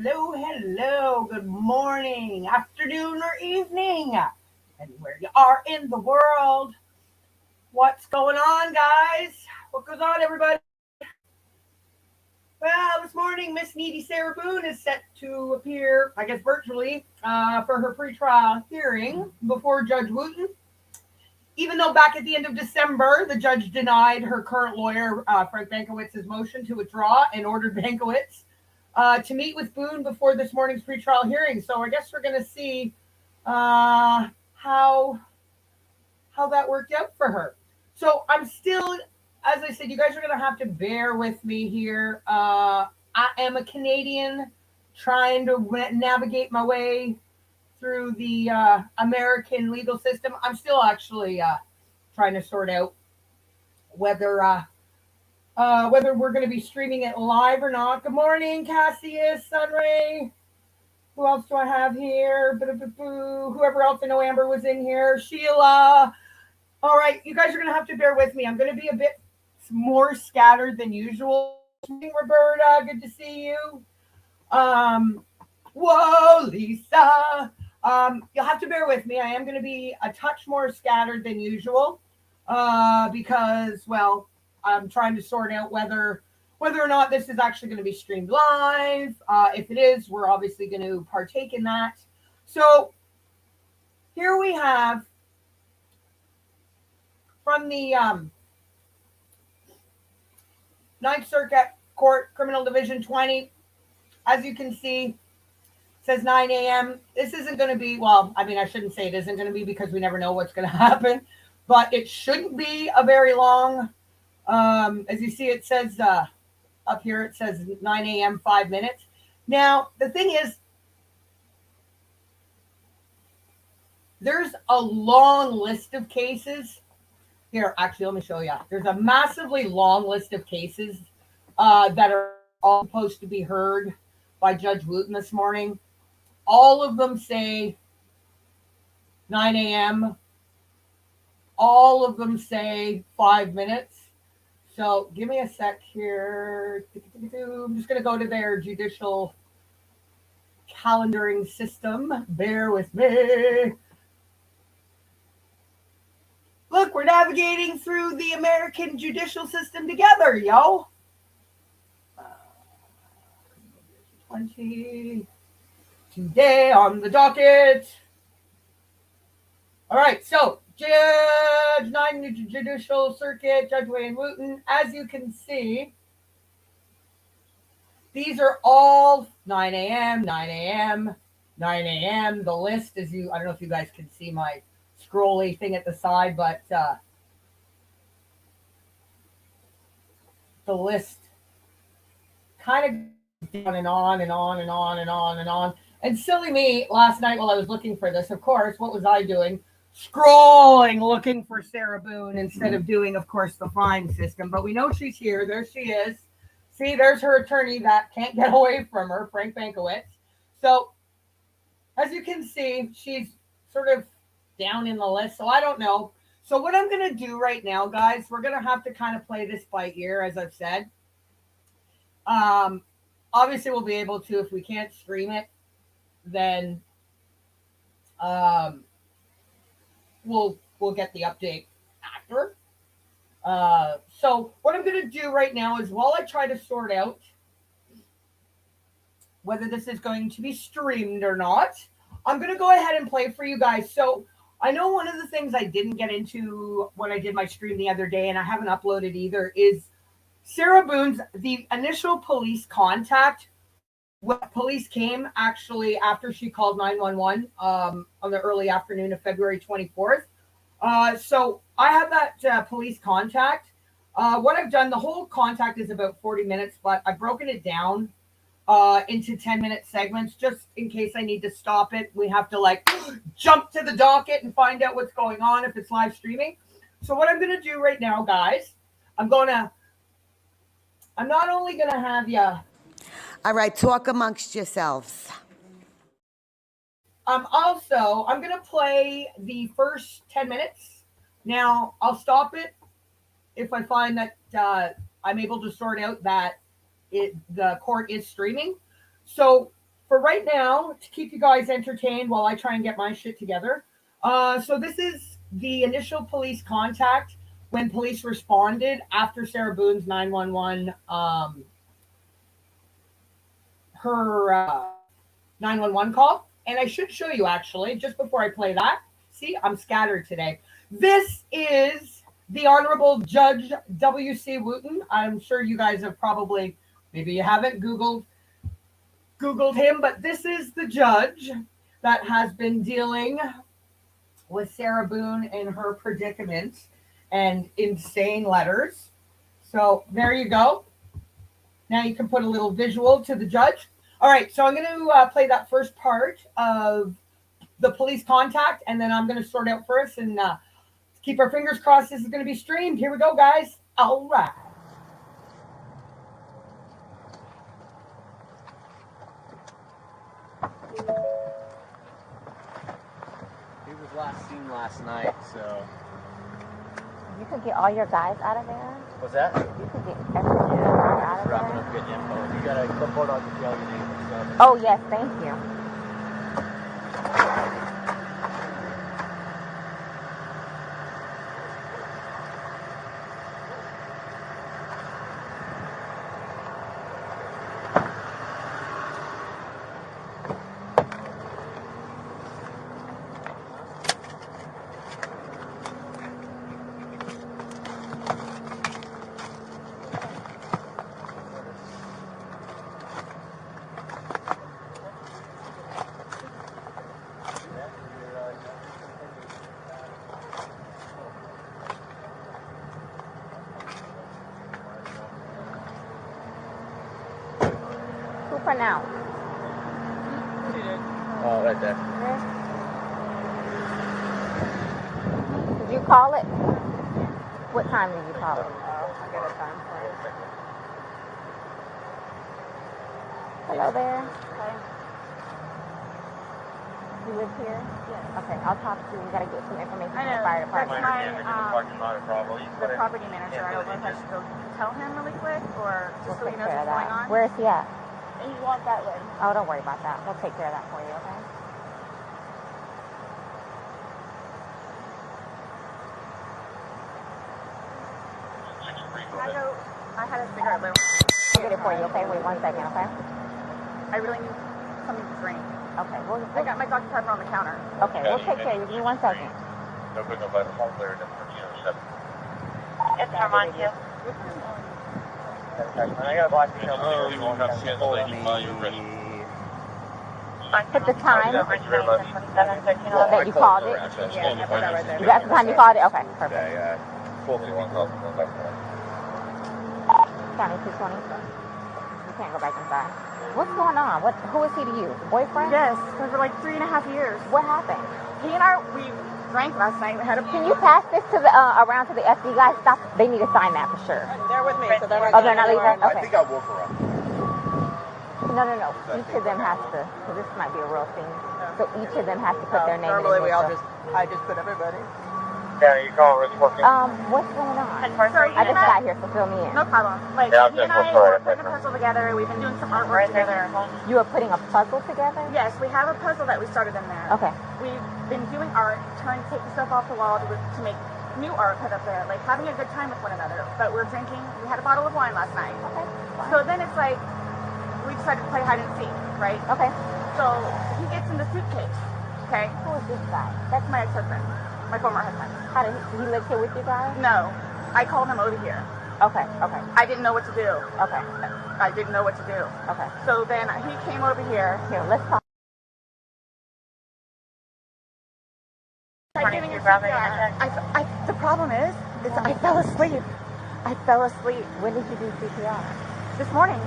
hello. Good morning, afternoon, or evening, anywhere you are in the world. What's going on, guys? What goes on, everybody? Well, this morning, Miss Needy Sarah Boone is set to appear, I guess virtually, for her pretrial hearing before Judge Wooten. Even though back at the end of December, the judge denied her current lawyer, Frank Bankowitz's motion to withdraw and ordered Bankowitz to meet with Boone before this morning's pretrial hearing. So I guess we're going to see how that worked out for her. So I'm still, as I said, you guys are going to have to bear with me here. I am a Canadian trying to navigate my way through the American legal system. I'm still actually trying to sort out whether we're going to be streaming it live or not. Good morning, Cassius, Sunray. Who else do I have here? Whoever else, I know Amber was in here. Sheila. All right, you guys are going to have to bear with me. I'm going to be a bit more scattered than usual. Roberta, good to see you. Whoa, Lisa. You'll have to bear with me. I am going to be a touch more scattered than usual because, well, I'm trying to sort out whether or not this is actually going to be streamed live. If it is, we're obviously going to partake in that. So here we have from the Ninth Circuit Court, Criminal Division 20. As you can see, says 9 a.m. This isn't going to be, well, I mean, I shouldn't say it isn't going to be because we never know what's going to happen, but it shouldn't be a very long. As you see, it says up here, it says 9 a.m., 5 minutes. Now, the thing is, there's a long list of cases. Here, actually, let me show you. There's a massively long list of cases that are all supposed to be heard by Judge Wooten this morning. All of them say 9 a.m. All of them say 5 minutes. So give me a sec here. I'm just going to go to their judicial calendaring system. Bear with me. Look, we're navigating through the American judicial system together, yo. 20. Today on the docket. All right, so Judge 9 Judicial Circuit, Judge Wayne Wooten. As you can see, these are all 9 a.m., 9 a.m., 9 a.m. The list is I don't know if you guys can see my scrolly thing at the side, but the list kind of on and on and on and on and on and on. And silly me, last night while I was looking for this, of course, what was I doing? Scrolling, looking for Sarah Boone instead of doing, of course, the fine system. But we know she's here. There she is. See, there's her attorney that can't get away from her, Frank Bankowitz. So, as you can see, she's sort of down in the list. So I don't know. So what I'm going to do right now, guys, we're going to have to kind of play this by ear, as I've said. Obviously, we'll be able to, if we can't stream it, then we'll get the update after. So what I'm going to do right now is while I try to sort out whether this is going to be streamed or not, I'm going to go ahead and play for you guys. So I know one of the things I didn't get into when I did my stream the other day, and I haven't uploaded either, is Sarah Boone's, the initial police contact. When police came actually after she called 911 on the early afternoon of February 24th. So I have that police contact. What I've done, the whole contact is about 40 minutes, but I've broken it down into 10-minute segments just in case I need to stop it. We have to like jump to the docket and find out what's going on if it's live streaming. So what I'm going to do right now, guys, I'm not only going to have you. All right, talk amongst yourselves. I'm going to play the first 10 minutes. Now, I'll stop it if I find that I'm able to sort out that the court is streaming. So for right now, to keep you guys entertained while I try and get my shit together. So this is the initial police contact when police responded after Sarah Boone's 911 her 911 call. And I should show you actually just before I play that. See, I'm scattered today. This is the Honorable Judge W.C. Wooten. I'm sure you guys have probably, maybe you haven't Googled him, but this is the judge that has been dealing with Sarah Boone in her predicament and insane letters. So there you go. Now you can put a little visual to the judge. All right, so I'm going to play that first part of the police contact, and then I'm going to sort out first and keep our fingers crossed this is going to be streamed. Here we go, guys. All right. He was last seen last night, so. You could get all your guys out of there. What's that? You could get everything out of Wrapping there. up good info. You got a clipboard on the tail, your name and stuff. Oh yes, thank you. Who pronounced? Oh, right there. Did you call it? What time did you call it? I got a time for it. Hello there. Okay. You live here? Yes. Okay, I'll talk to you. We gotta get some information I from the know. fire That's department. the property manager. I don't know if I should go tell him really quick or We'll just so he take knows care of what's going that. on. Where is he at? And you want that way. Oh, don't worry about that. We'll take care of that for you, okay? Can I go? I had a cigarette lit. I'll get it for you, okay? Wait 1 second, okay? I really need something to drink. Okay, we'll I got my Dr. Pepper on the counter. okay, we'll take care of you. Give me 1 second. It's Armand too. I got a black tail. Put the time that you called it. Yeah, I put that right there. You got the time you called it? Okay, perfect. County 220. You can't go back inside. What's going on? Who is he to you? Boyfriend? Yes, for like 3.5 years. What happened? He and I, we drank last night. We had a. Can you pass this to the around to the SD guys? Stop. They need to sign that for sure. They're with me, so they're not. Oh, they're not leaving? I Okay. think I woke her up. No. Each of them has to, because this might be a real thing. So each of them has to put their name Normally in we all initial. I just put everybody. Yeah, you call Rich working. What's going on? So I just got here, so fill me in. No problem. Like, Yeah, he and I were putting a puzzle together. We've been doing some artwork together. You are putting a puzzle together? Yes, we have a puzzle that we started in there. Okay. We've been doing art, trying to take the stuff off the wall to make new art put up there, like having a good time with one another. But we're drinking. We had a bottle of wine last night. Okay. So then it's like, we decided to play hide and seek, right? Okay. So he gets in the suitcase, okay? Who is this guy? That's my ex-husband, my former husband. How did he live here with you guys? No, I called him over here. Okay. I didn't know what to do. Okay. I didn't know what to do. Okay. So then he came over here. Here, let's talk. The problem is I fell asleep. I fell asleep When did you do CPR? this morning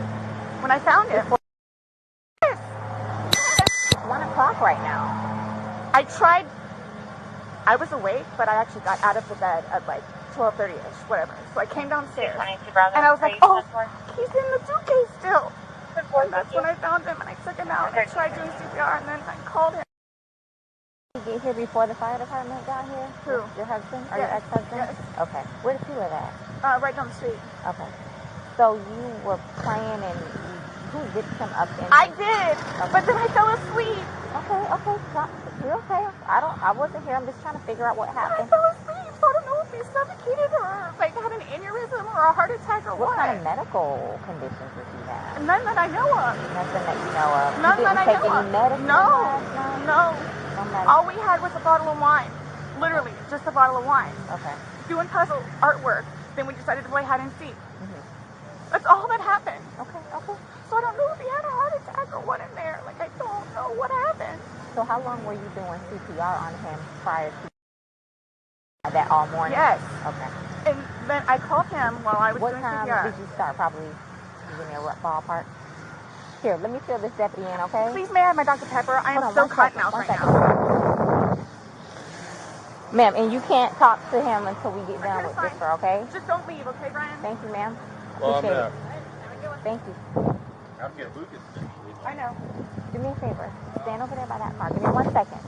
when I found it. It's 1 o'clock right now. I tried. I was awake, but I actually got out of the bed at like 12:30ish, whatever. So I came downstairs, and I was like, "Oh, he's in the suitcase still." And that's when I found him, and I took him out. And I tried doing CPR, and then I called him. Did you get here before the fire department got here? Who? Your husband or your Yes. ex-husband? Yes. Okay. Where does he live at? Right down the street. Okay. So you were playing and you get some up in I did, but then I fell asleep. Okay. You're okay. I wasn't here. I'm just trying to figure out what happened. I fell asleep, so I don't know if he suffocated or like had an aneurysm or a heart attack or what. What kind of medical conditions does he have? None that I know of. Nothing that you know of. None You that I didn't take know any of. medicine No. last night? No. No medicine. All we had was a bottle of wine. Literally, just a bottle of wine. Okay. Doing puzzle artwork. Then we decided to play hide and seek. That's all that happened. Okay. So I don't know if he had a heart attack or what in there. Like, I don't know what happened. So how long were you doing CPR on him prior to that all morning? Yes. Okay. And then I called him while I was What doing time CPR. did you start? Probably give me a rough ballpark. Here, let me fill this deputy in, okay? Please, may I have my Dr. Pepper? I am Hold on, so one cotton second, mouth one right second. now. Ma'am, and you can't talk to him until we get done Okay, with fine. this, okay? Just don't leave, okay, Brian? Thank you, ma'am. Well, Appreciate it. Thank you. I'm getting Lucas. I know. Do me a favor. Stand over there by that car. Give me 1 second.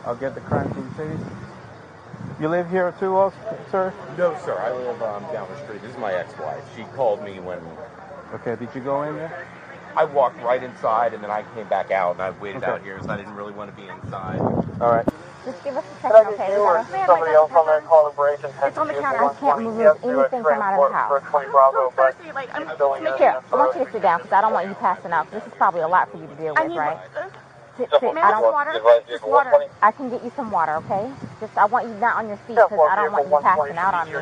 I'll get the crime scene ticket. You live here too, also, sir? No, sir. I live down the street. This is my ex-wife. She called me when Okay, did you go in there? I walked right inside, and then I came back out, and I waited Okay. out here because I didn't really want to be inside. All right. Just give us a second, okay? We gotta... Somebody else on that call It's on the counter. I can't remove anything from out of the house. I'm so thirsty. Like, I'm making... Here, I want you to sit down because I don't want you passing out. This is probably a lot for you to deal I with, need right? Sit. I May I have some don't... water? Just water. I can get you some water, okay? Just, I want you not on your feet because I don't want you passing out on me.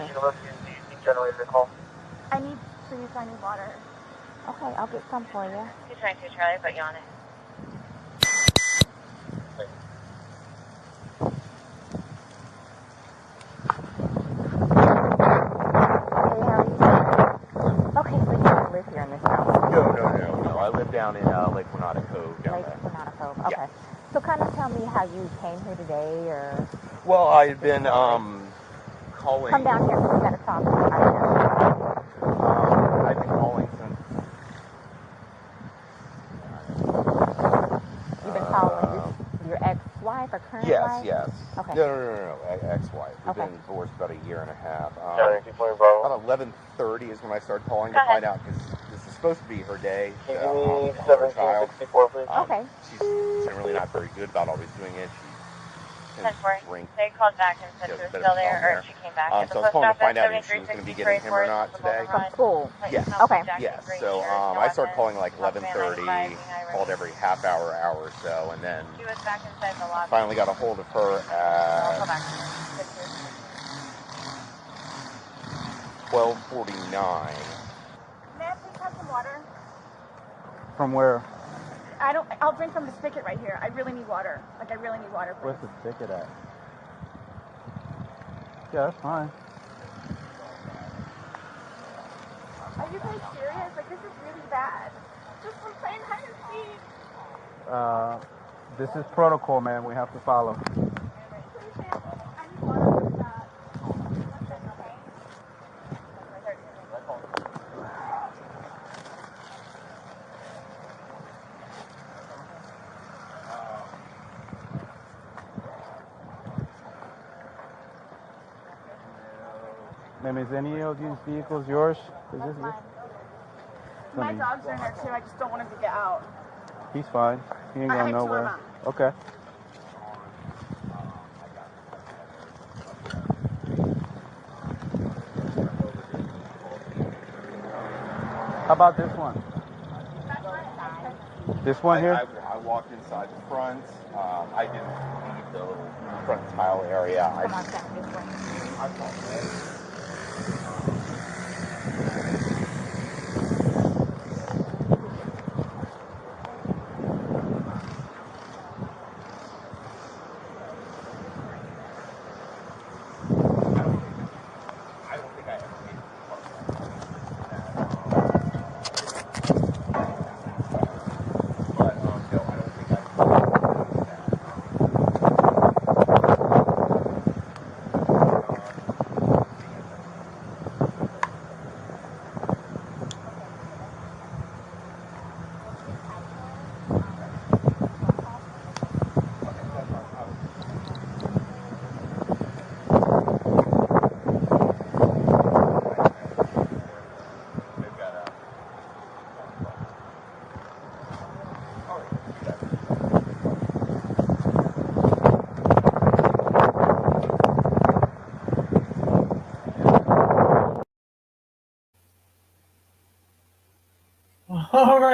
I need water. Okay, I'll get some for you. 222 Charlie, put you on it. Okay, so you don't live here in this house? No. I live down in Lake Renata Cove down Lake there. Renata Cove, okay. Yeah. So kind of tell me how you came here today, or... Well, I've been calling. Come down here, we gotta talk. I've been calling since. You've been calling your ex-wife or current wife? Yes. Okay. No. Ex-wife. We've Okay. been divorced about a year and a half. About About 11:30 is when I started calling to Go ahead. find out because this is supposed to be her day. Give me Our child. 1764, please. Okay. She's generally not very good about always doing it. She tends to drink. They called back and said she was still there, or she came back. So I was calling to find out if she was going to be getting him or not today. From school? Yes. Okay. Yes. So I started calling like 11:30, called every half hour or so, and then She was back inside the lobby. finally got a hold of her I'll at call back. 12:49. May I please have some water? From where? I'll drink from the spigot right here. I really need water. Like, I really need water, please. Where's the ticket at? Yeah, that's fine. Are you guys serious? Like, this is really bad. Just from playing hide and seek. This is protocol, man. We have to follow. Please, ma'am. I need water really bad. One second, okay? Ma'am, is any of these vehicles yours? Is this Mine. I My mean, dogs are in there, too. I just don't want him to get out. He's fine. He ain't I going have two of nowhere. them. Okay. How about this one? This one here? I walked inside the front. I didn't leave the little front tile area. Come on, Sam, this way. I apologize. I don't think I ever made it but no, I don't think I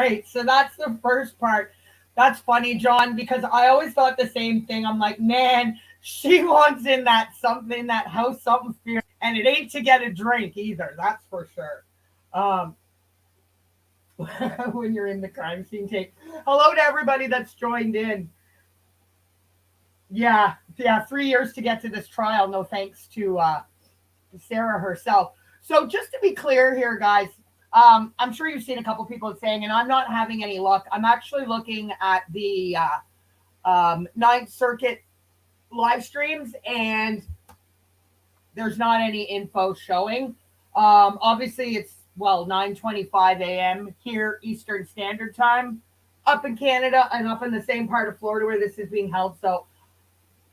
great. So that's the first part. That's funny, John, because I always thought the same thing. I'm like, man, she wants in that something in that house, something fierce, and it ain't to get a drink either. That's for sure. Um, when you're in the crime scene tape. Hello to everybody that's joined in. Yeah, 3 years to get to this trial. No thanks to Sarah herself. So just to be clear here, guys, I'm sure you've seen a couple people saying, and I'm not having any luck. I'm actually looking at the Ninth Circuit live streams, and there's not any info showing. Obviously, it's 9:25 a.m. here Eastern Standard Time, up in Canada and up in the same part of Florida where this is being held. So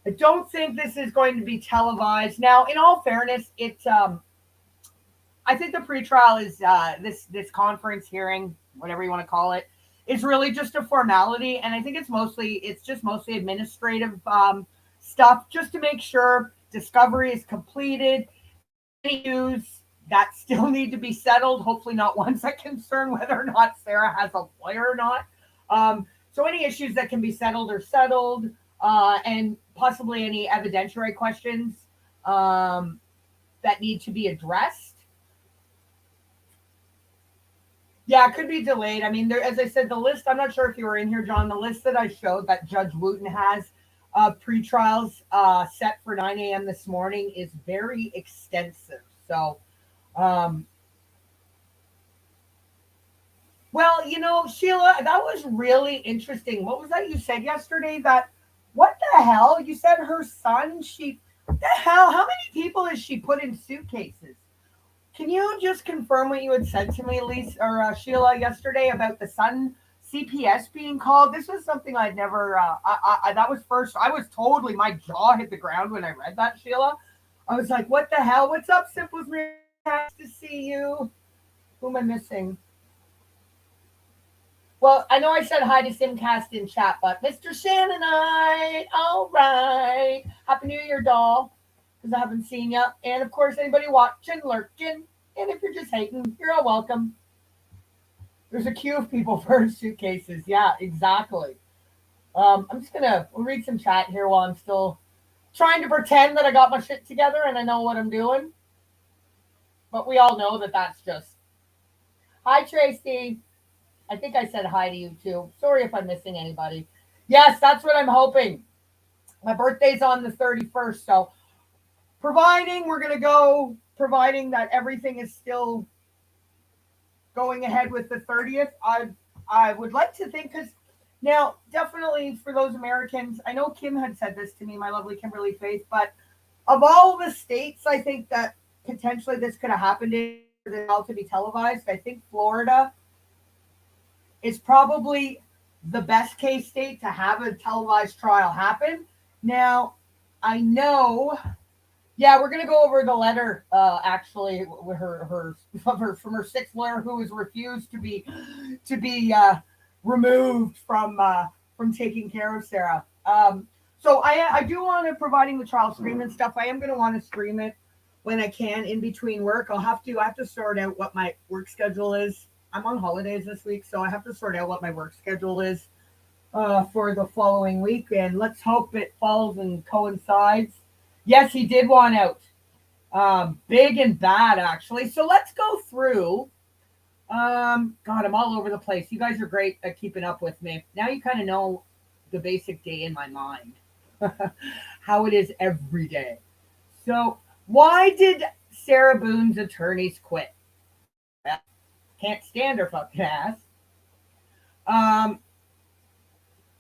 I don't think this is going to be televised. Now, in all fairness, it's I think the pretrial is this conference hearing, whatever you want to call it, is really just a formality, and I think it's mostly administrative stuff, just to make sure discovery is completed. Any news that still need to be settled, hopefully not ones that concern whether or not Sarah has a lawyer or not. So any issues that can be settled are settled, and possibly any evidentiary questions that need to be addressed. Yeah, it could be delayed. I mean, as I said, the list, I'm not sure if you were in here, John, the list that I showed that Judge Wooten has pre-trials set for 9 a.m. this morning is very extensive. So, Sheila, that was really interesting. What was that you said yesterday? What the hell? You said her son, what the hell? How many people has she put in suitcases? Can you just confirm what you had said to me, Elise or Sheila, yesterday about the son CPS being called? This was something I'd never. That was first. I was totally, my jaw hit the ground when I read that, Sheila. I was like, "What the hell? What's up, Simples? Nice to see you. Who am I missing?" Well, I know I said hi to Simcast in chat, but Mr. Shannonite, all right. Happy New Year, doll. Because I haven't seen you. And of course, anybody watching, lurking. And if you're just hating, you're all welcome. There's a queue of people for suitcases. Yeah, exactly. I'm just we'll read some chat here while I'm still trying to pretend that I got my shit together and I know what I'm doing. But we all know that that's just. Hi, Tracy. I think I said hi to you too. Sorry if I'm missing anybody. Yes, that's what I'm hoping. My birthday's on the 31st, so providing that everything is still going ahead with the 30th, I would like to think, because now definitely for those Americans, I know Kim had said this to me, my lovely Kimberly Faith, but of all the states, I think that potentially this could have happened in all to be televised. I think Florida is probably the best case state to have a televised trial happen. Now, I know. Yeah, we're gonna go over the letter. Actually, with from her sixth lawyer, who was refused to be removed from taking care of Sarah. So I do want to, providing the trial stream and stuff. I am gonna want to stream it when I can in between work. I have to sort out what my work schedule is. I'm on holidays this week, so I have to sort out what my work schedule is for the following week, and let's hope it falls and coincides. Yes, he did want out. Big and bad, actually. So let's go through. God, I'm all over the place. You guys are great at keeping up with me. Now you kind of know the basic day in my mind. How it is every day. So why did Sarah Boone's attorneys quit? Well, can't stand her fucking ass.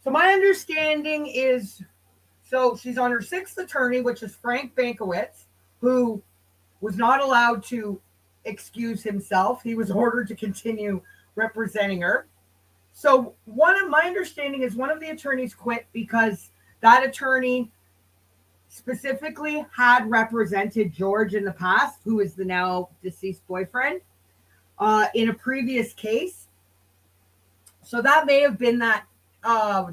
So my understanding is, so she's on her sixth attorney, which is Frank Bankowitz, who was not allowed to excuse himself. He was ordered to continue representing her. So my understanding is one of the attorneys quit because that attorney specifically had represented George in the past, who is the now deceased boyfriend, in a previous case. So that may have been that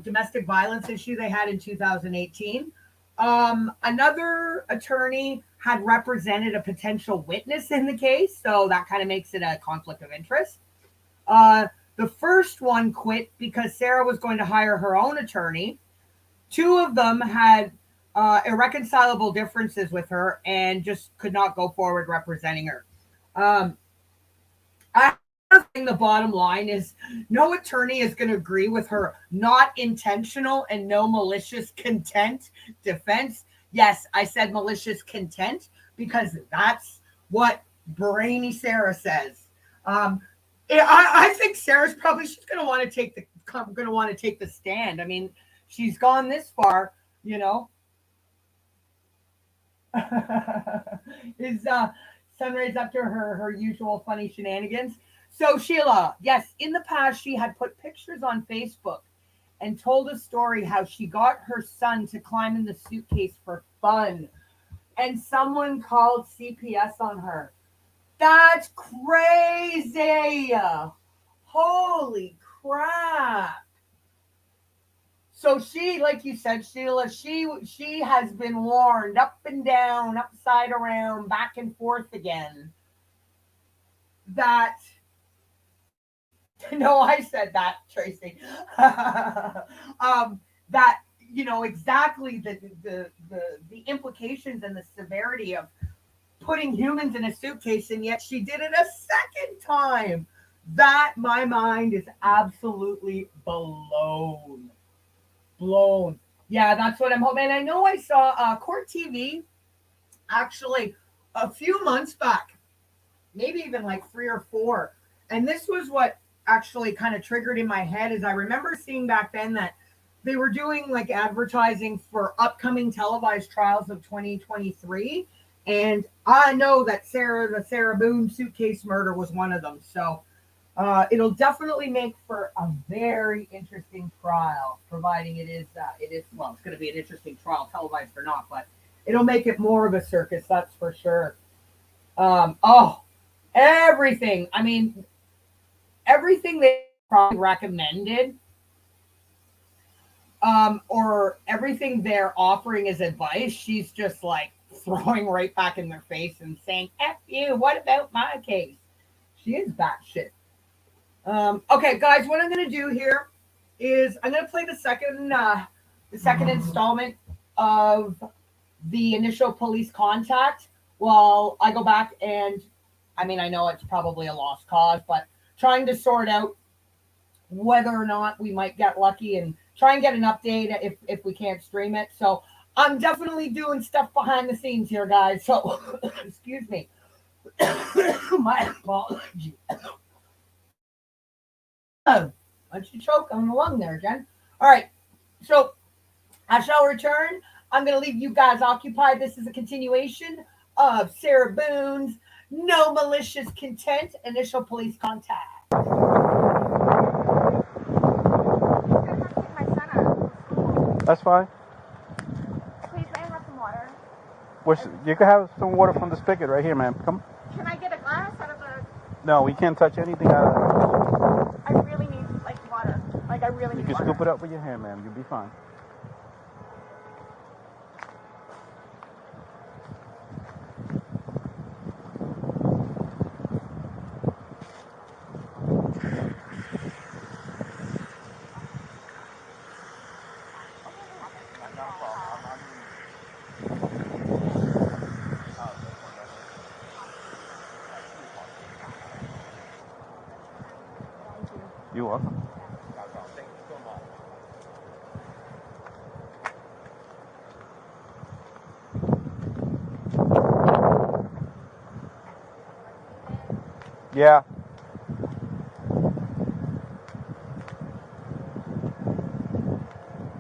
domestic violence issue they had in 2018. Another attorney had represented a potential witness in the case, so that kind of makes it a conflict of interest. The The first one quit because Sarah was going to hire her own attorney. Two of them had irreconcilable differences with her and just could not go forward representing her. Um, I think the bottom line is no attorney is going to agree with her not intentional and no malicious content defense. Yes, I said malicious content because that's what brainy Sarah says. I think Sarah's probably she's going to want to take the stand. I mean, she's gone this far, you know. Is Sunrise up to her usual funny shenanigans? So Sheila, yes, in the past she had put pictures on Facebook and told a story how she got her son to climb in the suitcase for fun, and someone called CPS on her. That's crazy. Holy crap. So she, like you said, Sheila, she has been warned up and down, upside around, back and forth again. That no, I said that, Tracy. That exactly the implications and the severity of putting humans in a suitcase, and yet she did it a second time. That my mind is absolutely blown. Yeah, that's what I'm hoping. And I know I saw Court TV actually a few months back, maybe even like 3 or 4. And this was what actually kind of triggered in my head is I remember seeing back then that they were doing like advertising for upcoming televised trials of 2023. And I know that the Sarah Boone suitcase murder was one of them. So it'll definitely make for a very interesting trial, providing it is well, it's going to be an interesting trial, televised or not, but it'll make it more of a circus, that's for sure. Everything. I mean, everything they probably recommended, or everything they're offering as advice, she's just like throwing right back in their face and saying, "F you, what about my case?" She is batshit. Okay, guys, what I'm going to do here is I'm going to play the second installment of the initial police contact while I go back and, I mean, I know it's probably a lost cause, but trying to sort out whether or not we might get lucky and try and get an update if we can't stream it. So I'm definitely doing stuff behind the scenes here, guys. So excuse me. My apologies. Oh, why don't you choke on the lung there, Jen? All right. So I shall return. I'm going to leave you guys occupied. This is a continuation of Sarah Boone's No Malicious Content initial police contact. That's fine. Please, may I have some water? You can have some water from the spigot right here, ma'am. Come. Can I get a glass out of the... No, we can't touch anything out of it. I really need, water. I really need water. You can scoop it up with your hand, ma'am. You'll be fine. You're welcome. Thank you so much. Yeah.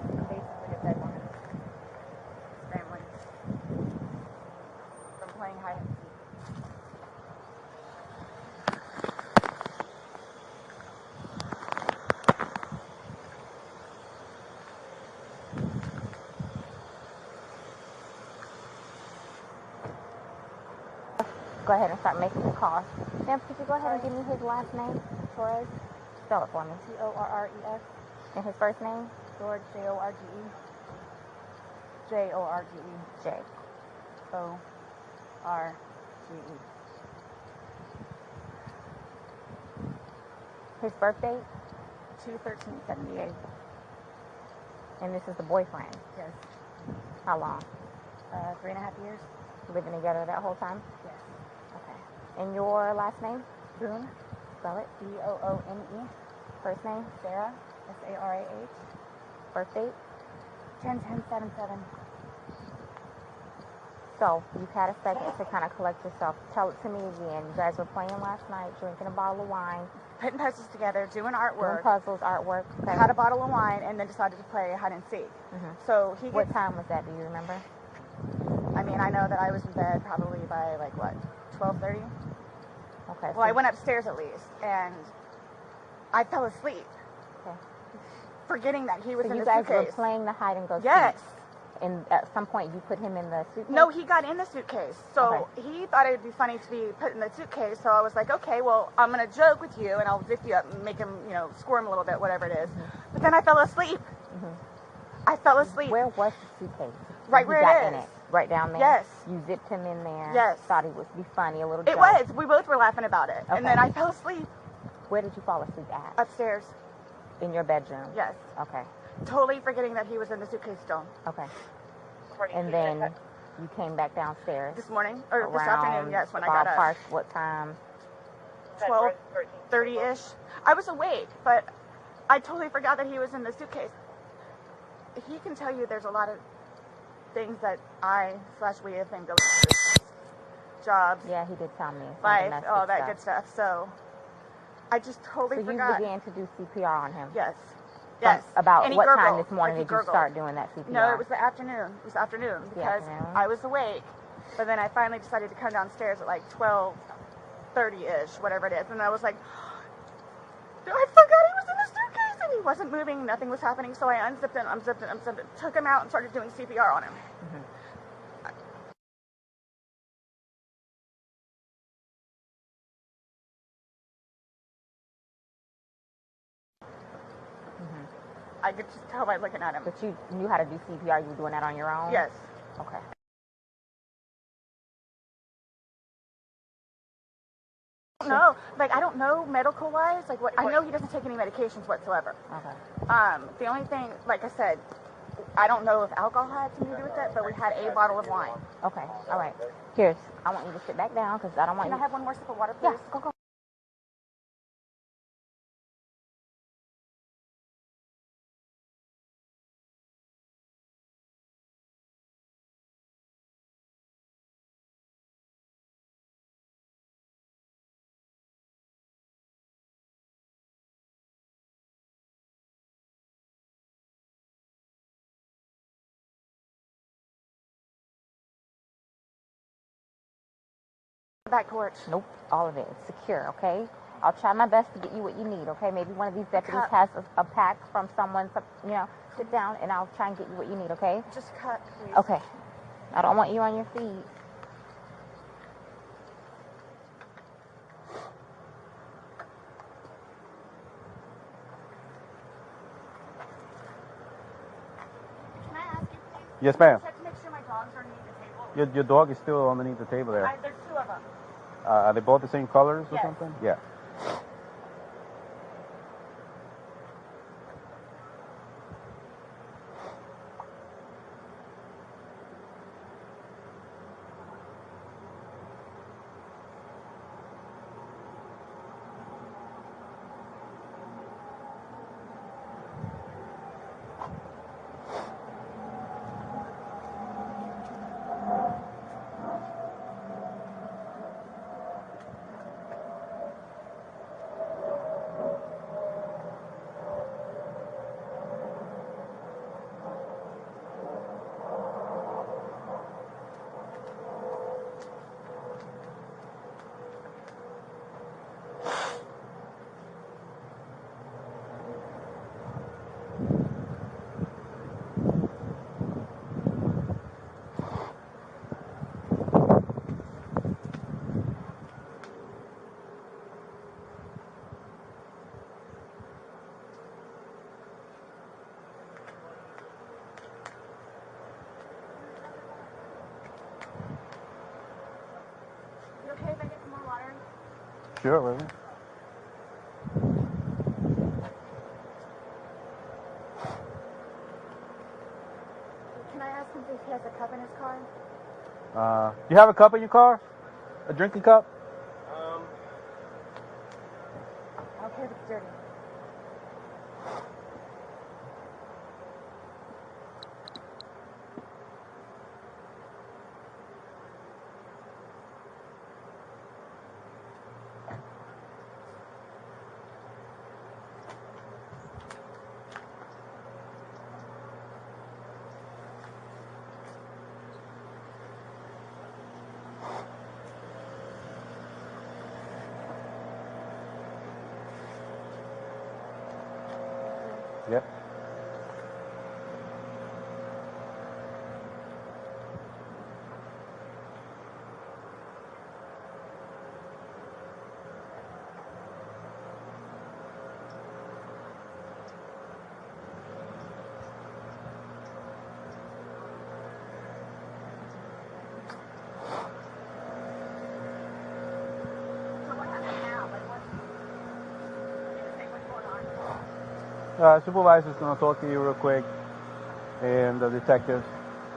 I'm basically a dead woman. Scrambling. From playing hide and seek. Go ahead and start making the calls. Ma'am, could you go ahead and give me his last name? Torres? Spell it for me. Torres. And his first name? George, Jorge. Jorge. Jorge. His birthday? 2/13/78. And this is the boyfriend? Yes. How long? 3.5 years. Living together that whole time? Yes. Okay. And your last name? Boone. Spell it. Boone. First name? Sarah. Sarah. Birth date? 10/10/77. So, you've had a second to kind of collect yourself. Tell it to me again. You guys were playing last night, drinking a bottle of wine, Putting puzzles together, doing doing artwork. puzzles, artwork. Okay. Had a bottle of wine, and then decided to play hide and seek. Mhm. So he What gets, time was that? Do you remember? I mean, I know that I was in bed probably by like what, 12:30. Okay. Well, I went upstairs at least, and I fell asleep, Okay. forgetting that he was So in you the guys were suitcase. playing the hide and go seek. Yes. And at some point you put him in the suitcase? No, he got in the suitcase. So Okay. he thought it would be funny to be put in the suitcase. So I was like, okay, well, I'm going to joke with you and I'll zip you up and make him, squirm a little bit, whatever it is. But then I fell asleep. I fell asleep. Where was the suitcase? Right When where he got it in is. it? Right down there? Yes. You zipped him in there? Yes. Thought it would be funny, a little It joke? was. We both were laughing about it. Okay. And then I fell asleep Where did you fall asleep at? upstairs. In your bedroom? Yes. Okay. Totally forgetting that he was in the suitcase still. Okay. And then you came back downstairs? This morning, or this around afternoon, yes, when I got ballpark, up. what time? 12:30-ish. I was awake, but I totally forgot that he was in the suitcase. He can tell you there's a lot of things that we have been going through. Jobs, Yeah, he did tell me. some life, domestic all that stuff. good stuff. So I just totally So you forgot. began to do CPR on him? Yes. From Yes. About And he what time gurgled, this morning like he did you gurgled. start doing that CPR? No, it was the afternoon. It was afternoon because afternoon? I was awake, but then I finally decided to come downstairs at like 12:30-ish, whatever it is, and I was like, I forgot he was in the suitcase, and he wasn't moving, nothing was happening, so I unzipped it, took him out and started doing CPR on him. I could just tell by looking at him. But you knew how to do CPR. You were doing that on your own? Yes. Okay. No, like I don't know medical wise. Like what I know, he doesn't take any medications whatsoever. Okay. The only thing, like I said, I don't know if alcohol had something to do with it, but we had a bottle of wine. Okay. All right. Here's. I want you to sit back down because I don't want Can I you. have one more sip of water, please? Yeah. Go. Back porch. Nope. All of it. It's secure. Okay. I'll try my best to get you what you need. Okay. Maybe one of these deputies has a pack from someone. Sit down and I'll try and get you what you need. Okay. Just cut, please. Okay. I don't want you on your feet. Can I ask you, please? Yes, ma'am. Check to make sure my dogs are underneath the table. Your dog is still underneath the table there. There's two of them. Are they both the same colors or Yes. something? Yeah. You okay if I get some more water? Sure, really. You have a cup in your car? A drinking cup? I don't care if it's dirty. Yep. So what happened now? Like, what? You just say what's going on? Supervisor's going to talk to you real quick, and the detectives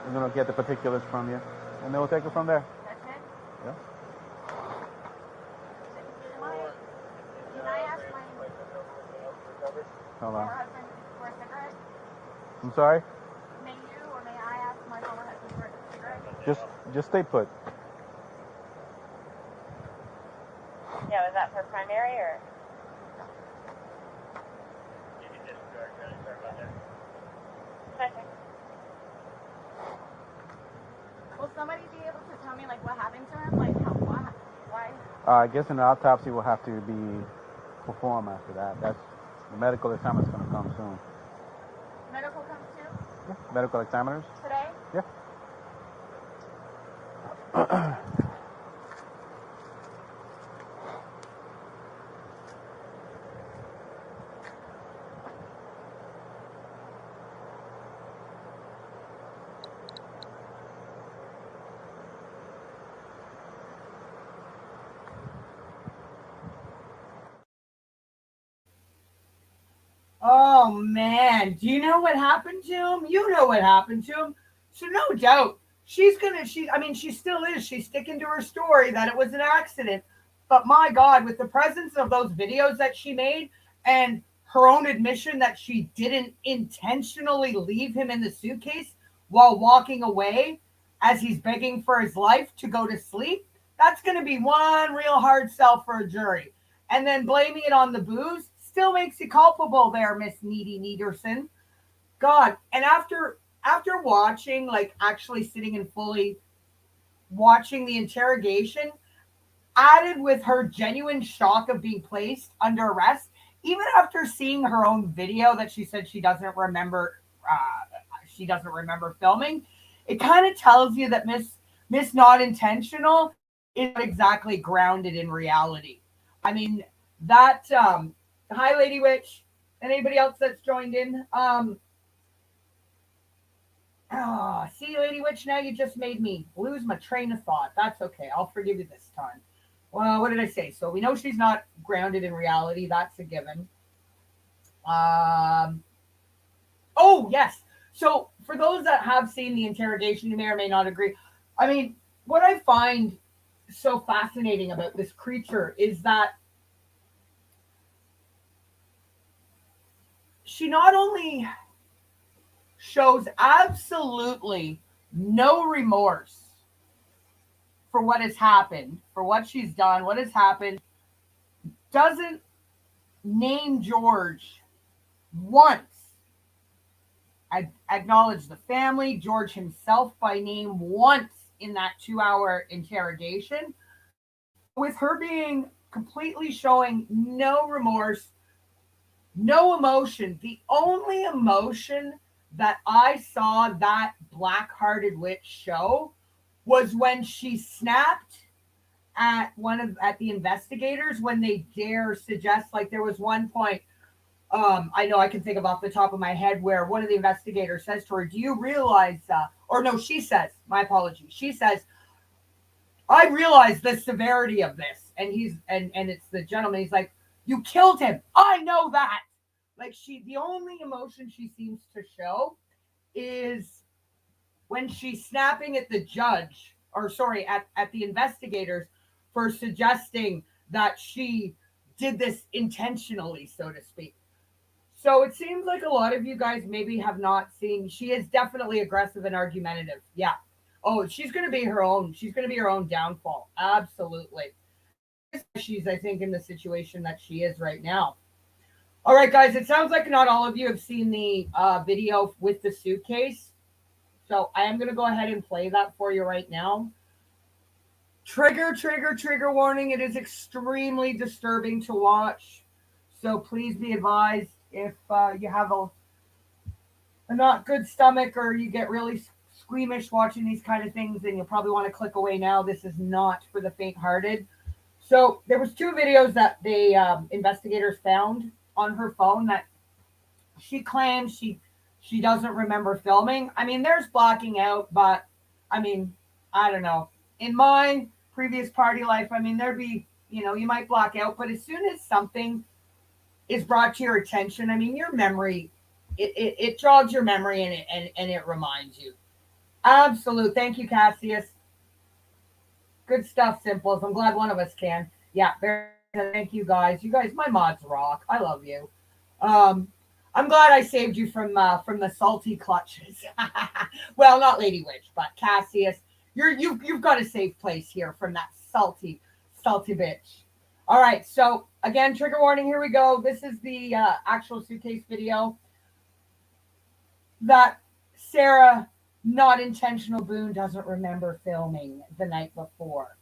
are going to get the particulars from you, and they will take it from there. That's it? Yeah. Can I ask my Hold former on. husband for a cigarette? I'm sorry? May you or may I ask my former husband for a cigarette? Just stay put. Yeah, was that for primary or? Okay. Will somebody be able to tell me, like, what happened to him? Like, why? I guess an autopsy will have to be performed after that. The medical examiner's going to come soon. Medical comes too? Yeah. Medical examiners? Today? Yeah. Oh man, do you know what happened to him? You know what happened to him. So no doubt she still is. She's sticking to her story that it was an accident. But my God, with the presence of those videos that she made and her own admission that she didn't intentionally leave him in the suitcase while walking away as he's begging for his life to go to sleep, that's going to be one real hard sell for a jury. And then blaming it on the booze still makes you culpable there, Miss Needy Nederson. God, and after watching, like actually sitting and fully watching the interrogation, added with her genuine shock of being placed under arrest, even after seeing her own video that she said she doesn't remember filming, it kind of tells you that Miss Not Intentional is not exactly grounded in reality. I mean that hi Lady Witch, and anybody else that's joined in. See, Lady Witch, now you just made me lose my train of thought. That's okay. I'll forgive you this time. Well, what did I say? So we know she's not grounded in reality. That's a given. Oh, yes. So for those that have seen the interrogation, you may or may not agree. I mean, what I find so fascinating about this creature is that she not only shows absolutely no remorse for what has happened, for what she's done, what has happened, doesn't name George once. I acknowledge the family, George himself by name once in that 2 hour interrogation, with her being completely showing no remorse, no emotion. The only emotion that I saw that black-hearted witch show was when she snapped at the investigators when they dare suggest, like there was one point, I know I can think of off the top of my head where one of the investigators says to her, "Do you realize?" Or no, she says, "My apologies." She says, "I realize the severity of this," and it's the gentleman. He's like, "You killed him. I know that." Like the only emotion she seems to show is when she's snapping at the judge at the investigators for suggesting that she did this intentionally, so to speak. So it seems like a lot of you guys maybe have not seen. She is definitely aggressive and argumentative. Yeah. Oh, she's going to be her own. She's going to be her own downfall. Absolutely. She's, I think, in the situation that she is right now. All right, guys. It sounds like not all of you have seen the video with the suitcase. So I am going to go ahead and play that for you right now. Trigger warning. It is extremely disturbing to watch. So please be advised if you have a not good stomach or you get really squeamish watching these kind of things, then you'll probably want to click away now. This is not for the faint-hearted. So there was 2 videos that the investigators found on her phone that she claims she doesn't remember filming. I mean, there's blocking out, but I mean, I don't know. In my previous party life, I mean, there'd be, you might block out, but as soon as something is brought to your attention, I mean, your memory, it jogs your memory and it reminds you. Absolute. Thank you, Cassius. Good stuff, Simples. I'm glad one of us can. Yeah, very good. Thank you guys. You guys, my mods rock. I love you. I'm glad I saved you from the salty clutches. Well, not Lady Witch, but Cassius. You've got a safe place here from that salty bitch. All right, so again, trigger warning. Here we go. This is the actual suitcase video that Sarah, not intentional Boone, doesn't remember filming the night before.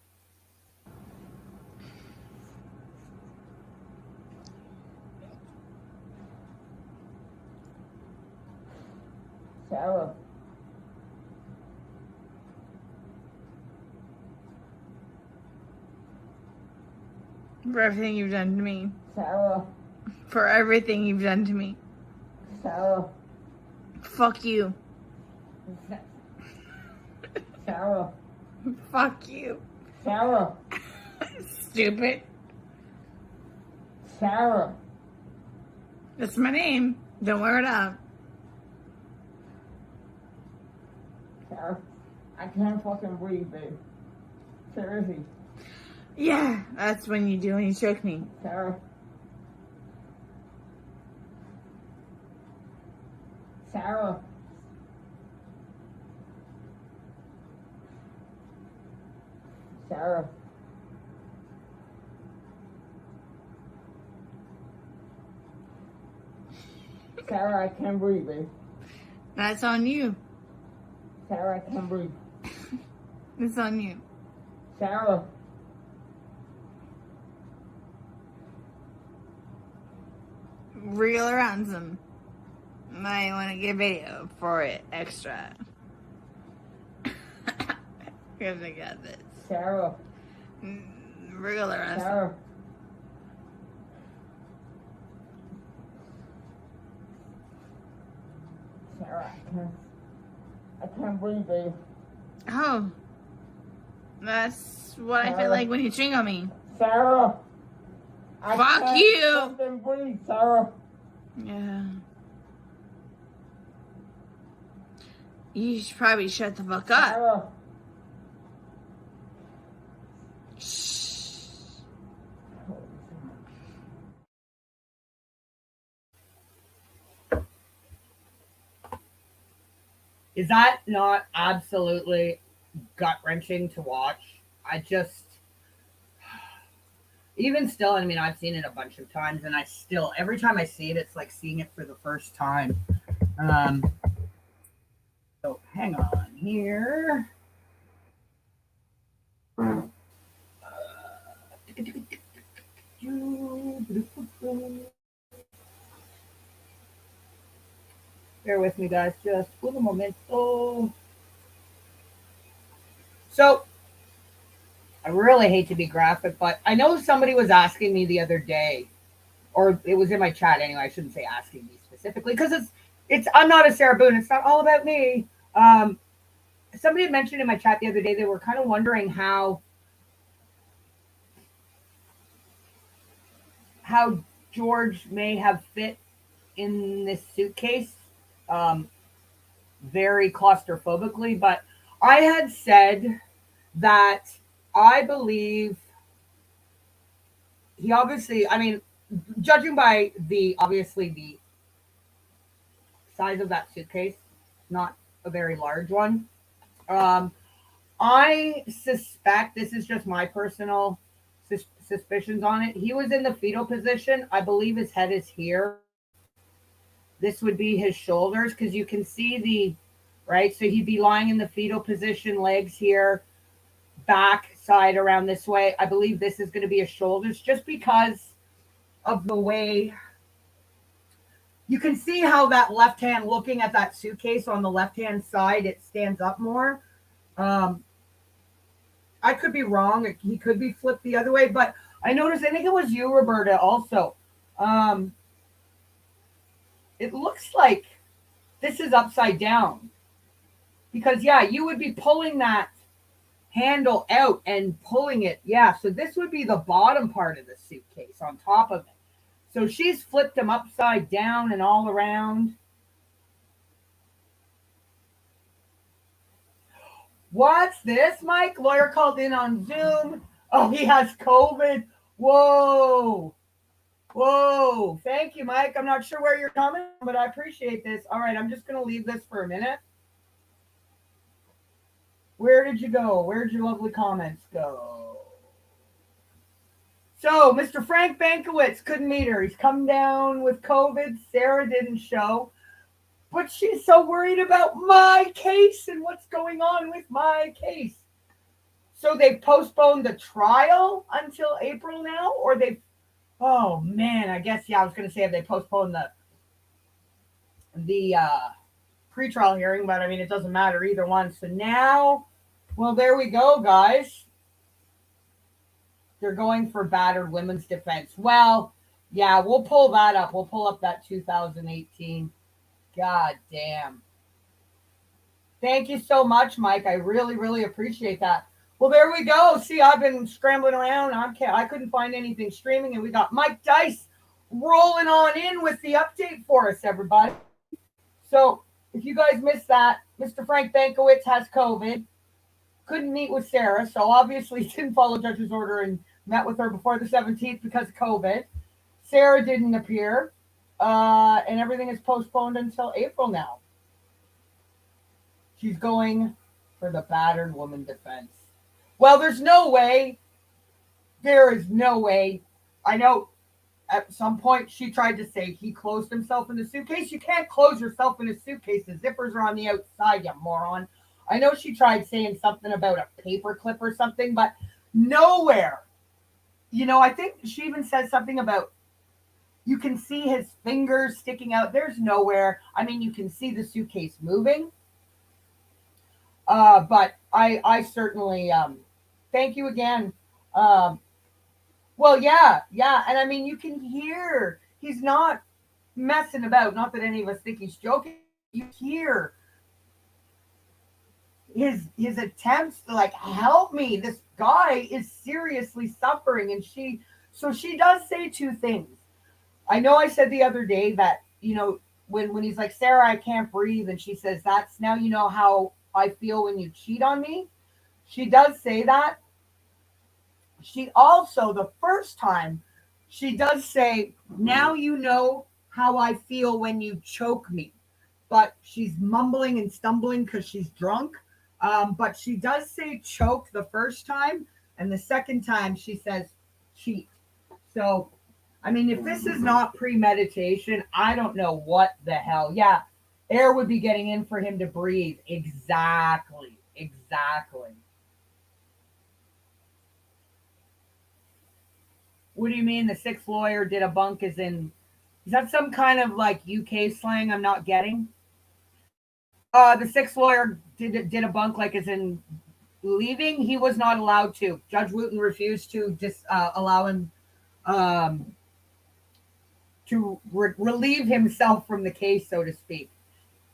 Sarah. For everything you've done to me. Sarah. For everything you've done to me. Sarah. Fuck you. Sarah. Fuck you. Sarah. Stupid. Sarah. That's my name. Don't wear it up. Sarah. I can't fucking breathe, babe. Seriously. Yeah, that's when you do when you choke me. Sarah. Sarah. Sarah. Sarah, I can't breathe, babe. That's on you. Sarah, I can't breathe. It's on you. Sarah. Real or ransom. Might want to get video for it extra. Because I got this. Sarah. Real or ransom. Sarah. Sarah, I can't breathe, babe. Oh. That's what I feel like when you ching on me. Sarah. Fuck you. Fucking breathe, Sarah. Yeah. You should probably shut the fuck up. Sarah. Shh. Is that not absolutely gut-wrenching to watch? I just, even still, I mean, I've seen it a bunch of times, and I still, every time I see it, it's like seeing it for the first time. So hang on here. Bear with me, guys, just a little momento. So, I really hate to be graphic, but I know somebody was asking me the other day, or it was in my chat anyway. I shouldn't say asking me specifically, because it's I'm not a Sarah Boone. It's not all about me. Somebody had mentioned in my chat the other day they were kind of wondering how George may have fit in this suitcase, very claustrophobically. But I had said that I believe he obviously, I mean, judging by the obviously the size of that suitcase, not a very large one. Um, I suspect this is just my personal suspicions on it. He was in the fetal position. I believe his head is here. This would be his shoulders because you can see the right. So he'd be lying in the fetal position, legs here, back side around this way. I believe this is going to be his shoulders just because of the way you can see how that left hand looking at that suitcase on the left hand side, it stands up more. Um, I could be wrong. He could be flipped the other way, but I noticed, I think it was you, Roberta, also. Um, it looks like this is upside down because, yeah, you would be pulling that handle out and pulling it. Yeah, so this would be the bottom part of the suitcase on top of it. So she's flipped him upside down and all around. What's this, Mike? Lawyer called in on Zoom. Oh, he has COVID. Whoa. Whoa. Thank you, Mike. I'm not sure where you're coming from, but I appreciate this. All right, I'm just going to leave this for a minute. Where did you go? Where'd your lovely comments go? So, Mr. Frank Bankowitz couldn't meet her. He's come down with COVID. Sarah didn't show. But she's so worried about my case and what's going on with my case. So they postponed the trial until April now, or oh man, I guess, yeah, I was going to say they postponed the pretrial hearing, but I mean, it doesn't matter either one. So now, well, there we go, guys. They're going for battered women's defense. Well, yeah, we'll pull that up. We'll pull up that 2018. God damn. Thank you so much, Mike. I really, really appreciate that. Well, there we go. See, I've been scrambling around. I couldn't find anything streaming, and we got Mike Dice rolling on in with the update for us, everybody. So if you guys missed that, Mr. Frank Bankowitz has COVID. Couldn't meet with Sarah, so obviously didn't follow judge's order and met with her before the 17th because of COVID. Sarah didn't appear, and everything is postponed until April now. She's going for the battered woman defense. Well, there's no way. There is no way. I know at some point she tried to say he closed himself in the suitcase. You can't close yourself in a suitcase. The zippers are on the outside, you moron. I know she tried saying something about a paper clip or something, but nowhere. You know, I think she even said something about you can see his fingers sticking out. There's nowhere. I mean, you can see the suitcase moving. But I certainly thank you again. Well, yeah, and I mean, you can hear he's not messing about. Not that any of us think he's joking. You hear his attempts to like help me. This guy is seriously suffering, and she does say two things. I know I said the other day that, you know, when he's like, Sarah, I can't breathe, and she says, that's now you know how I feel when you cheat on me. She does say that. She also, the first time, she does say, now you know how I feel when you choke me. But she's mumbling and stumbling because she's drunk. But she does say choke the first time. And the second time she says cheat. So, I mean, if this is not premeditation, I don't know what the hell. Yeah, air would be getting in for him to breathe. Exactly. What do you mean the sixth lawyer did a bunk is that some kind of like UK slang I'm not getting? The sixth lawyer did a bunk like as in leaving. He was not allowed to. Judge Wooten refused to allow him to relieve himself from the case, so to speak.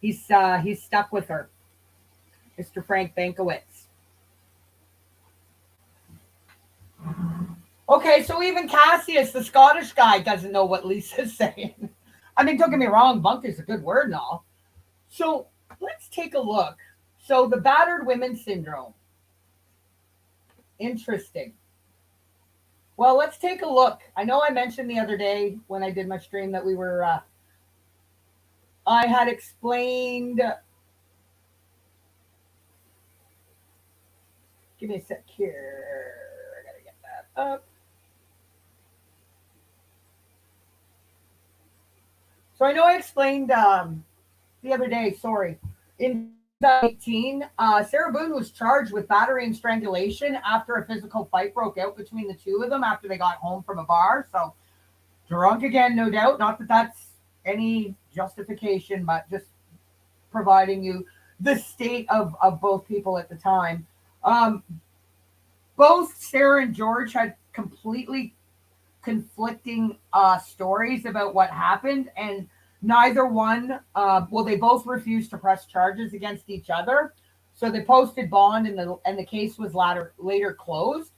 He's stuck with her, Mr. Frank Bankowitz. Okay, so even Cassius, the Scottish guy, doesn't know what Lisa's saying. I mean, don't get me wrong, bunk is a good word and all. So let's take a look. So the battered women syndrome. Interesting. Well, let's take a look. I know I mentioned the other day when I did my stream that we were, I had explained, give me a sec here. I got to get that up. So I know I explained the other day, sorry, in 2018, Sarah Boone was charged with battery and strangulation after a physical fight broke out between the two of them after they got home from a bar. So drunk again, no doubt. Not that that's any justification, but just providing you the state of both people at the time. Um, Both Sarah and George had completely conflicting stories about what happened, and neither one, well, they both refused to press charges against each other. So they posted bond, and the case was later closed.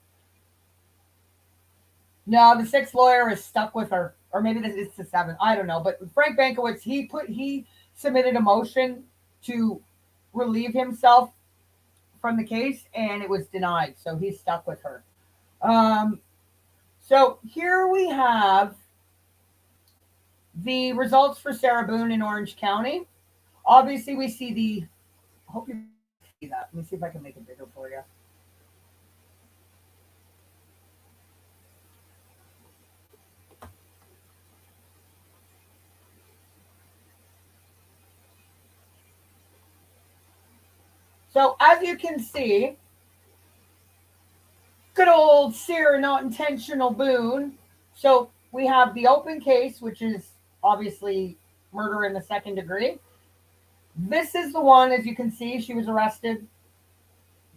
No, the sixth lawyer is stuck with her, or maybe it's the seventh. I don't know. But Frank Bankowitz, he submitted a motion to relieve himself from the case, and it was denied. So he's stuck with her. Um, so here we have the results for Sarah Boone in Orange County. Obviously, we see the. I hope you see that. Let me see if I can make it bigger for you. So as you can see, good old Sarah, not intentional Boone. So we have the open case, which is obviously murder in the second degree. This is the one, as you can see, she was arrested,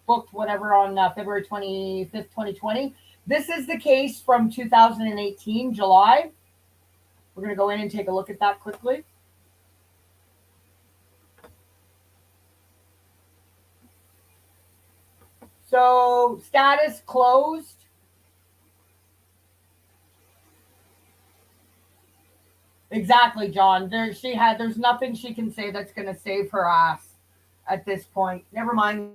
booked whatever on February 25th, 2020. This is the case from 2018, July. We're going to go in and take a look at that quickly. So status closed. Exactly, John. There's nothing she can say that's going to save her ass at this point. Never mind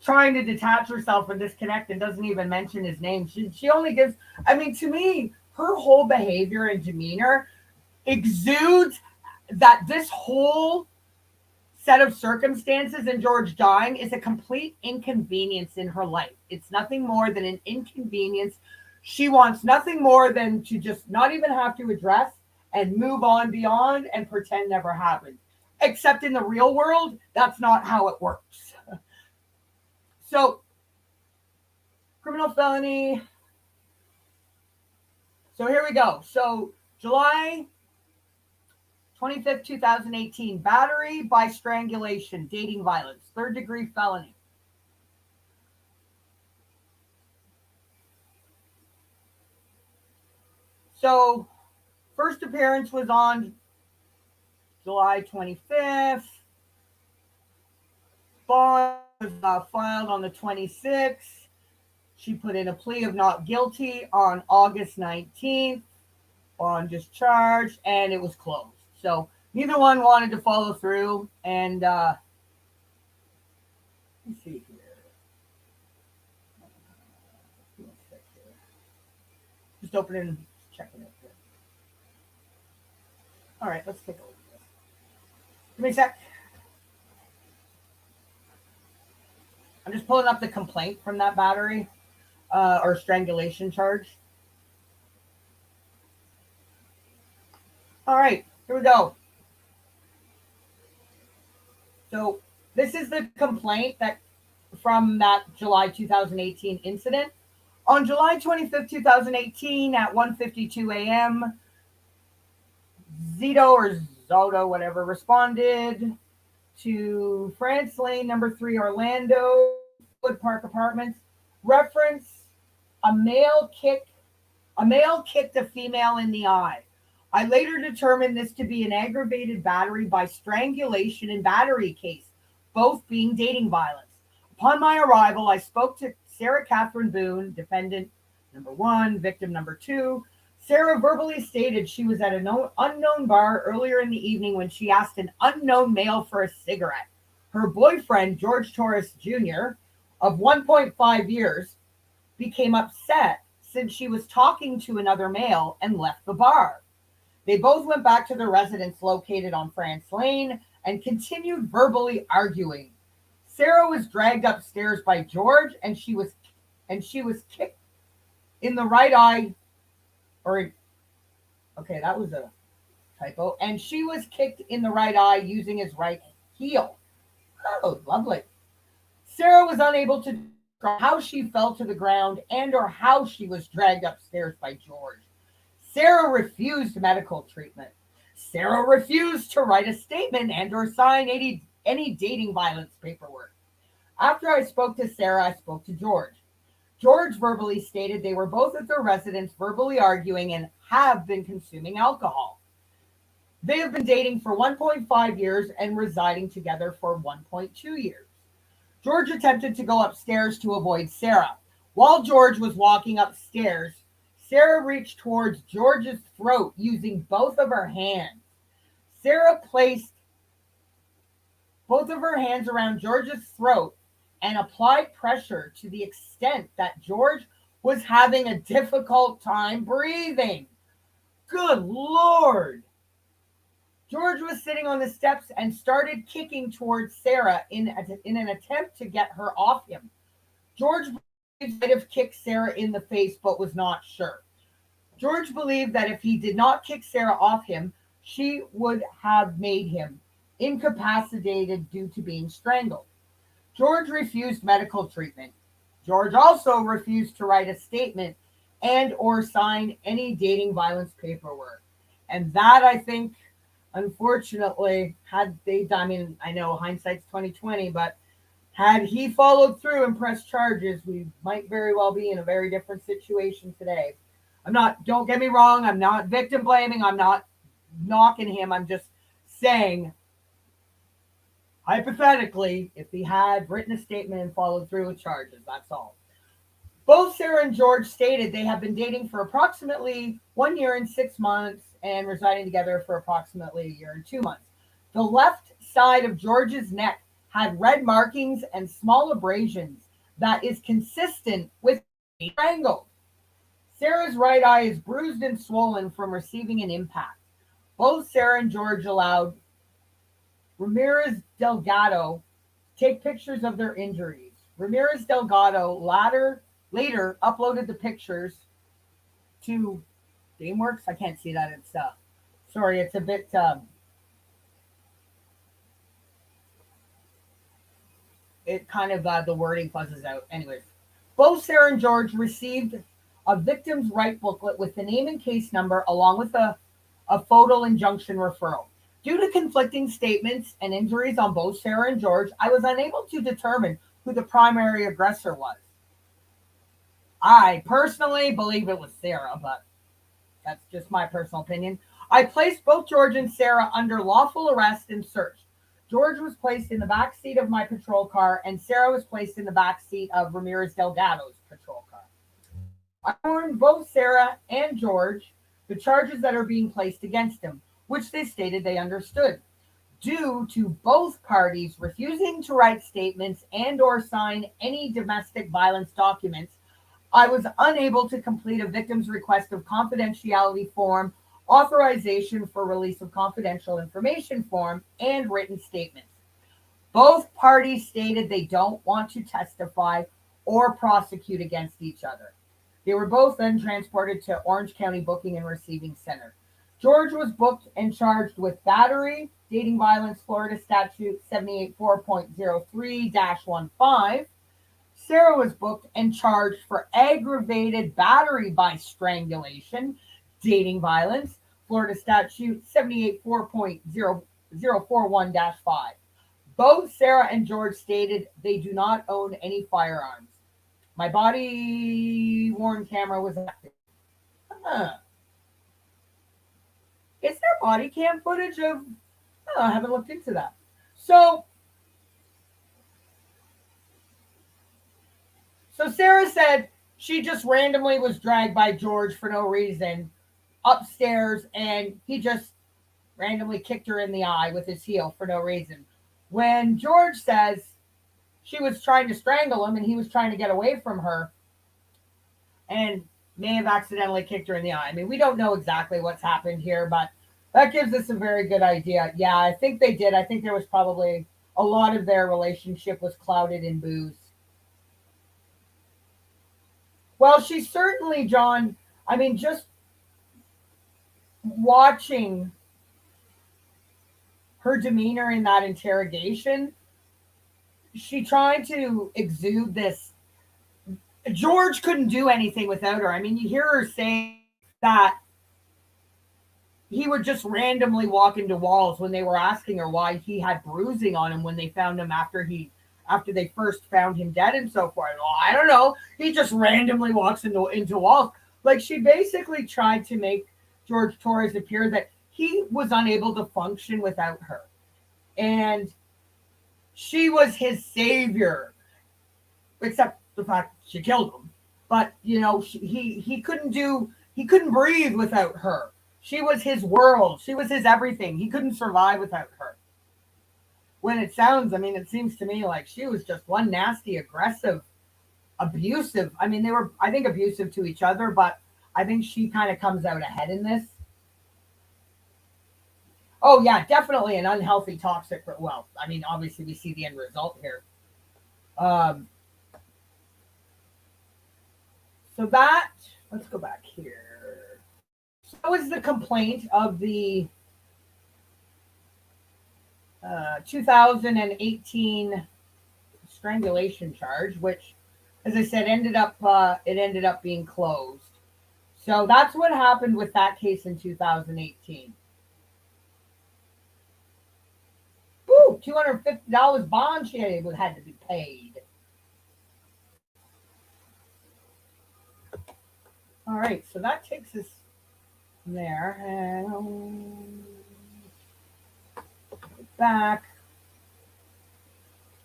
trying to detach herself and disconnect and doesn't even mention his name. She only gives, I mean, to me, her whole behavior and demeanor exudes that this whole set of circumstances and George dying is a complete inconvenience in her life. It's nothing more than an inconvenience. She wants nothing more than to just not even have to address and move on beyond and pretend never happened. Except in the real world, that's not how it works. So, criminal felony. So here we go. So July 25th, 2018, battery by strangulation, dating violence, third degree felony. So first appearance was on July 25th. Bond was filed on the 26th. She put in a plea of not guilty on August 19th. Bond discharged, and it was closed. So neither one wanted to follow through. And let's see here. Just opening, checking it here. All right, let's take a look at this. Give me a sec. I'm just pulling up the complaint from that battery or strangulation charge. All right, here we go. So this is the complaint that from that July 2018 incident. On July 25th, 2018 at 1:52 a.m., Zito or Zoto, whatever, responded to France Lane, number 3, Orlando, Wood Park Apartments, reference a male kicked a female in the eye. I later determined this to be an aggravated battery by strangulation and battery case, both being dating violence. Upon my arrival, I spoke to Sarah Catherine Boone, defendant number 1, victim number 2. Sarah verbally stated she was at an unknown bar earlier in the evening when she asked an unknown male for a cigarette. Her boyfriend, George Torres Jr., of 1.5 years, became upset since she was talking to another male and left the bar. They both went back to their residence located on France Lane and continued verbally arguing. Sarah was dragged upstairs by George and she was kicked in the right eye, or okay, that was a typo, and she was kicked in the right eye using his right heel. Oh, lovely. Sarah was unable to describe how she fell to the ground and or how she was dragged upstairs by George. Sarah refused medical treatment. Sarah refused to write a statement and or sign any dating violence paperwork. After I spoke to Sarah, I spoke to George. George verbally stated they were both at their residence verbally arguing and have been consuming alcohol. They have been dating for 1.5 years and residing together for 1.2 years. George attempted to go upstairs to avoid Sarah. While George was walking upstairs, Sarah reached towards George's throat using both of her hands. Sarah placed both of her hands around George's throat and applied pressure to the extent that George was having a difficult time breathing. Good Lord! George was sitting on the steps and started kicking towards Sarah in an attempt to get her off him. George might have kicked Sarah in the face, but was not sure. George believed that if he did not kick Sarah off him, she would have made him incapacitated due to being strangled. George refused medical treatment. George also refused to write a statement and or sign any dating violence paperwork. And that, I think, unfortunately, had they done, I mean, I know hindsight's 2020, but had he followed through and pressed charges, we might very well be in a very different situation today. Don't get me wrong, I'm not victim blaming, I'm not knocking him, I'm just saying, hypothetically, if he had written a statement and followed through with charges, that's all. Both Sarah and George stated they have been dating for approximately 1 year and 6 months and residing together for approximately a year and 2 months. The left side of George's neck had red markings and small abrasions that is consistent with being strangled. Sarah's right eye is bruised and swollen from receiving an impact. Both Sarah and George allowed Ramirez Delgado take pictures of their injuries. Ramirez Delgado later uploaded the pictures to DameWorks. I can't see that. It's sorry, it's a bit it kind of the wording fuzzes out. Anyways, both Sarah and George received a victim's right booklet with the name and case number along with a photo injunction referral. Due to conflicting statements and injuries on both Sarah and George, I was unable to determine who the primary aggressor was. I personally believe it was Sarah, but that's just my personal opinion. I placed both George and Sarah under lawful arrest and search. George was placed in the back seat of my patrol car, and Sarah was placed in the back seat of Ramirez Delgado's patrol car. I warned both Sarah and George the charges that are being placed against them, which they stated they understood. Due to both parties refusing to write statements and or sign any domestic violence documents, I was unable to complete a victim's request of confidentiality form, authorization for release of confidential information form, and written statements. Both parties stated they don't want to testify or prosecute against each other. They were both then transported to Orange County Booking and Receiving Center. George was booked and charged with battery, dating violence, Florida Statute 784.03-15. Sarah was booked and charged for aggravated battery by strangulation, dating violence, Florida Statute 784.041-5. Both Sarah and George stated they do not own any firearms. My body-worn camera was active. Is there body cam footage of... Oh, I haven't looked into that. So Sarah said she just randomly was dragged by George for no reason upstairs, and he just randomly kicked her in the eye with his heel for no reason. When George says she was trying to strangle him and he was trying to get away from her and may have accidentally kicked her in the eye. I mean, we don't know exactly what's happened here, but that gives us a very good idea. Yeah, I think they did. I think there was probably a lot of their relationship was clouded in booze. Well, she certainly, John, I mean, just watching her demeanor in that interrogation, she tried to exude this. George couldn't do anything without her. I mean, you hear her say that he would just randomly walk into walls when they were asking her why he had bruising on him when they found him after they first found him dead and so forth. Well, I don't know. He just randomly walks into walls. Like she basically tried to make George Torres appear that he was unable to function without her. And she was his savior, except the fact she killed him. But he couldn't breathe without her. She was his world. She was his everything. He couldn't survive without her. When it seems to me like she was just one nasty, aggressive, abusive. I mean, they were, I think, abusive to each other, but I think she kind of comes out ahead in this. Oh, yeah, definitely an unhealthy, toxic. Well, I mean, obviously, we see the end result here. So let's go back here. So that was the complaint of the 2018 strangulation charge, which, as I said, ended up being closed. So that's what happened with that case in 2018. Woo, $250 bond she had to be paid. All right, so that takes us there. And back.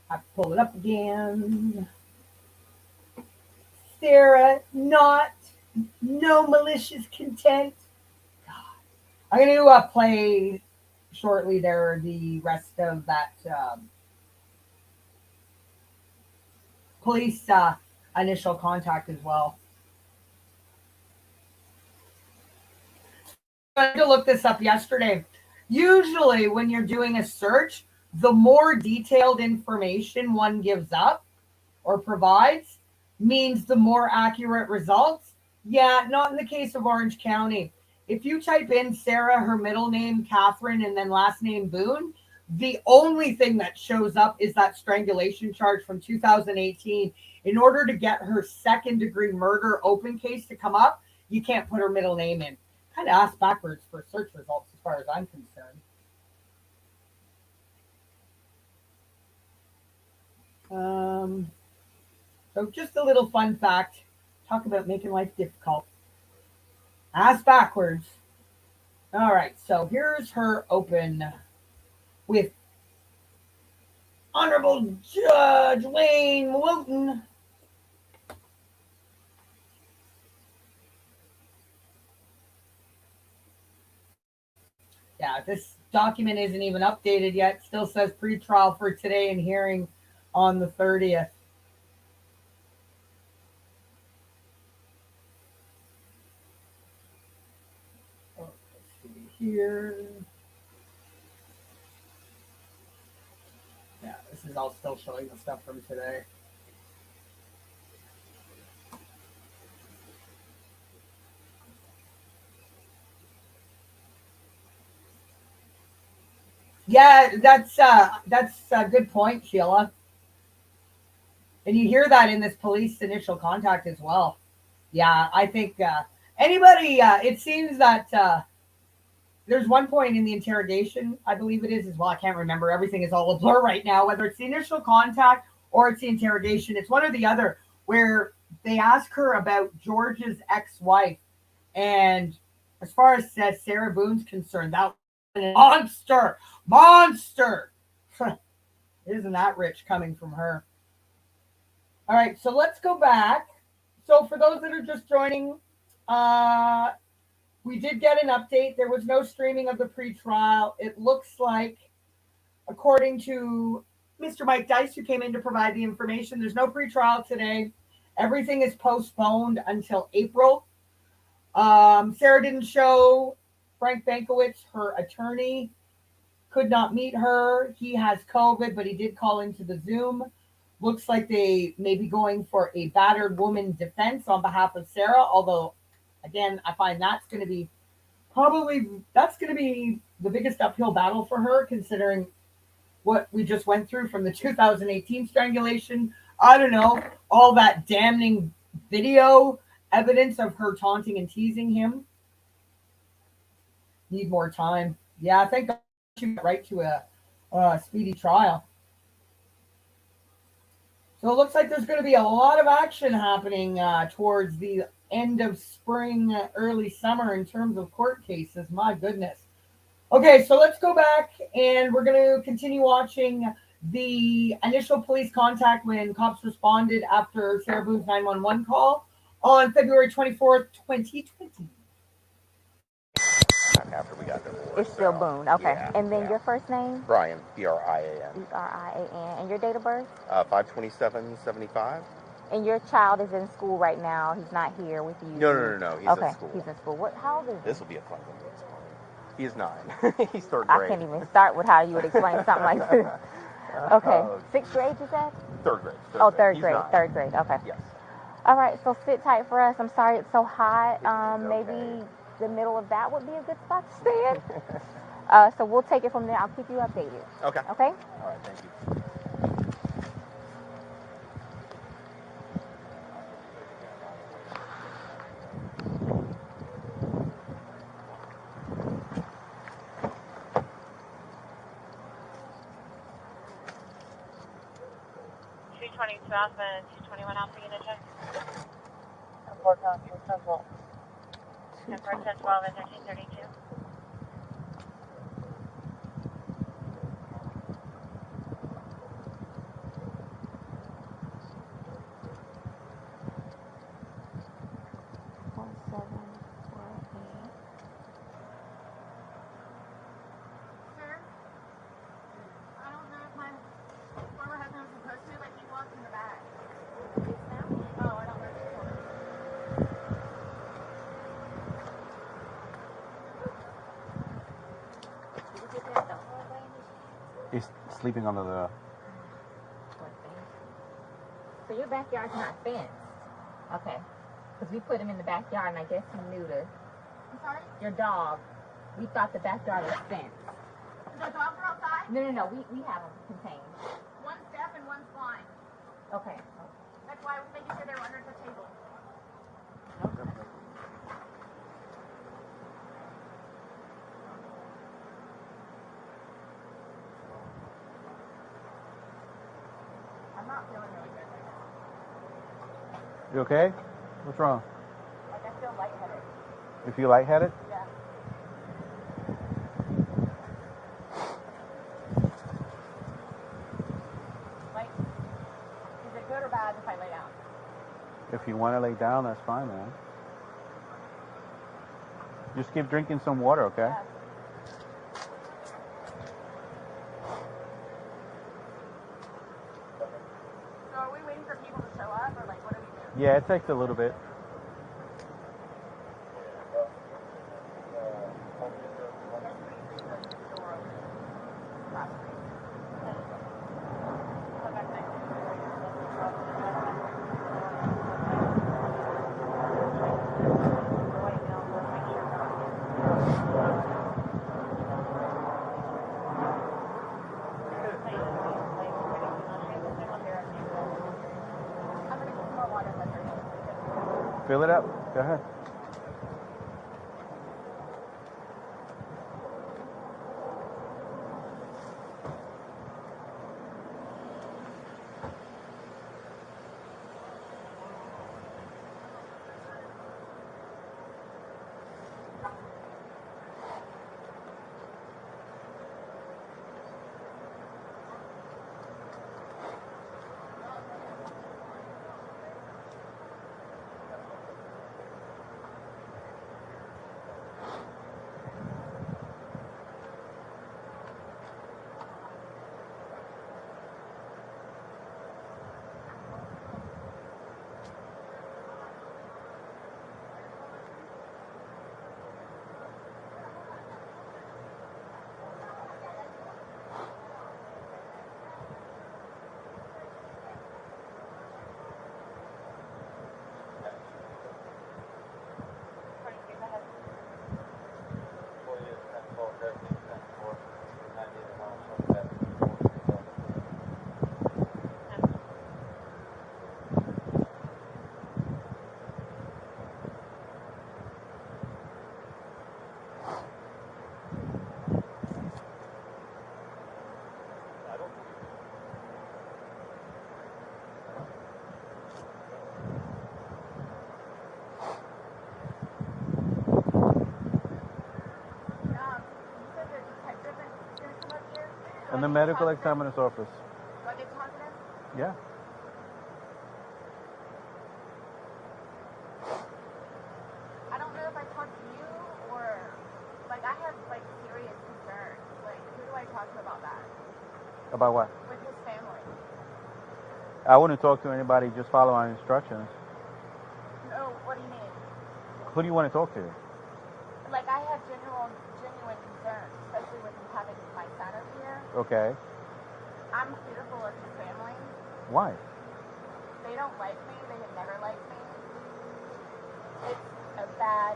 I pull it up again. Sarah, no malicious content. God. I'm going to play shortly there the rest of that police initial contact as well. I had to look this up yesterday. Usually, when you're doing a search, the more detailed information one gives up or provides means the more accurate results. Yeah, not in the case of Orange County. If you type in Sarah, her middle name, Catherine, and then last name Boone, the only thing that shows up is that strangulation charge from 2018. In order to get her second degree murder open case to come up, you can't put her middle name in. Kind of ass backwards for search results as far as I'm concerned. So just a little fun fact. Talk about making life difficult. Ass backwards. All right, so here's her open with Honorable Judge Wayne Wooten. Yeah, this document isn't even updated yet. Still says pretrial for today and hearing on the 30th. Oh, let's see here. Yeah, this is all still showing the stuff from today. Yeah, that's a good point, Sheila. And you hear that in this police initial contact as well. Yeah, I think anybody. It seems that there's one point in the interrogation, I believe it is as well. I can't remember. Everything is all a blur right now. Whether it's the initial contact or it's the interrogation, it's one or the other. Where they ask her about George's ex-wife, and as far as Sarah Boone's concerned, that was a monster. Isn't that rich coming from her? All right, so let's go back. So for those that are just joining, we did get an update. There was no streaming of the pretrial. It looks like, according to Mr. Mike Dice, who came in to provide the information. There's no pretrial today. Everything is postponed until April. Sarah didn't show. Frank Bankowitz, her attorney, could not meet her. He has COVID, but he did call into the Zoom. Looks like they may be going for a battered woman defense on behalf of Sarah, although, again, I find that's going to be the biggest uphill battle for her, considering what we just went through from the 2018 strangulation. I don't know, all that damning video evidence of her taunting and teasing him. Need more time. Yeah, I think she went right to a speedy trial. So it looks like there's going to be a lot of action happening towards the end of spring, early summer in terms of court cases. My goodness. Okay, so let's go back and we're going to continue watching the initial police contact when cops responded after Sarah Boone's 911 call on February 24th, 2020. After we got divorced. It's still so, Boone. Okay. Yeah, And then yeah. your first name? Brian, Brian. Brian. And your date of birth? 5/27/75. And your child is in school right now. He's not here with you. No. He's okay. at school. He's in school. How old is he? This will be a fun one to explain. He is 9. He's third grade. I can't even start with how you would explain something like this. Okay. Sixth grade, you said? Third grade. Third grade. 9. Third grade. Okay. Yes. All right. So sit tight for us. I'm sorry it's so hot. Maybe okay. the middle of that would be a good spot to stand. So we'll take it from there. I'll keep you updated. Okay. Okay? All right. Thank you. 220 south and 221 Alpha unit check. 4 Constable Central. 10 for 10 12 and 1332. He's sleeping under the... So your backyard's not fenced? Okay. Because we put him in the backyard and I guess he knew to... I'm sorry? Your dog. We thought the backyard was fenced. The dogs are outside? No. We have them contained. One's deaf and one's blind. Okay. That's why I was making sure they were under the table. I'm not feeling really good right now. You okay? What's wrong? Like I feel lightheaded. You feel lightheaded? Yeah. Like, is it good or bad if I lay down? If you want to lay down, that's fine, man. Just keep drinking some water, okay? Yeah. So are we waiting for people to show up, or like what do we do? Yeah, it takes a little bit. Fill it up. Go ahead. In the medical examiner's office. Do I get to talk to them? Yeah. I don't know if I talk to you or, like, I have, like, serious concerns. Like, who do I talk to about that? About what? With his family. I wouldn't talk to anybody. Just follow our instructions. No, what do you mean? Who do you want to talk to? Like, I have genuine concerns, especially with having my son over here. Okay. I'm fearful of his family. Why? They don't like me. They have never liked me. It's a bad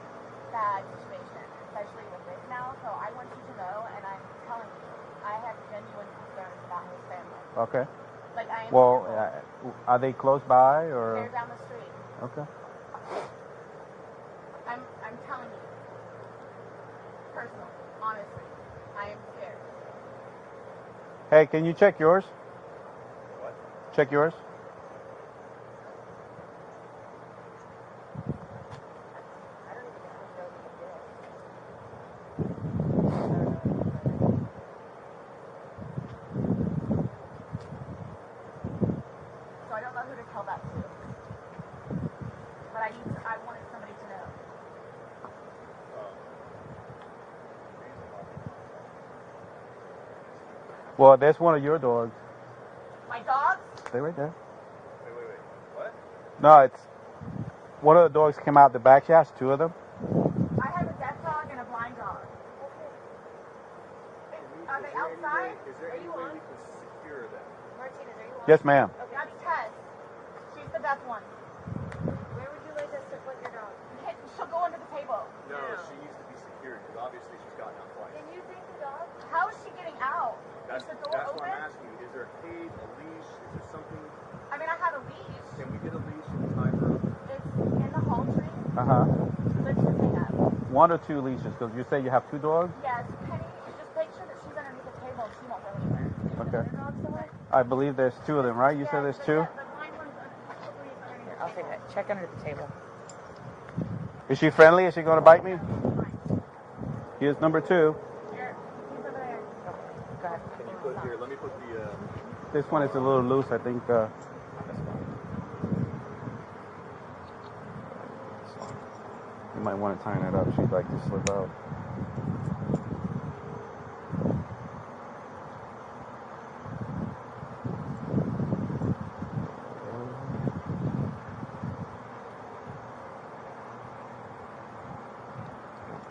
situation, especially with this now. So I want you to know, and I'm telling you, I have genuine concerns about his family. Okay. Like, I am Well, fearful. are they close by or? They're down the street. Okay. I'm telling you, personally, honestly, I am scared. Hey, can you check yours? What? Check yours. I don't even know how to do it. So I don't know who to tell that to. But I wanted somebody to know. Well, there's one of your dogs. My dogs? Stay right there. Wait. What? No, it's one of the dogs came out the back. She has two of them. I have a deaf dog and a blind dog. Are they outside? Is there any you way on? we can secure them? Martinez, are you on? Yes, ma'am. Okay, that's Tess. She's the deaf one. Where would you like us to put your dog? She'll go under the table. No, she needs to be secured because obviously she's gotten out twice. Can you take the dog? How is she getting out? That's is the door open? what I'm asking. Is there a cage, a leash? Is there something? I mean, I have a leash. Can we get a leash and tie her up? It's in the hall tree. Lift your thing up. One or two leashes, because you say you have two dogs? Yes, Penny, just make sure that she's underneath the table and she won't go anywhere. Okay. Your dog still there? I believe there's two of them, right? You said there's two? The blind one's underneath. Here, I'll take that. Check under the table. Is she friendly? Is she going to bite me? Here's number two. Here, he's over there. Go ahead. Can you put here? Let me put the. This one is a little loose, I think. You might want to tighten it up. She'd like to slip out.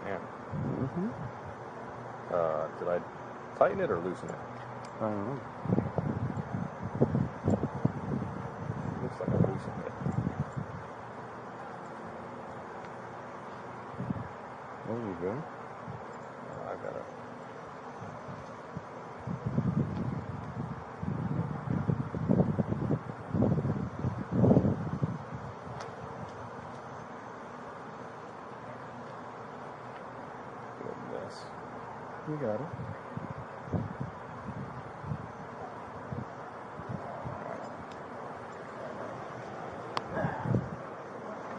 Man. Mm-hmm. Did I tighten it or loosen it? I don't know. Looks like I loosened it. There you go. I gotta. Goodness. You got it.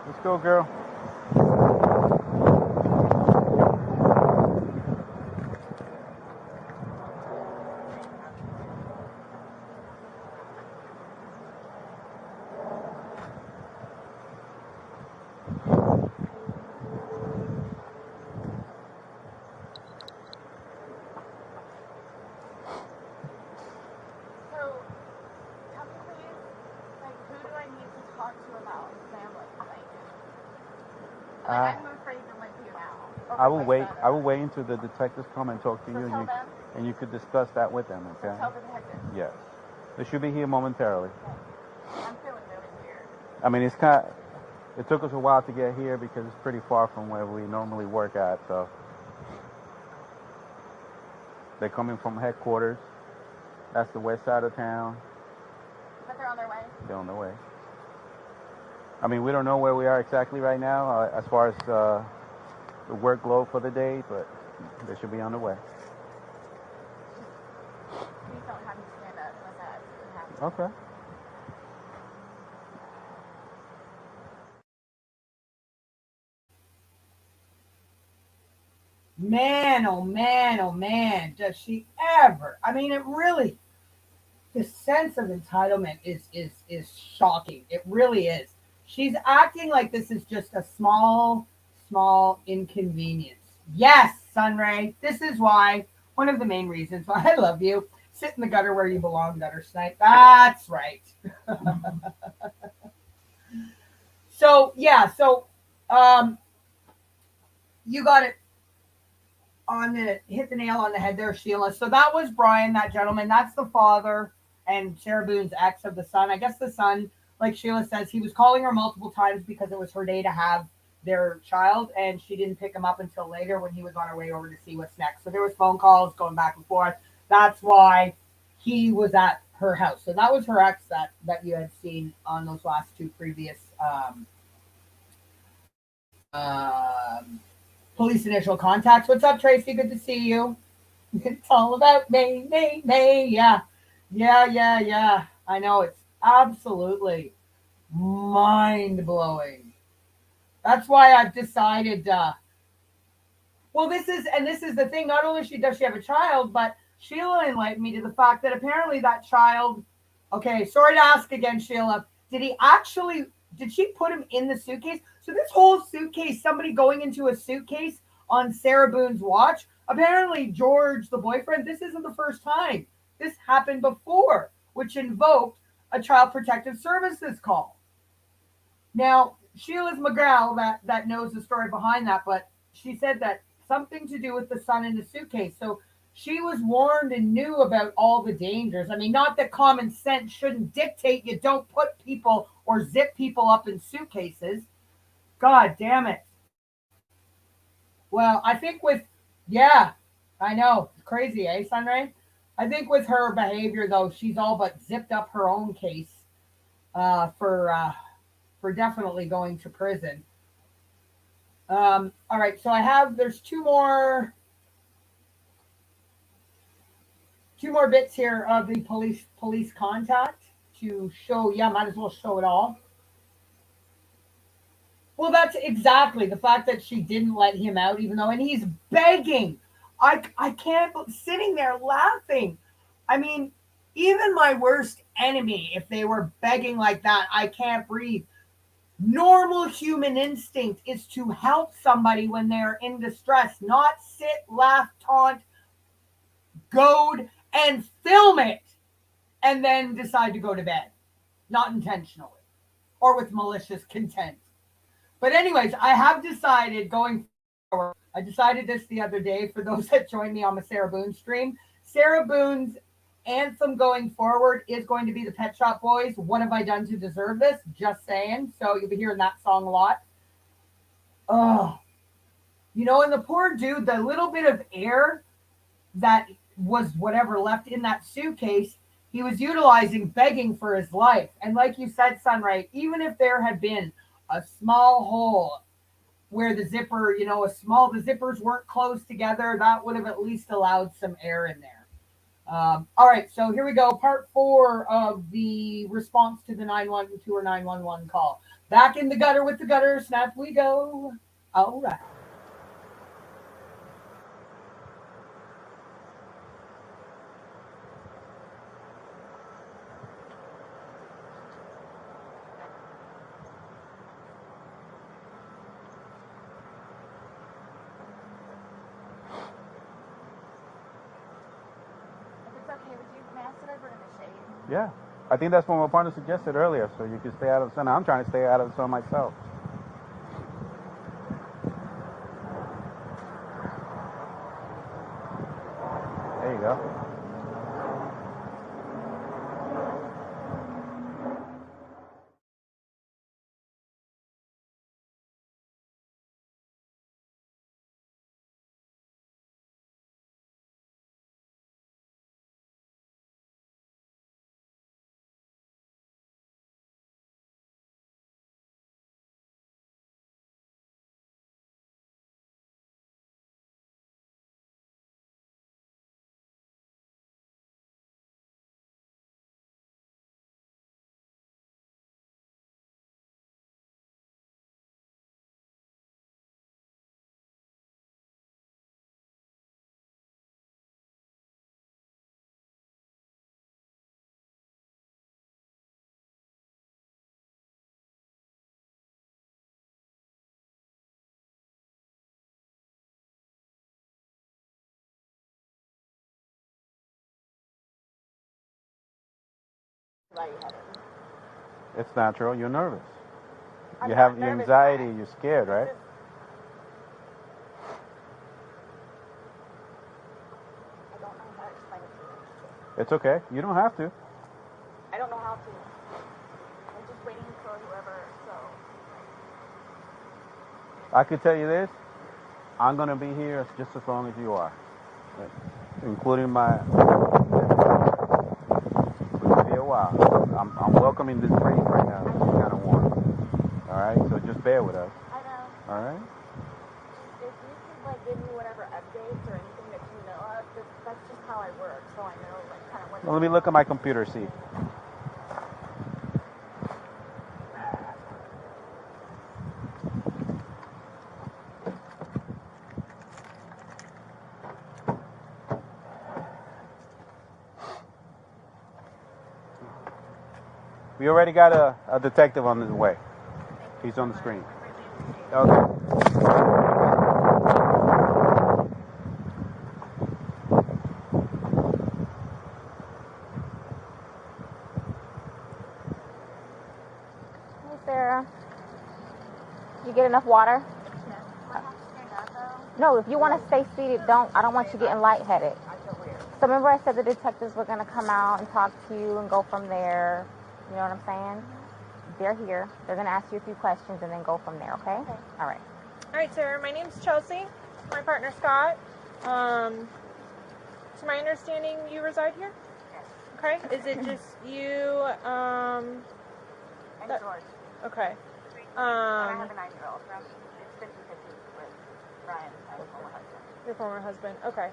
Let's go, girl. So, tell me please, like, who do I need to talk to about family? I'm afraid to link you now. I will wait. I will wait until the detectives come and talk to you, tell them? and you could discuss that with them. So Okay? tell the detectives. Yes. They should be here momentarily. I'm feeling really weird. I mean, it took us a while to get here because it's pretty far from where we normally work at. So they're coming from headquarters. That's the west side of town. But they're on their way. They're on their way. I mean, we don't know where we are exactly right now as far as the workload for the day, but they should be on their way. Please don't have me stand up unless I absolutely have to. Okay. Man, oh man, oh man, does she ever? I mean, it really, the sense of entitlement is shocking. It really is. She's acting like this is just a small inconvenience. Yes, Sunray. This is why one of the main reasons why I love you. Sit in the gutter where you belong, gutter snipe. That's right. So yeah, so um, you got it on the hit the nail on the head there, Sheila. So that was Brian, that gentleman. That's the father and Sarah Boone's ex of the son. I guess the son, like Sheila says, he was calling her multiple times because it was her day to have their child, and she didn't pick him up until later when he was on her way over to see what's next. So there was phone calls going back and forth. That's why he was at her house. So that was her ex that you had seen on those last two previous um, police initial contacts. What's up, Tracy? Good to see you. It's all about me. Yeah. Yeah. I know it's absolutely mind blowing. That's why I've decided, well, this is the thing. Not only does she have a child, but Sheila enlightened me to the fact that apparently that child, okay, sorry to ask again, Sheila, did she put him in the suitcase? So this whole suitcase, somebody going into a suitcase on Sarah Boone's watch, apparently George, the boyfriend, this isn't the first time. This happened before, which invoked a child protective services call. Now, Sheila's McGraw that knows the story behind that, but she said that something to do with the son in the suitcase. So she was warned and knew about all the dangers. I mean, not that common sense shouldn't dictate you don't put people or zip people up in suitcases. God damn it. Well, I think yeah, I know. It's crazy, eh, Sunray? I think with her behavior, though, she's all but zipped up her own case uh, for uh, for definitely going to prison. All right, so there's two more bits here of the police contact to show. Yeah, might as well show it all. Well, that's exactly the fact that she didn't let him out, even though, and he's begging. I can't sitting there laughing. I mean, even my worst enemy, if they were begging like that, I can't breathe. Normal human instinct is to help somebody when they're in distress, not sit, laugh, taunt, goad, and film it, and then decide to go to bed. Not intentionally or with malicious content. But, anyways, I have decided going forward, I decided this the other day for those that joined me on the Sarah Boone stream. Sarah Boone's anthem going forward is going to be the Pet Shop Boys. What have I done to deserve this? Just saying. So you'll be hearing that song a lot. Oh, and the poor dude, the little bit of air that was whatever left in that suitcase, he was utilizing begging for his life. And like you said, Sunray, even if there had been a small hole where the zipper, the zippers weren't closed together, that would have at least allowed some air in there. All right, so here we go. Part 4 of the response to the 912 or 911 call. Back in the gutter with the gutter snap we go. All right. If it's okay with you, may I sit over in the shade? Yeah. I think that's what my partner suggested earlier, so you can stay out of the sun. I'm trying to stay out of the sun myself. There you go. lightheaded. It's natural. You're nervous. I'm You not have your nervous, anxiety. but You're scared, it's right? just- I don't know how to explain it to you. It's okay. You don't have to. I don't know how to. I'm just waiting for whoever, so. I could tell you this. I'm going to be here just as long as you are. Including my... It'll be a while. I'm welcoming this breeze right now. It's kind of warm. All right? So just bear with us. I know. All right? If you could, like, give me whatever updates or anything that you know of, that's just how I work, so I know, like, kind of what... Well, let me look at my computer, see. We already got a detective on his way. He's on the screen. Okay. Hey, Sarah. You get enough water? Do I have to stand up, though? No, if you want to stay seated, don't. I don't want you getting lightheaded. I feel weird. So remember I said the detectives were going to come out and talk to you and go from there. You know what I'm saying? They're here. They're going to ask you a few questions and then go from there, okay? Okay. All right. All right, Sarah. My name's Chelsea. My partner, Scott. To my understanding, you reside here? Yes. Okay. Is it just you? And George. Okay. And I have a 9-year-old. It's 50-50 with Brian, my former husband. Your former husband. Okay.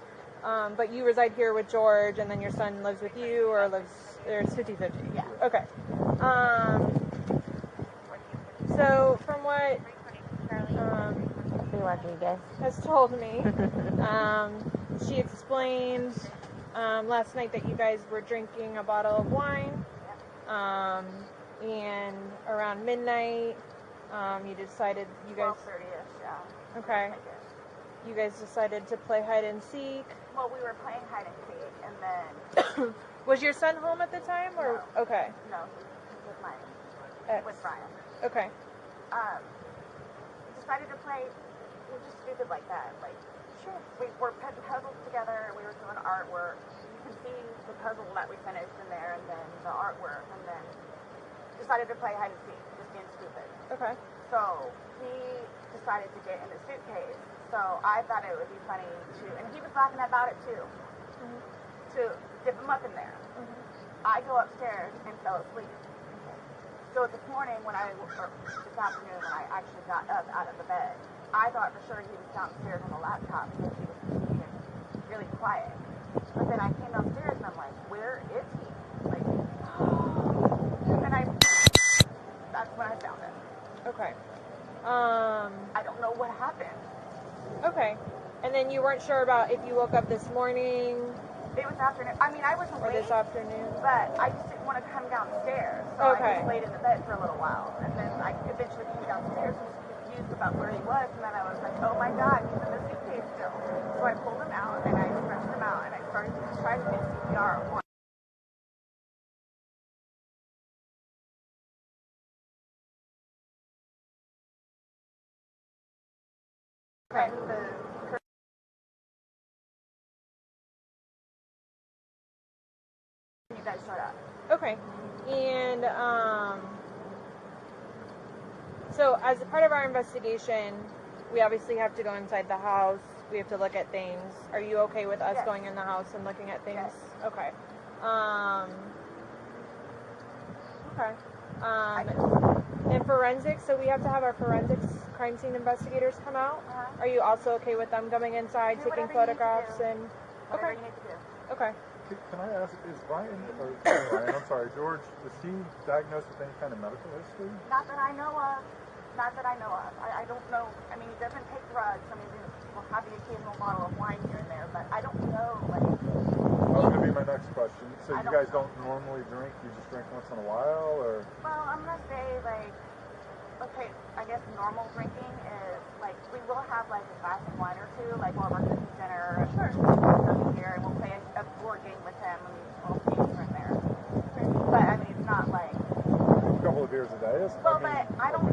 But you reside here with George, and then your son lives with you, or lives... There's 50-50? Yeah. Okay. So, from what Rodriguez has told me, she explained last night that you guys were drinking a bottle of wine, and around midnight, you decided you guys... 12:30ish, yeah. Okay. You guys decided to play hide and seek. Well, we were playing hide and seek, and then... Was your son home at the time, or... No. Okay. No, he's with mine. Ex. With Brian. Okay. Decided to play... We're just stupid like that. Like, Sure. we were putting puzzles together, we were doing artwork. You can see the puzzle that we finished in there, and then the artwork, and then decided to play hide and seek, just being stupid. Okay. So he decided to get in the suitcase. So I thought it would be funny to, and he was laughing about it too, to dip him up in there. I go upstairs and fell asleep. So this morning or this afternoon when I actually got up out of the bed, I thought for sure he was downstairs on the laptop because he was being really quiet. But then I came downstairs and I'm like, where is he? Like, and then that's when I found him. Okay. I don't know what happened. Okay. And then you weren't sure about if you woke up this morning It was afternoon. I mean, I was or awake, this afternoon. but I just didn't want to come downstairs. So Okay. I just laid in the bed for a little while. And then I eventually came downstairs and was confused about where he was. And then I was like, oh my God, he's in the suitcase still. So I pulled him out and I stretched him out and I started to try to do CPR on Okay. You guys shut up. Okay. And so as a part of our investigation, we obviously have to go inside the house. We have to look at things. Are you okay with us Yes. going in the house and looking at things? Yes. Okay. And forensics, so we have to have our forensics crime scene investigators come out. Are you also okay with them coming inside, Do taking whatever you need to photographs do. and... Whatever Okay. you need to do. Okay. Can I ask, is George, is he diagnosed with any kind of medical history? Not that I know of. Not that I know of. I don't know. I mean, he doesn't take drugs. I mean, we'll have the occasional bottle of wine here and there, but I don't know, like... That was going to be my next question. So I you don't guys don't normally drink? You just drink once in a while, or? Well, I'm going to say, like, okay, I guess normal drinking is, like, we will have, like, a glass of wine or two, like, while we're cooking dinner. Sure. We'll come here and we'll play a board game with him, and all the games are in there. But, I mean, it's not beers a day. Well, but I don't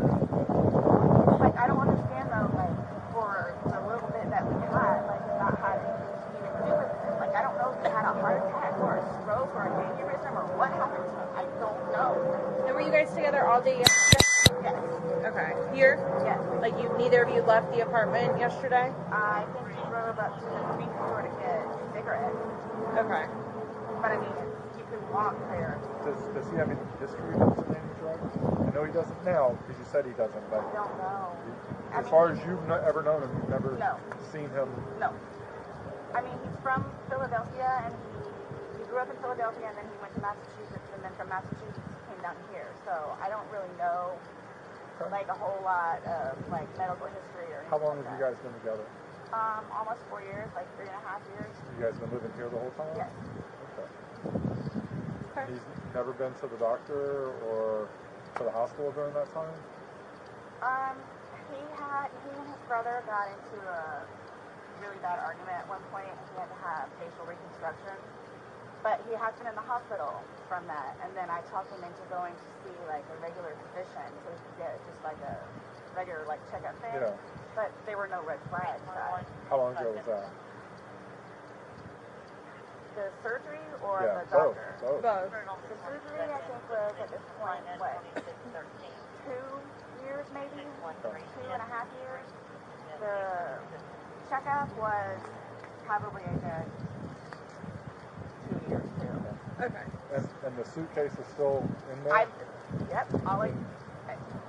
understand though, like, for the little bit that we had, like, not having anything to do with it. Like, I don't know if he had a heart attack or a stroke or an aneurysm or what happened to him. I don't know. And were you guys together all day yesterday? Yes. Okay. Here? Yes. Like, neither of you left the apartment yesterday? I think he drove up to the convenience store to get cigarettes. Okay. But I mean, you can walk there. Does he have any history of using any drugs? I know he doesn't now because you said he doesn't, but I don't know. As far as you've ever known him, you've never seen him. No. I mean, he's from Philadelphia, and he grew up in Philadelphia, and then he went to Massachusetts, and then from Massachusetts he came down here. So I don't really know like a whole lot of like medical history or anything. How long like have you guys been together? Almost 4 years, like 3.5 years. You guys been living here the whole time? Yes. Okay. He's never been to the doctor or to the hospital during that time? He and his brother got into a really bad argument at one point, and he had to have facial reconstruction. But he has been in the hospital from that, and then I talked him into going to see like a regular physician so he could get just like a regular like checkup thing. Yeah. But there were no red flags. How long ago was that? The surgery or the both. doctor? Both. The surgery I think was at this point what, 2 years maybe, 2.5 years. The checkup was probably a good 2 years too. Okay. And the suitcase is still in there? Yep.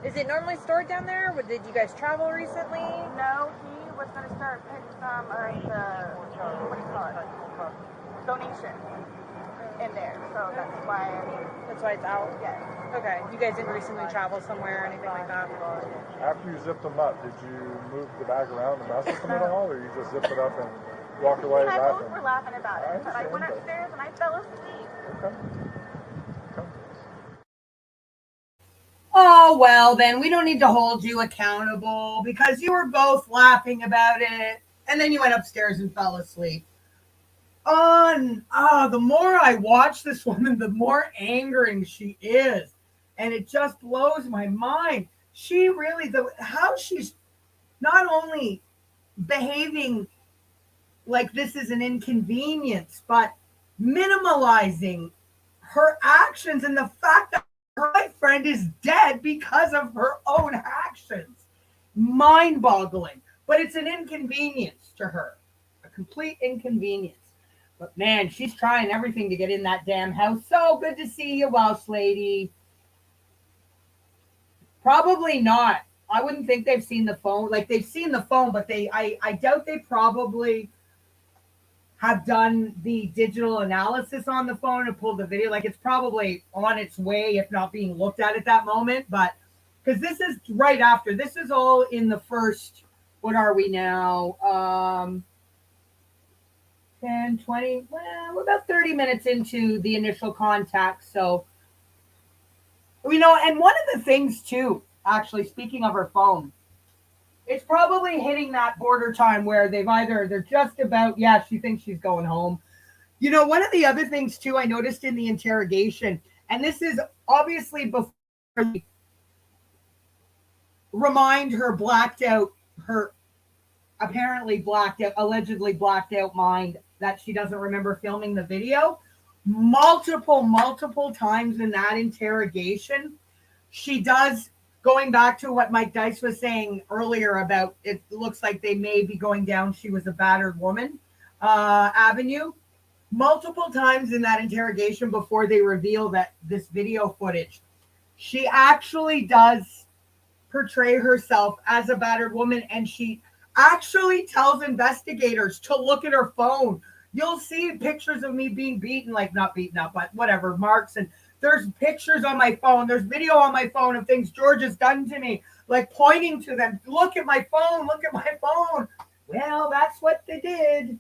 Is it normally stored down there? Did you guys travel recently? No, he was going to start putting some of the, what do you call it, donations in there. So that's why, That's why it's out? Yes. Okay. You guys didn't recently travel somewhere or anything like that? After you zipped them up, did you move the bag around and mess with them at all, or you just zipped it up and walked away I laughing? both were laughing about it, but I went upstairs and I fell asleep. Okay. Oh, well, then we don't need to hold you accountable because you were both laughing about it. And then you went upstairs and fell asleep. The more I watch this woman, the more angering she is. And it just blows my mind. She really, how she's not only behaving like this is an inconvenience, but minimalizing her actions and the fact that her friend is dead because of her own actions. Mind-boggling. But it's an inconvenience to her. A complete inconvenience. But man, she's trying everything to get in that damn house. So good to see you, Welsh lady. Probably not. I wouldn't think they've seen the phone. Like they've seen the phone, but I doubt they probably have done the digital analysis on the phone and pulled the video. Like it's probably on its way, if not being looked at that moment. But because this is right after, this is all in the first, what are we now? 10, 20, well, we're about 30 minutes into the initial contact. So, and one of the things too, actually, speaking of her phone, it's probably hitting that border time where they're just about, she thinks she's going home. One of the other things too, I noticed in the interrogation, and this is obviously before remind her allegedly blacked out mind that she doesn't remember filming the video. Multiple times in that interrogation, she does, going back to what Mike Dice was saying earlier about it looks like they may be going down she was a battered woman avenue. Multiple times in that interrogation before they reveal that this video footage, she actually does portray herself as a battered woman, and she actually tells investigators to look at her phone. You'll see pictures of me being beaten, like not beaten up, but whatever, marks. And there's pictures on my phone. There's video on my phone of things George has done to me, like pointing to them. Look at my phone. Look at my phone. Well, that's what they did.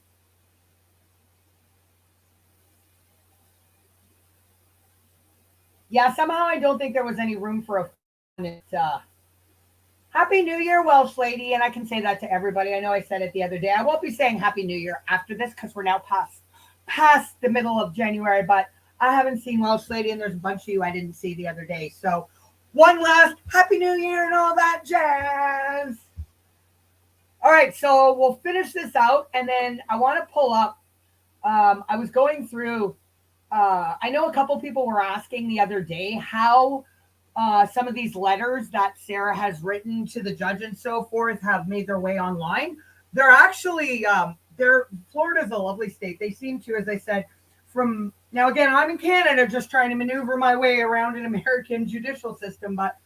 Yeah, somehow I don't think there was any room for a phone. Happy New Year, Welsh lady. And I can say that to everybody. I know I said it the other day. I won't be saying Happy New Year after this because we're now past the middle of January. But I haven't seen Welsh lady, and there's a bunch of you I didn't see the other day. So one last Happy New Year and all that jazz. All right, so we'll finish this out, and then I want to pull up. I was going through. I know a couple people were asking the other day how some of these letters that Sarah has written to the judge and so forth have made their way online. They're actually, Florida's a lovely state. They seem to, as I said, from now again, I'm in Canada just trying to maneuver my way around an American judicial system. But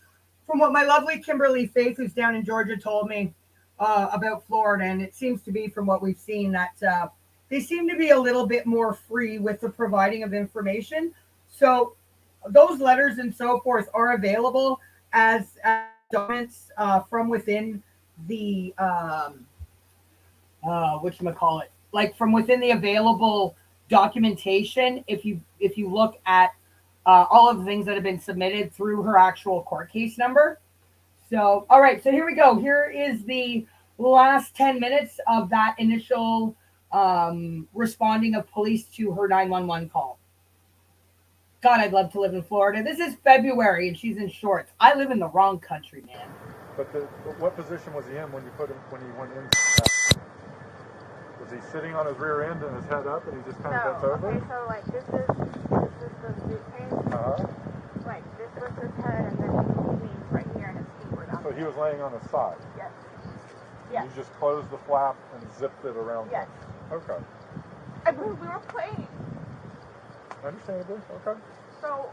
from what my lovely Kimberly Faith, who's down in Georgia, told me about Florida, and it seems to be from what we've seen that they seem to be a little bit more free with the providing of information. So those letters and so forth are available as documents from within the whatchamacallit, like from within the available documentation. If you look at all of the things that have been submitted through her actual court case number. So, all right, so here we go. Here is the last 10 minutes of that initial responding of police to her 911 call. God, I'd love to live in Florida. This is February and she's in shorts. I live in the wrong country, man. But what position was he in when he went in? Was he sitting on his rear end and his head up and he just kind of bent over? Okay, so like this is the suitcase. Like this was his head and then he leaned right here and his feet were down. So he was laying on his side? Yes. Yes. You just closed the flap and zipped it around him? Okay. I believe we were playing. Understandably, okay. So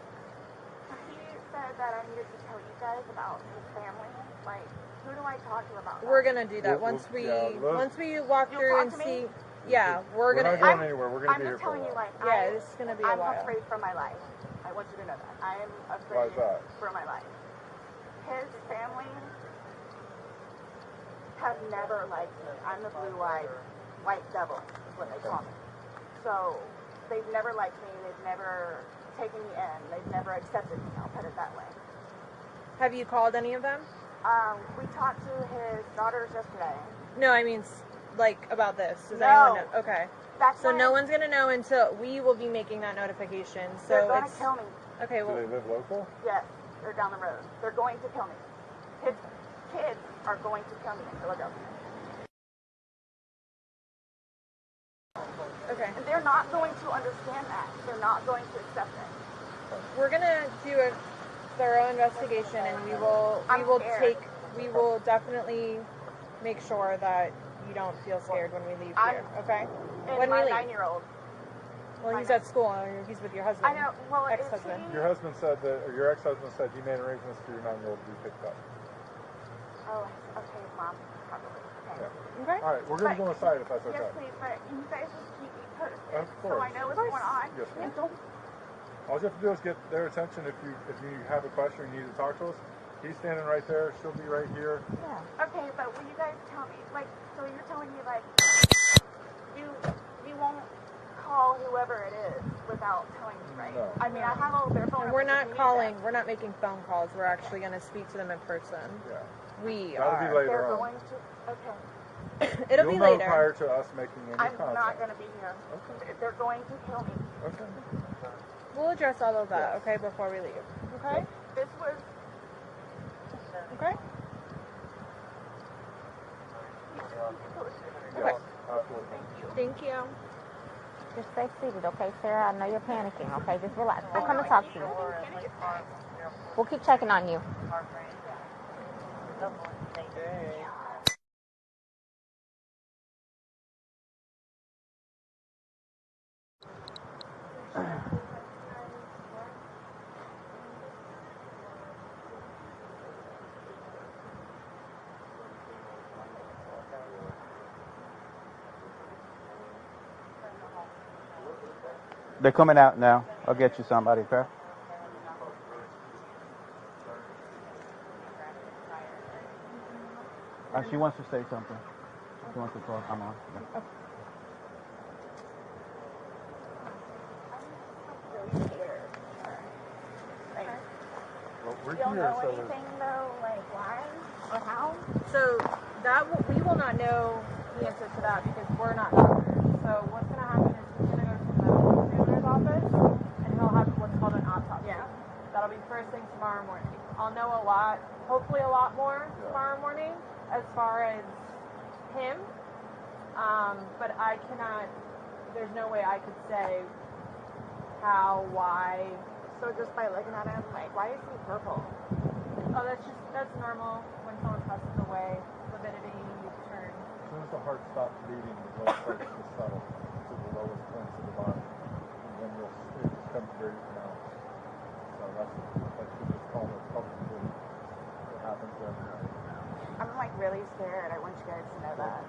he said that I needed to tell you guys about his family. Like, who do I talk to about that? We're gonna do that once we walk through and see. Yeah, we're not going anywhere. We're gonna be here for a while. I'm just telling you, like, yeah, it's gonna be a while. I'm afraid for my life. I want you to know that. I am afraid Why is that? for my life. His family has never liked me. I'm the blue-eyed white devil, is what they call me. So they've never liked me. They've never taken me in. They've never accepted me. I'll put it that way. Have you called any of them? We talked to his daughters yesterday. No, I mean, like, about this. Does No. anyone know? Okay. That's so no one's gonna know until we will be making that notification. So they're gonna kill me. Okay, well. Do they live local? Yes, they're down the road. They're going to kill me. His kids are going to kill me in Philadelphia. Okay. And they're not going to understand that. They're not going to accept it. We're gonna do a thorough investigation, and we will definitely make sure that you don't feel scared when we leave here. Okay. And when my we leave. 9-year-old. Well, he's at school. He's with your husband. I know. Well, ex-husband. Your husband said that, or your ex-husband said he made arrangements for your 9-year-old to be picked up. Oh, okay, Mom. Probably. Okay. Yeah. Okay. All right, we're going to go inside if that's okay. Yes, please, but you guys just keep me posted. Of course. So I know what's going on. Yes, ma'am. And don't. All you have to do is get their attention if you have a question or you need to talk to us. He's standing right there. She'll be right here. Yeah. Okay, but will you guys tell me, like, so you're telling me, like, you won't call whoever it is without telling me, right? No. I mean, I have all their phone numbers. We're not calling. We're not making phone calls. We're actually going to speak to them in person. Yeah. We That'll are. be later They're on. going to. Okay. It'll be later. You'll know prior to us making any I'm contact. not going to be here. Okay. They're going to kill me. Okay. We'll address all of that, okay, before we leave. Okay? This was. Okay? Yes, absolutely. Thank you. Just stay seated, okay, Sarah? I know you're panicking, okay? Just relax. We'll come and talk to you. We'll keep checking on you. They're coming out now. I'll get you somebody, okay? She wants to say something. She wants to talk. I'm on. Yeah. Well, we're You'll here, know so anything though, like why or how? So we will not know the answer to that because we're not doctors. So what's going to happen is he's going to go to the medical examiner's office and he'll have what's called an autopsy. Yeah. That'll be first thing tomorrow morning. I'll know a lot, hopefully a lot more tomorrow morning as far as him. But I cannot, there's no way I could say how, why. So just by looking at him, like, why is he purple? Oh, that's normal when someone passes away. Lividity turn. As soon as the heart stops beating, the blood starts to settle to the lowest points of the body, and then it becomes very pronounced. So that's we just call it public bleed. It happens every night. I'm like really scared. I want you guys to know that.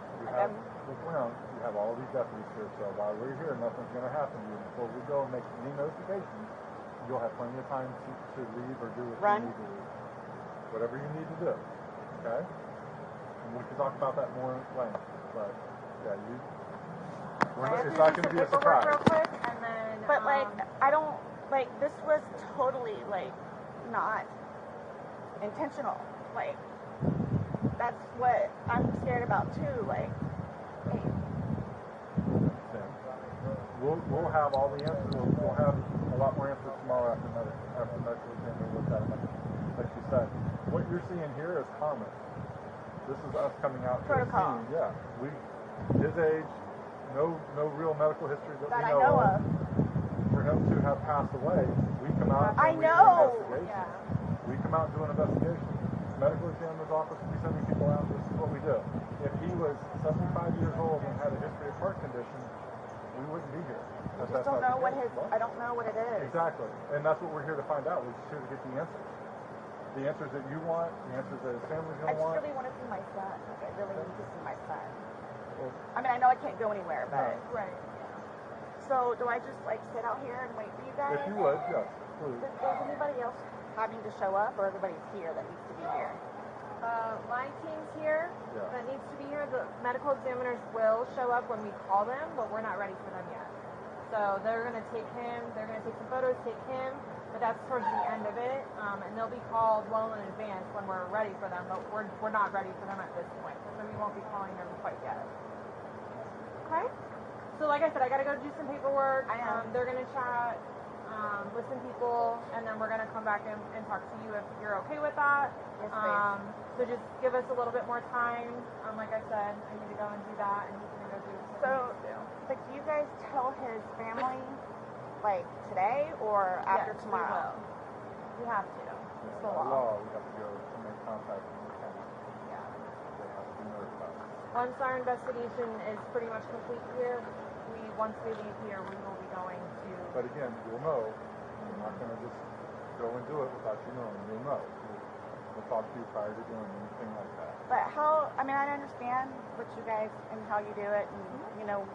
Look around. You have all these deputies here, so while we're here, nothing's going to happen to you. Before we go and make any notifications, you'll have plenty of time to leave or do what you need to do. Whatever you need to do. Okay? And we can talk about that more in length. But yeah, it's not going to be a surprise. Real quick, and then, but like, I don't like. This was totally like not intentional. Like, that's what I'm scared about too. Like, hey. We'll have all the answers. We'll have a lot more answers tomorrow after medical exam. We looked at it, like you said. What you're seeing here is common. This is us coming out to the scene. Yeah, his age, no real medical history that we know of. For him to have passed away, we come out and we do an investigation. Yeah. We come out and do an investigation. Medical examiner's office will be sending people out. This is what we do. If he was 75 years old and had a history of heart condition, we wouldn't be here. I just don't know what I don't know what it is. Exactly. And that's what we're here to find out. We're just here to get the answers. The answers that you want, the answers that his family's going to want. I just really want to see my son. Like, I really need to see my son. Well, I mean, I know I can't go anywhere, but... Right. So, do I just, like, sit out here and wait for you guys? If you would, yes, please. Is anybody else having to show up, or everybody's here that needs to be here? My team's here that needs to be here. The medical examiners will show up when we call them, but we're not ready for them yet. So they're going to take him, they're going to take some photos, take him, but that's towards the end of it. And they'll be called well in advance when we're ready for them, but we're not ready for them at this point. So we won't be calling them quite yet. Okay? So like I said, I got to go do some paperwork. They're going to chat with some people, and then we're going to come back and talk to you if you're okay with that. Yes, please. So just give us a little bit more time. Like I said, I need to go and do that, and he's going to go do what he needs to do. But do you guys tell his family, like, today or after tomorrow? We have to. It's the law. We have to go and make contact with the county. Yeah. They have to be notified. Once our investigation is pretty much complete here, once we leave here, we will be going to... But again, you'll know. We're not going to just go and do it without you knowing. You'll know. We'll talk to you prior to doing anything like that. But how, I mean, I understand what you guys and how you do it, and, you know,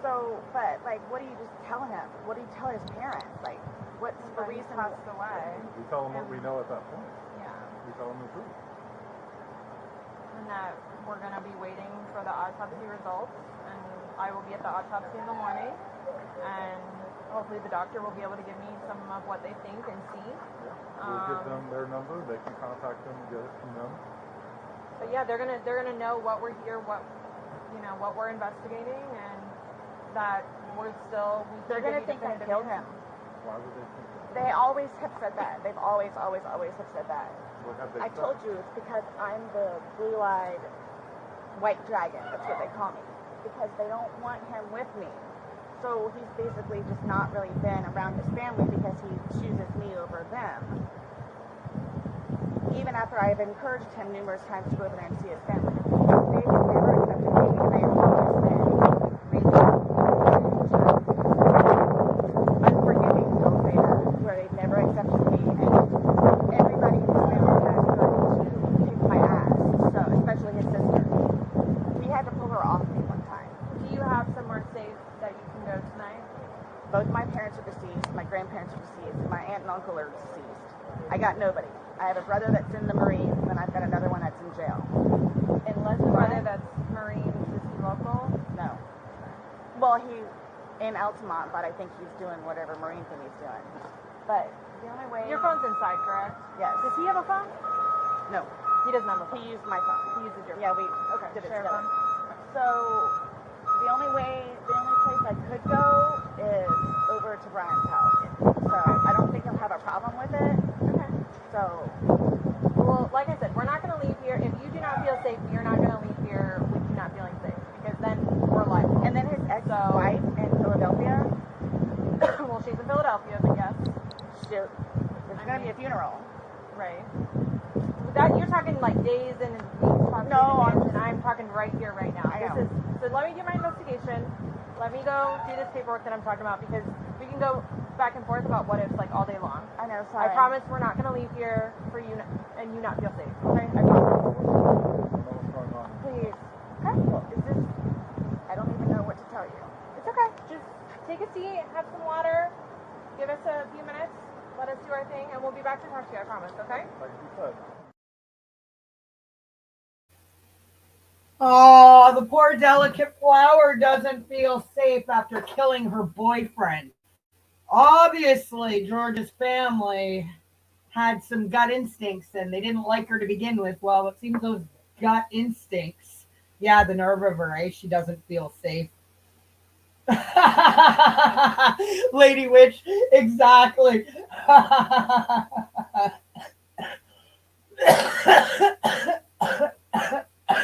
so, but, like, what do you just tell him? What do you tell his parents? Like, what's the reason? He passed away. We tell them what we know at that point. Yeah. We tell them the truth. And that we're going to be waiting for the autopsy results, and I will be at the autopsy in the morning, and hopefully the doctor will be able to give me some of what they think and see. Yeah. We'll give them their number. They can contact them and get it from them. But yeah, they're gonna know what we're here, what we're investigating, and that they're gonna think I killed him. Why would they think that? They always have said that. They've always have said that. What have they I said? told you it's because I'm the blue-eyed white dragon. That's what they call me. Because they don't want him with me. So he's basically just not really been around his family because he chooses me over them. Even after I've encouraged him numerous times to go over there and see his family. They've never accepted me, and they've always been really unforgiving, I'll say that, where they've never accepted me, and everybody in his family has started to kick my ass, so especially his sister. We had to pull her off me one time. Do you have somewhere safe that you can go tonight? Both my parents are deceased, my grandparents are deceased, and my aunt and uncle are deceased. I got nobody. I have a brother that's in the Marines, and I've got another one that's in jail. Unless the brother that's Marines, is he local? No. Well, he's in Altamont, but I think he's doing whatever Marine thing he's doing. But the only way... Your phone's inside, correct? Yes. Does he have a phone? No. He doesn't have a phone. He used my phone. He uses your phone. Yeah, we did it together. So, the only place I could go is over to Brian's house. So I don't think he'll have a problem with it. Okay. So, Well, like I said, we're not going to leave here. If you do not feel safe, you're not going to leave here with you not feeling safe, because then we're liable. and then his ex-wife in Philadelphia, Well, she's in Philadelphia, but yes. there's going to be a funeral. Right. That you're talking like days and weeks, possibly No, in advance, and I'm talking right here, right now. I know. So let me do my investigation. Let me go do this paperwork that I'm talking about, because we can go back and forth about what ifs like all day long. I know, sorry. I promise we're not going to leave here for you and you not feel safe. Okay? I I promise. know what's going on. Please. Okay. Is this, I don't even know what to tell you. It's okay. Just take a seat, have some water, give us a few minutes, let us do our thing, and we'll be back to talk to you. I promise. Okay? Like you said. Oh, the poor delicate flower doesn't feel safe after killing her boyfriend. Obviously, George's family had some gut instincts and they didn't like her to begin with. Well, it seems those gut instincts, yeah, the nerve of her, eh? She doesn't feel safe. Lady Witch, exactly.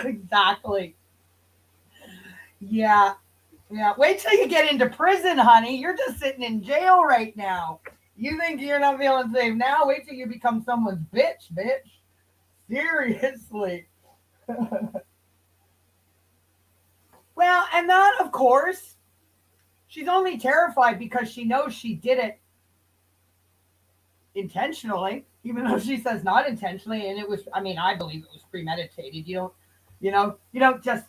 Exactly. Yeah. Yeah. Wait till you get into prison, honey. You're just sitting in jail right now. You think you're not feeling safe now? Wait till you become someone's bitch. Seriously. Well, and that, of course, she's only terrified because she knows she did it intentionally, even though she says not intentionally. And it was, I mean, I believe it was premeditated. You don't just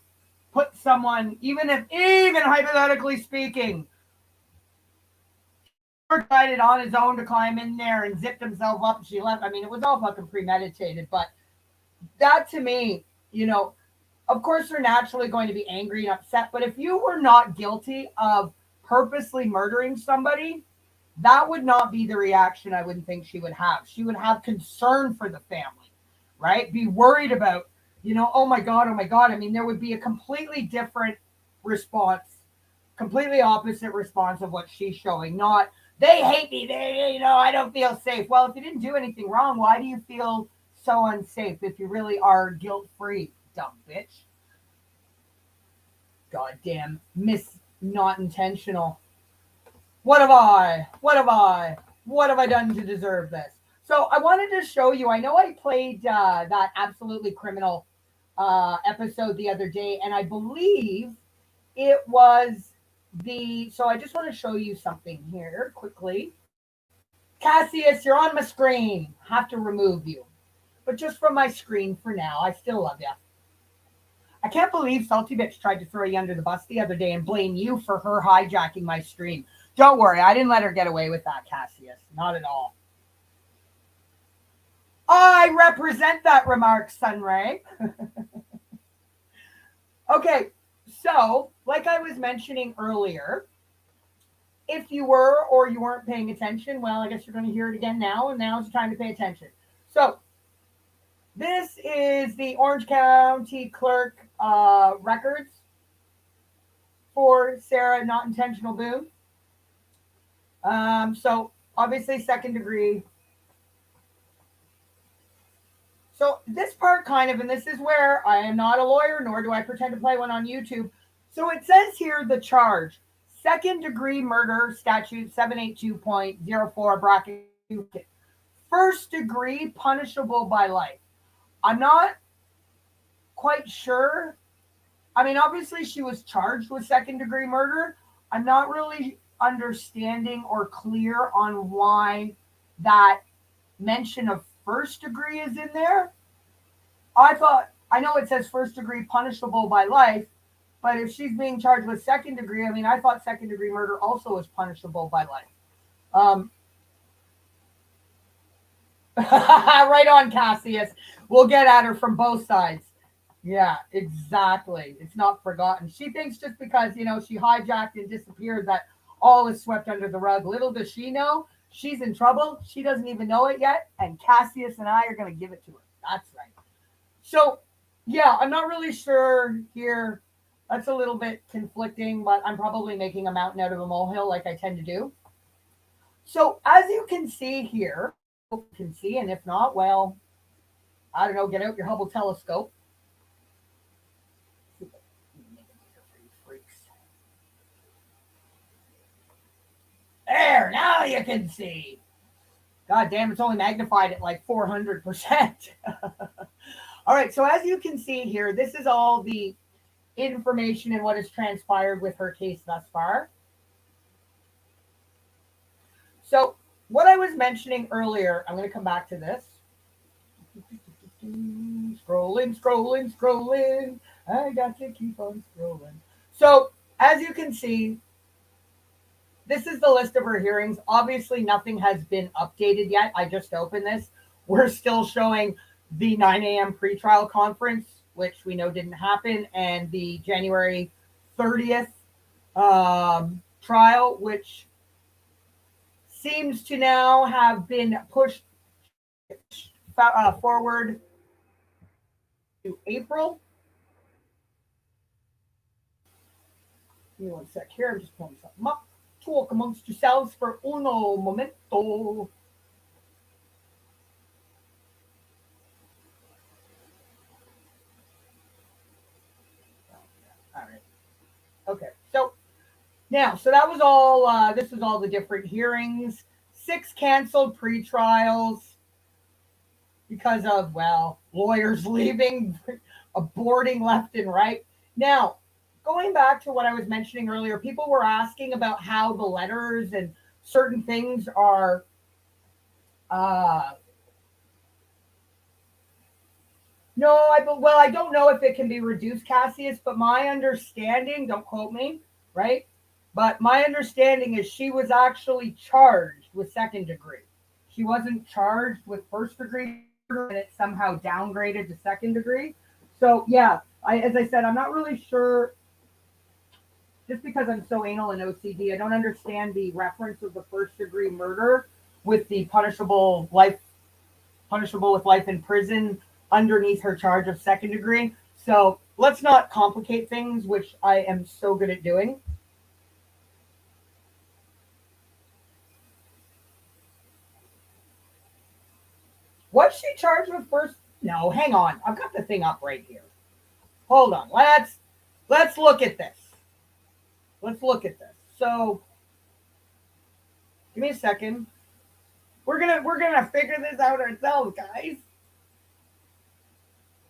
put someone, even hypothetically speaking, he decided on his own to climb in there and zipped himself up and she left. I mean, it was all fucking premeditated. But that to me, of course they're naturally going to be angry and upset. But if you were not guilty of purposely murdering somebody, that would not be the reaction I wouldn't think she would have. She would have concern for the family, right? Be worried about, oh my God, oh my God. I mean, there would be a completely different response, completely opposite response of what she's showing. Not, they hate me, I don't feel safe. Well, if you didn't do anything wrong, why do you feel so unsafe if you really are guilt-free, dumb bitch? Goddamn, miss not intentional. What have I done to deserve this? So I wanted to show you, I know I played that Absolutely Criminal episode the other day, and I believe it was so I just want to show you something here quickly. Cassius, you're on my screen. Have to remove you. But just from my screen for now. I still love you. I can't believe Salty Bitch tried to throw you under the bus the other day and blame you for her hijacking my stream. Don't worry, I didn't let her get away with that, Cassius. Not at all. I represent that remark, Sunray. Okay, so like I was mentioning earlier, if you were or you weren't paying attention, well, I guess you're going to hear it again now, and now's the time to pay attention. So this is the Orange County Clerk records for Sarah Not Intentional Boone. So obviously second degree. So this part kind of, and this is where I am not a lawyer, nor do I pretend to play one on YouTube. So it says here the charge, second degree murder statute 782.04 bracket 2. First degree punishable by life. I'm not quite sure. I mean, obviously she was charged with second degree murder. I'm not really understanding or clear on why that mention of first degree is in there. I know it says first degree punishable by life, but if she's being charged with second degree, I mean, I thought second degree murder also was punishable by life. Right on, Cassius. We'll get at her from both sides. Yeah, exactly. It's not forgotten. She thinks just because, she hijacked and disappeared that all is swept under the rug. Little does she know, she's in trouble. She doesn't even know it yet. And Cassius and I are going to give it to her. That's right. So, yeah, I'm not really sure here. That's a little bit conflicting, but I'm probably making a mountain out of a molehill like I tend to do. So as you can see here, you can see, and if not, well, I don't know, get out your Hubble telescope. There, now you can see. God damn, it's only magnified at like 400%. All right, so as you can see here, this is all the information and what has transpired with her case thus far. So what I was mentioning earlier, I'm going to come back to this. Scrolling. I got to keep on scrolling. So as you can see, this is the list of her hearings. Obviously, nothing has been updated yet. I just opened this. We're still showing the 9 a.m. pretrial conference, which we know didn't happen, and the January 30th trial, which seems to now have been pushed forward to April. Give me 1 sec here. I'm just pulling something up. Talk amongst yourselves for uno momento. All right. Okay. So now, so that was all. This was all the different hearings. 6 canceled pre-trials because of, well, lawyers leaving, aborting left and right. Now, going back to what I was mentioning earlier, people were asking about how the letters and certain things are I don't know if it can be reduced, Cassius, but my understanding, don't quote me, right? But my understanding is she was actually charged with second degree. She wasn't charged with first degree murder, and it somehow downgraded to second degree. So yeah, as I said, I'm not really sure. Just because I'm so anal and OCD, I don't understand the reference of the first degree murder with the punishable with life in prison underneath her charge of second degree. So let's not complicate things, which I am so good at doing. Was she charged with first? No, hang on. I've got the thing up right here. Hold on. Let's look at this. Let's look at this. So give me a second. We're gonna figure this out ourselves, guys.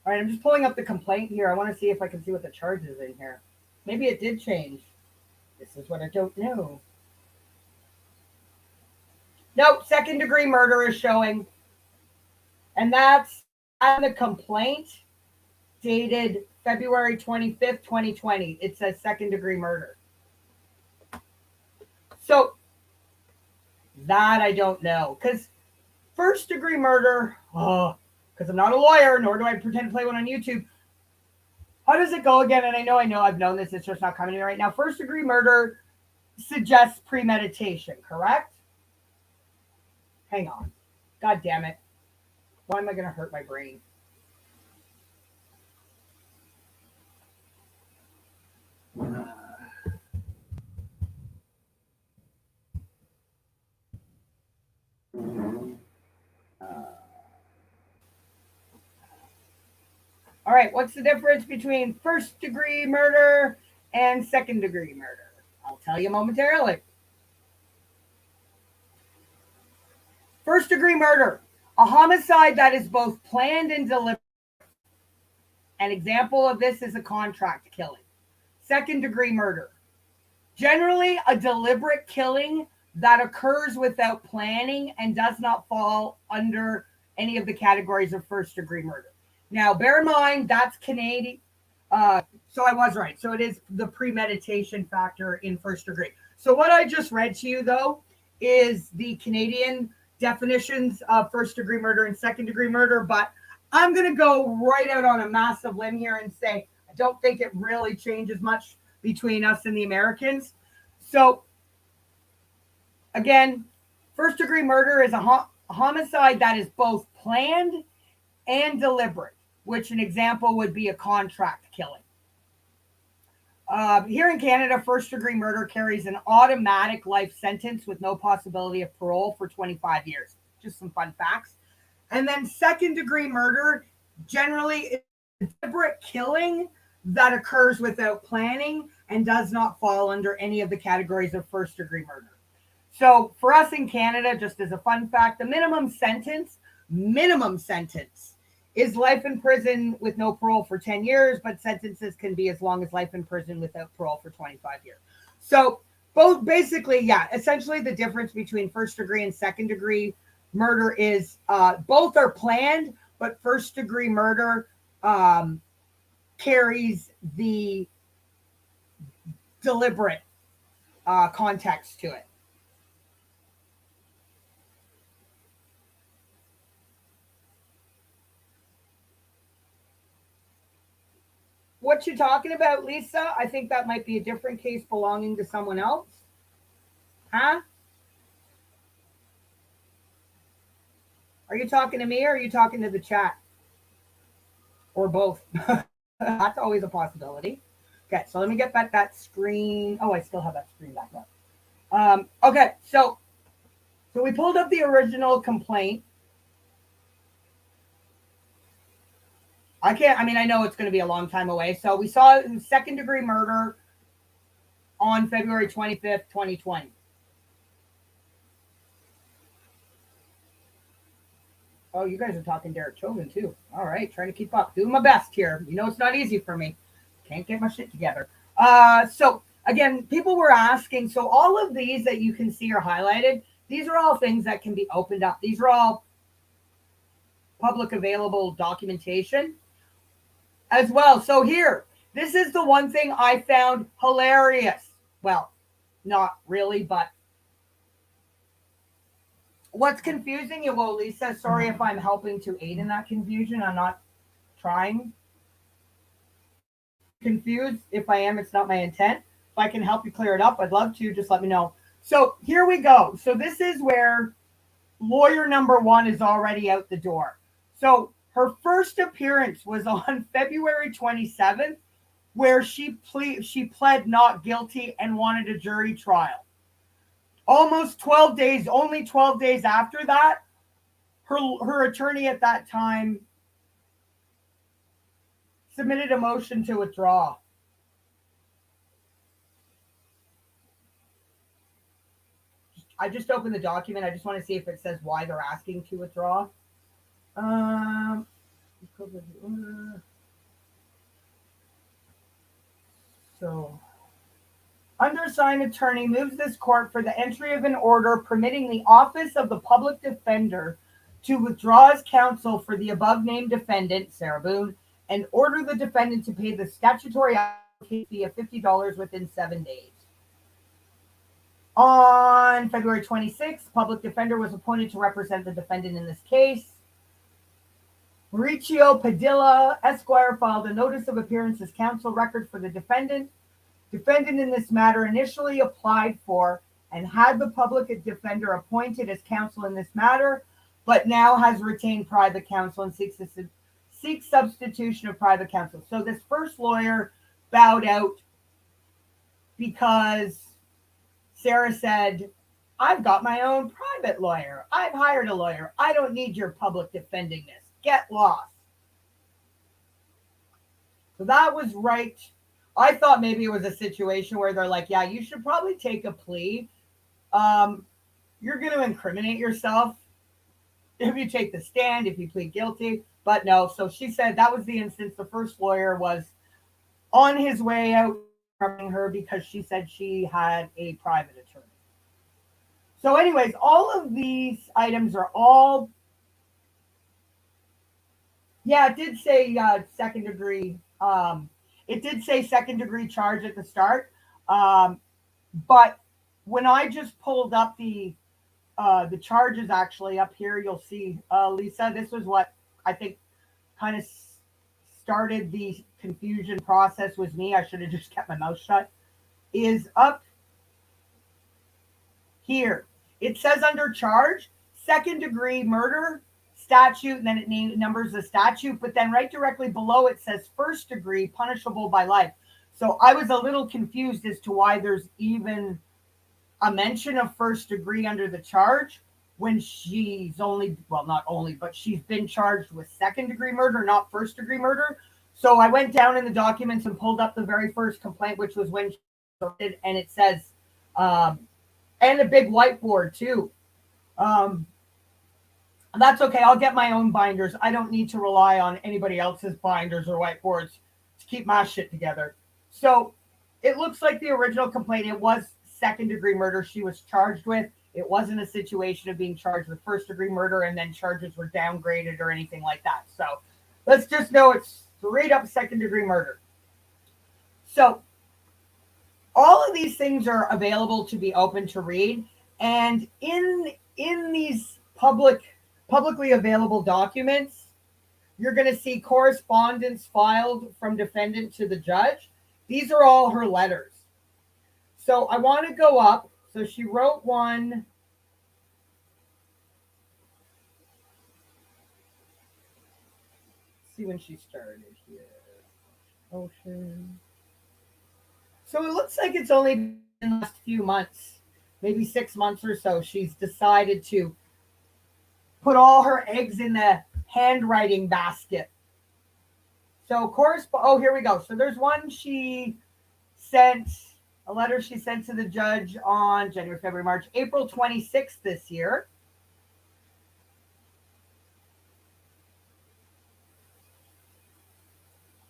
All right, I'm just pulling up the complaint here. I want to see if I can see what the charge is in here. Maybe it did change. This is what I don't know. Nope, second degree murder is showing. And that's on the complaint dated February 25th, 2020. It says second degree murder. So that I don't know. Because first degree murder, because I'm not a lawyer, nor do I pretend to play one on YouTube. How does it go again? And I know I've known this. It's just not coming to me right now. First degree murder suggests premeditation, correct? Hang on. God damn it. Why am I going to hurt my brain? All right, what's the difference between first degree murder and second degree murder? I'll tell you momentarily. First degree murder, a homicide that is both planned and deliberate. An example of this is a contract killing. Second degree murder, generally a deliberate killing that occurs without planning and does not fall under any of the categories of first degree murder. Now, bear in mind, that's Canadian. So I was right. So it is the premeditation factor in first degree. So what I just read to you, though, is the Canadian definitions of first degree murder and second degree murder. But I'm going to go right out on a massive limb here and say I don't think it really changes much between us and the Americans. So again, first degree murder is a homicide that is both planned and deliberate, which an example would be a contract killing. Here in Canada, first degree murder carries an automatic life sentence with no possibility of parole for 25 years. Just some fun facts. And then second degree murder generally is a deliberate killing that occurs without planning and does not fall under any of the categories of first degree murder. So for us in Canada, just as a fun fact, the minimum sentence is life in prison with no parole for 10 years, but sentences can be as long as life in prison without parole for 25 years. So both basically, yeah, essentially the difference between first degree and second degree murder is both are planned, but first degree murder carries the deliberate context to it. What you talking about, Lisa? I think that might be a different case belonging to someone else. Huh? Are you talking to me or are you talking to the chat? Or both? That's always a possibility. Okay, so let me get back that screen. Oh, I still have that screen back up. Okay, so we pulled up the original complaint. I know it's going to be a long time away. So we saw second degree murder on February 25th, 2020. Oh, you guys are talking Derek Chauvin too. All right, trying to keep up. Doing my best here. You know it's not easy for me. Can't get my shit together. So again, people were asking. So all of these that you can see are highlighted. These are all things that can be opened up. These are all public available documentation as well. So here, this is the one thing I found hilarious. Well, not really, but what's confusing you? Well, Lisa, sorry if I'm helping to aid in that confusion. I'm not trying. Confused. If I am, it's not my intent. If I can help you clear it up, I'd love to. Just let me know. So here we go. So this is where lawyer number one is already out the door. So her first appearance was on February 27th, where she pled not guilty and wanted a jury trial. Almost 12 days, only 12 days after that, her attorney at that time submitted a motion to withdraw. I just opened the document. I just want to see if it says why they're asking to withdraw. So, undersigned attorney moves this court for the entry of an order permitting the Office of the Public Defender to withdraw as counsel for the above-named defendant, Sarah Boone, and order the defendant to pay the statutory fee of $50 within 7 days. On February 26th, public defender was appointed to represent the defendant in this case. Mauricio Padilla, Esquire, filed a notice of appearance as counsel record for the defendant. Defendant in this matter initially applied for and had the public defender appointed as counsel in this matter, but now has retained private counsel and seeks substitution of private counsel. So this first lawyer bowed out because Sarah said, I've got my own private lawyer. I've hired a lawyer. I don't need your public defending this. Get lost. So that was right. I thought maybe it was a situation where they're like, yeah, you should probably take a plea. You're going to incriminate yourself if you take the stand, if you plead guilty. But no, so she said that was the instance. The first lawyer was on his way out from her because she said she had a private attorney. So anyways, all of these items are all, yeah, it did say second degree. It did say second degree charge at the start. But when I just pulled up the charges actually up here, you'll see, Lisa, this was what I think kind of started the confusion process was me. I should have just kept my mouth shut. Is up here. It says under charge, second degree murder statute, and then it numbers the statute, but then right directly below it says first degree punishable by life. So I was a little confused as to why there's even a mention of first degree under the charge when she's only, well, not only, but she's been charged with second degree murder, not first degree murder. So I went down in the documents and pulled up the very first complaint, which was when she started, and it says, um, and a big whiteboard too. Um, that's okay. I'll get my own binders. I don't need to rely on anybody else's binders or whiteboards to keep my shit together. So it looks like the original complaint, it was second degree murder she was charged with. It wasn't a situation of being charged with first degree murder and then charges were downgraded or anything like that. So let's just know it's straight up second degree murder. So all of these things are available to be open to read. And in these publicly available documents, you're going to see correspondence filed from defendant to the judge. These are all her letters. So I want to go up. So she wrote one. See when she started here. Ocean. So it looks like it's only been the last few months, maybe 6 months or so, she's decided to put all her eggs in the handwriting basket. So here we go. So there's one she sent, a letter she sent to the judge on January, February, March, April 26th this year.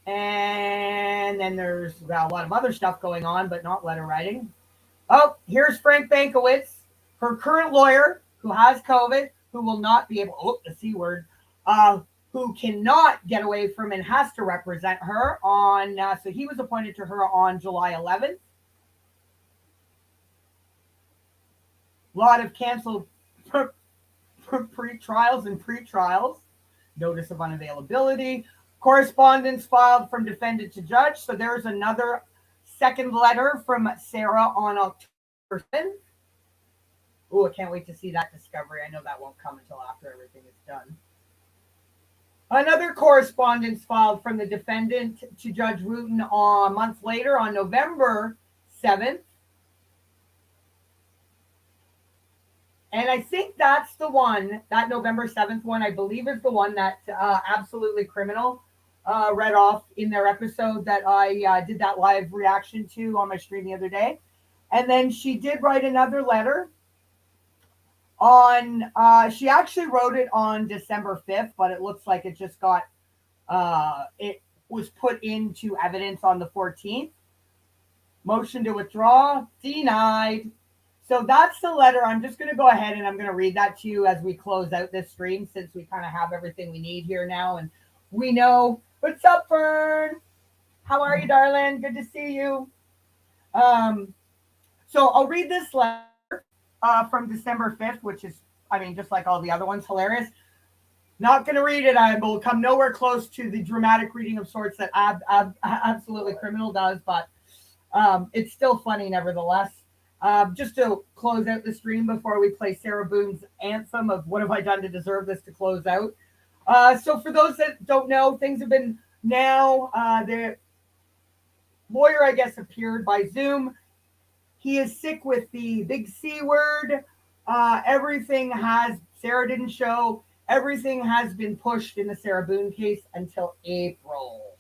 And then there's a lot of other stuff going on, but not letter writing. Oh, here's Frank Bankowitz, her current lawyer, who has COVID, who will not be able, the C word, who cannot get away from and has to represent her on, so he was appointed to her on July 11th. A lot of canceled pre-trials and pre-trials. Notice of unavailability. Correspondence filed from defendant to judge. So there's another second letter from Sarah on October 7th. Oh, I can't wait to see that discovery. I know that won't come until after everything is done. Another correspondence filed from the defendant to Judge Wooten a month later on November 7th. And I think that's the one, that November 7th one, I believe is the one that Absolutely Criminal read off in their episode that I did that live reaction to on my stream the other day. And then she did write another letter on, she actually wrote it on December 5th, but it looks like it just got, it was put into evidence on the 14th. Motion to withdraw, denied. So that's the letter. I'm just going to go ahead and I'm going to read that to you as we close out this stream, since we kind of have everything we need here now. And we know, what's up, Fern? How are you, darling? Good to see you. So I'll read this letter from December 5th, which is, I mean, just like all the other ones, hilarious. Not going to read it. I will come nowhere close to the dramatic reading of sorts that Absolutely Criminal does, but it's still funny nevertheless. Just to close out the stream before we play Sarah Boone's anthem of What Have I Done to Deserve This to close out. So for those that don't know, things have been now, the lawyer, I guess, appeared by Zoom. He is sick with the big C word. Sarah didn't show, everything has been pushed in the Sarah Boone case until April.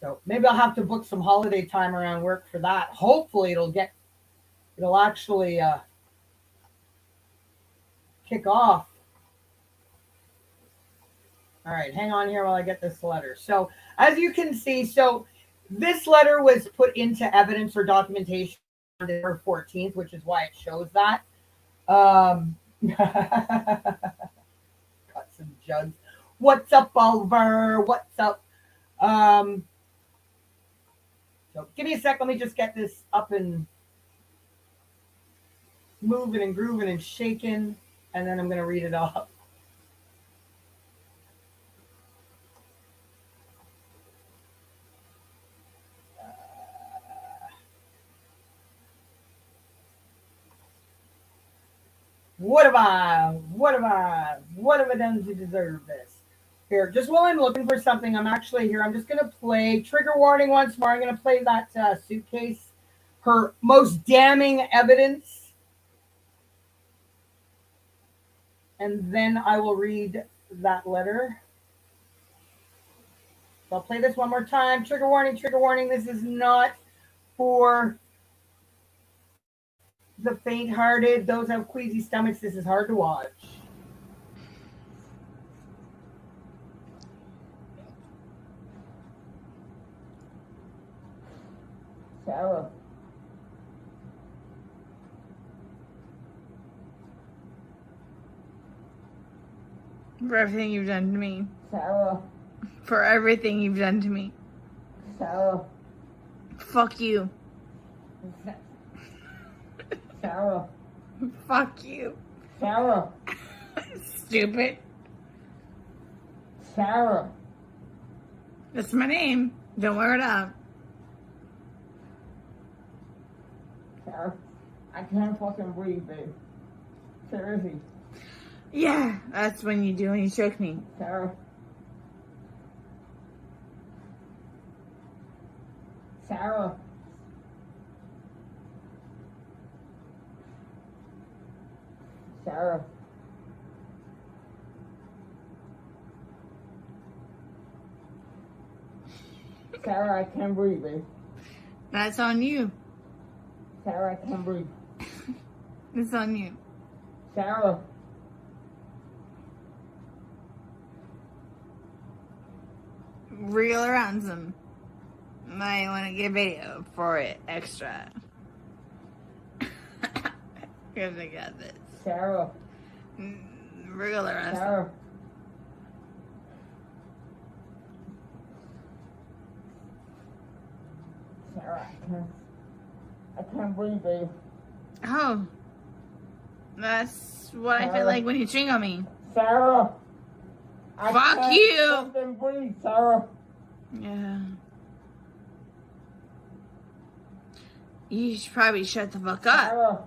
So maybe I'll have to book some holiday time around work for that. Hopefully it'll actually kick off. All right, hang on here while I get this letter. So as you can see, so this letter was put into evidence or documentation on December 14th, which is why it shows that. Got some jugs. What's up, Oliver? What's up? So give me a sec. Let me just get this up and moving and grooving and shaking, and then I'm going to read it off. What have I done to deserve this? Here, just while I'm looking for something, I'm actually here. I'm just going to play trigger warning once more. I'm going to play that suitcase, her most damning evidence, and then I will read that letter. So I'll play this one more time. Trigger warning, trigger warning. This is not for the faint-hearted, those have queasy stomachs. This is hard to watch. Sarah. For everything you've done to me. Sarah. For everything you've done to me. Sarah. Fuck you. Sarah. Fuck you. Sarah. Stupid. Sarah. That's my name. Don't wear it up. Sarah. I can't fucking breathe, babe. Seriously. Yeah, that's when you do when you choke me. Sarah. Sarah. Sarah. Sarah, I can't breathe, babe. That's on you. Sarah, I can't breathe. It's on you. Sarah. Reel around some. Might want to get video for it extra. Because I got this. Sarah. Reel around Sarah. Sarah, I can't breathe, babe. Oh. That's what I feel like when you ching on me. Sarah. Fuck you. Fucking breathe, Sarah. Yeah. You should probably shut the fuck up. Sarah.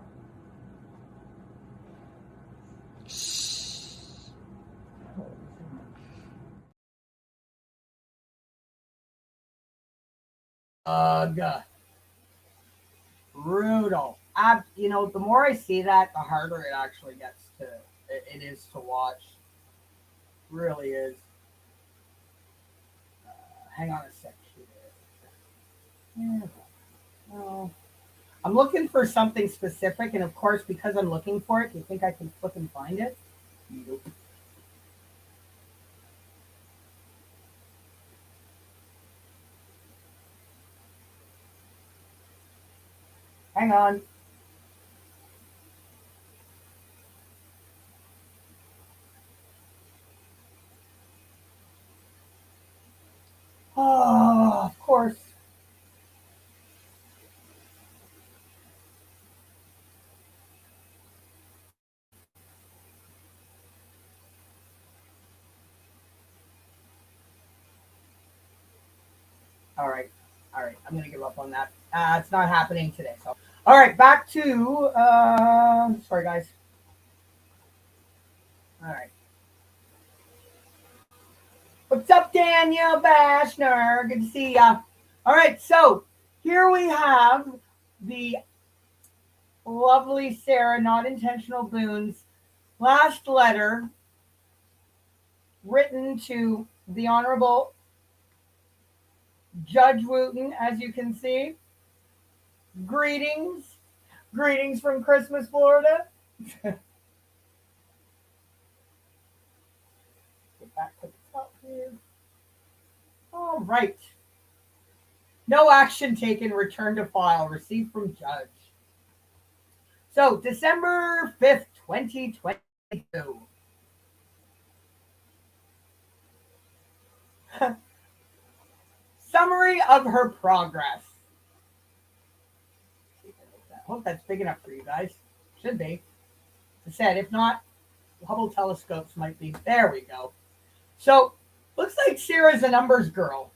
Brutal. The more I see that, the harder it actually gets it is to watch. Really is. Hang on a sec here. No. I'm looking for something specific, and of course, because I'm looking for it, do you think I can flip and find it? Nope. Hang on. Oh, of course. All right. I'm going to give up on that. It's not happening today. So, all right, back to, sorry guys. All right. What's up, Daniel Bashner? Good to see ya. All right, so here we have the lovely Sarah, not intentional Boone's last letter written to the Honorable Judge Wooten, as you can see. Greetings from Christmas, Florida. Get back to the top here. All right. No action taken. Return to file. Received from judge. So, December 5th, 2022. Summary of her progress. I hope that's big enough for you guys. Should be. As I said, if not, Hubble telescopes might be. There we go. So, looks like Sarah's a numbers girl.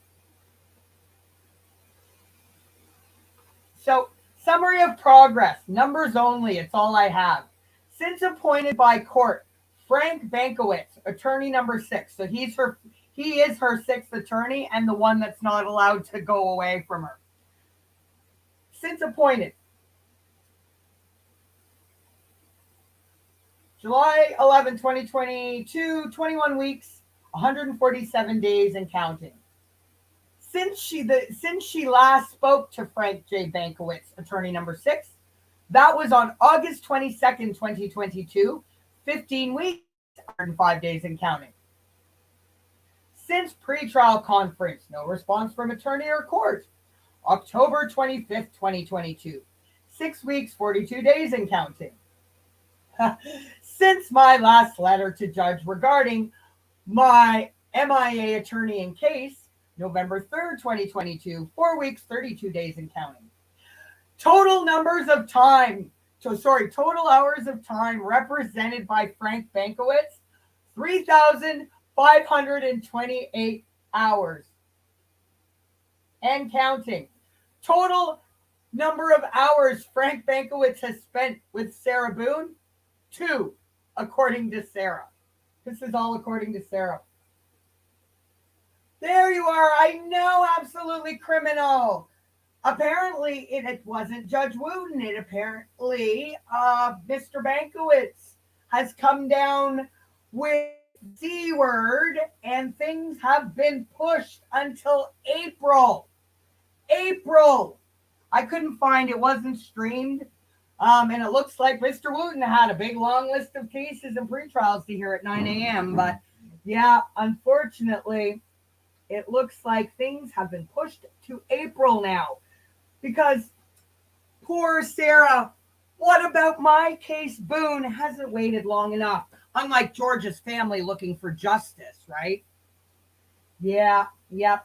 So, summary of progress. Numbers only. It's all I have. Since appointed by court Frank Bankowitz, attorney number 6. So he is her 6th attorney and the one that's not allowed to go away from her. Since appointed, July 11, 2022, 21 weeks, 147 days and counting. Since she last spoke to Frank J. Bankowitz, attorney number 6, that was on August 22nd, 2022, 15 weeks, 105 days and counting. Since pretrial conference, no response from attorney or court, October 25th, 2022, 6 weeks, 42 days and counting. Since my last letter to judge regarding my MIA attorney in case, November 3rd, 2022, 4 weeks, 32 days and counting. Total hours of time represented by Frank Bankowitz, 3,528 hours and counting. Total number of hours Frank Bankowitz has spent with Sarah Boone, 2, according to Sarah. This is all according to Sarah. There you are. I know, absolutely criminal. Apparently, it wasn't Judge Wooten. It apparently, Mr. Bankowitz has come down with C word, and things have been pushed until April. I couldn't find, it wasn't streamed. And it looks like Mr. Wooten had a big long list of cases and pretrials to hear at 9 a.m. But yeah, unfortunately, it looks like things have been pushed to April now. Because poor Sarah, what about my case? Boone hasn't waited long enough. Unlike George's family looking for justice, right? Yeah.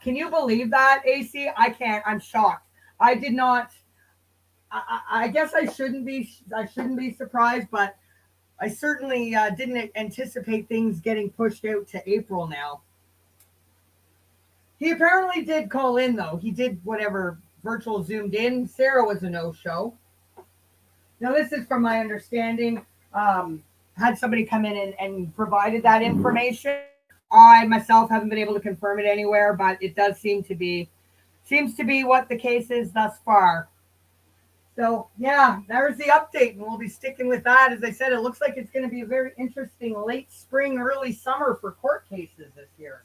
Can you believe that, AC? I can't. I'm shocked. I did not. I guess I shouldn't be surprised, but I certainly didn't anticipate things getting pushed out to April now. He apparently did call in, though. He did whatever virtual zoomed in. Sarah was a no-show. Now, this is from my understanding. Had somebody come in and provided that information. I myself haven't been able to confirm it anywhere, but it does seems to be what the case is thus far. So yeah, there's the update, and we'll be sticking with that. As I said, it looks like it's going to be a very interesting late spring, early summer for court cases this year.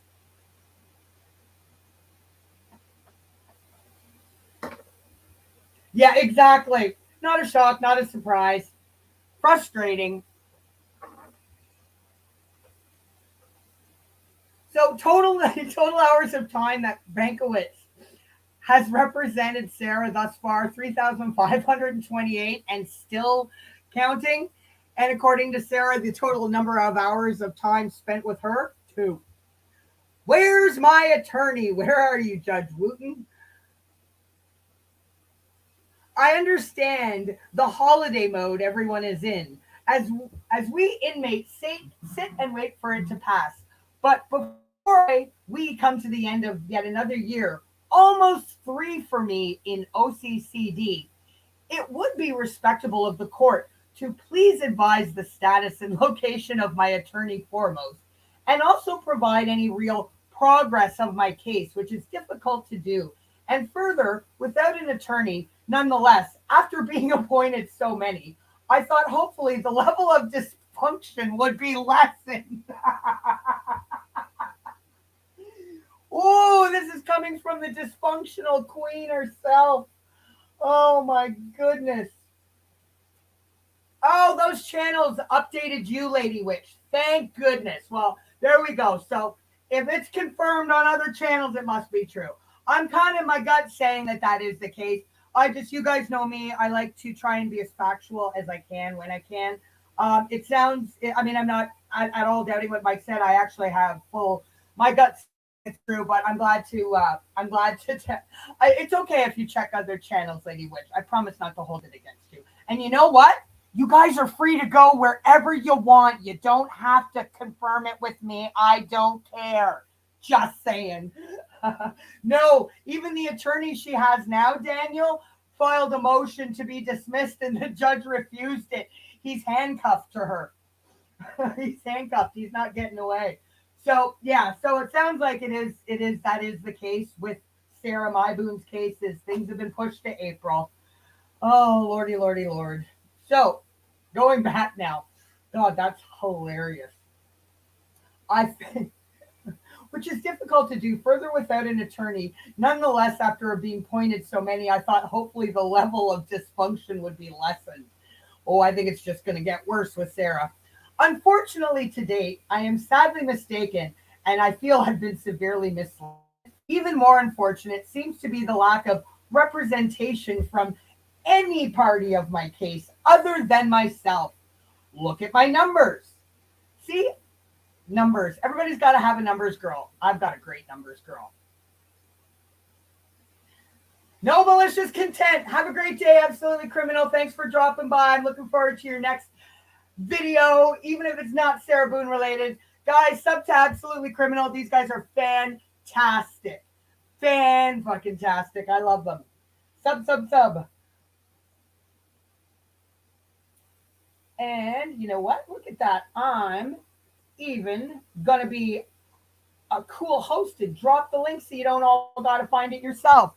Yeah, exactly. Not a shock, not a surprise. Frustrating. So total hours of time that Bankowitz has represented Sarah thus far, 3,528 and still counting. And according to Sarah, the total number of hours of time spent with her, 2. Where's my attorney? Where are you, Judge Wooten? I understand the holiday mode everyone is in, as we inmates sit and wait for it to pass. But before we come to the end of yet another year, almost 3 for me in OCCD, it would be respectable of the court to please advise the status and location of my attorney foremost, and also provide any real progress of my case, which is difficult to do. And further, without an attorney, nonetheless, after being appointed so many, I thought hopefully the level of dysfunction would be lessened. Oh, this is coming from the dysfunctional queen herself. Oh my goodness. Oh, those channels updated you, Lady Witch. Thank goodness. Well, there we go. So if it's confirmed on other channels, it must be true. I'm kind of my gut saying that is the case. You guys know me. I like to try and be as factual as I can when I can. It sounds, I mean, I'm not at all doubting what Mike said. I actually have my gut's it's true, but I'm glad to it's okay if you check other channels, Lady Witch. I promise not to hold it against you. And you know what? You guys are free to go wherever you want. You don't have to confirm it with me. I don't care. Just saying. No, even the attorney she has now, Daniel, filed a motion to be dismissed and the judge refused it. He's handcuffed to her. He's handcuffed. He's not getting away. So yeah, so it sounds like that is the case with Sarah Boone's cases. Things have been pushed to April. Oh lordy, lordy, lord. So going back now. God, that's hilarious. I which is difficult to do further without an attorney. Nonetheless, after being pointed so many, I thought hopefully the level of dysfunction would be lessened. Oh, I think it's just going to get worse with Sarah. Unfortunately, to date, I am sadly mistaken, and I feel I've been severely misled. Even more unfortunate seems to be the lack of representation from any party of my case other than myself. Look at my numbers. See, numbers. Everybody's got to have a numbers girl. I've got a great numbers girl. No malicious content. Have a great day. Absolutely Criminal. Thanks for dropping by. I'm looking forward to your next video, even if it's not Sarah Boone related. Guys, sub to Absolutely Criminal. These guys are fantastic. Fan-fucking-tastic. I love them. Sub. And you know what? Look at that. I'm even going to be a cool host and drop the link so you don't all got to find it yourself.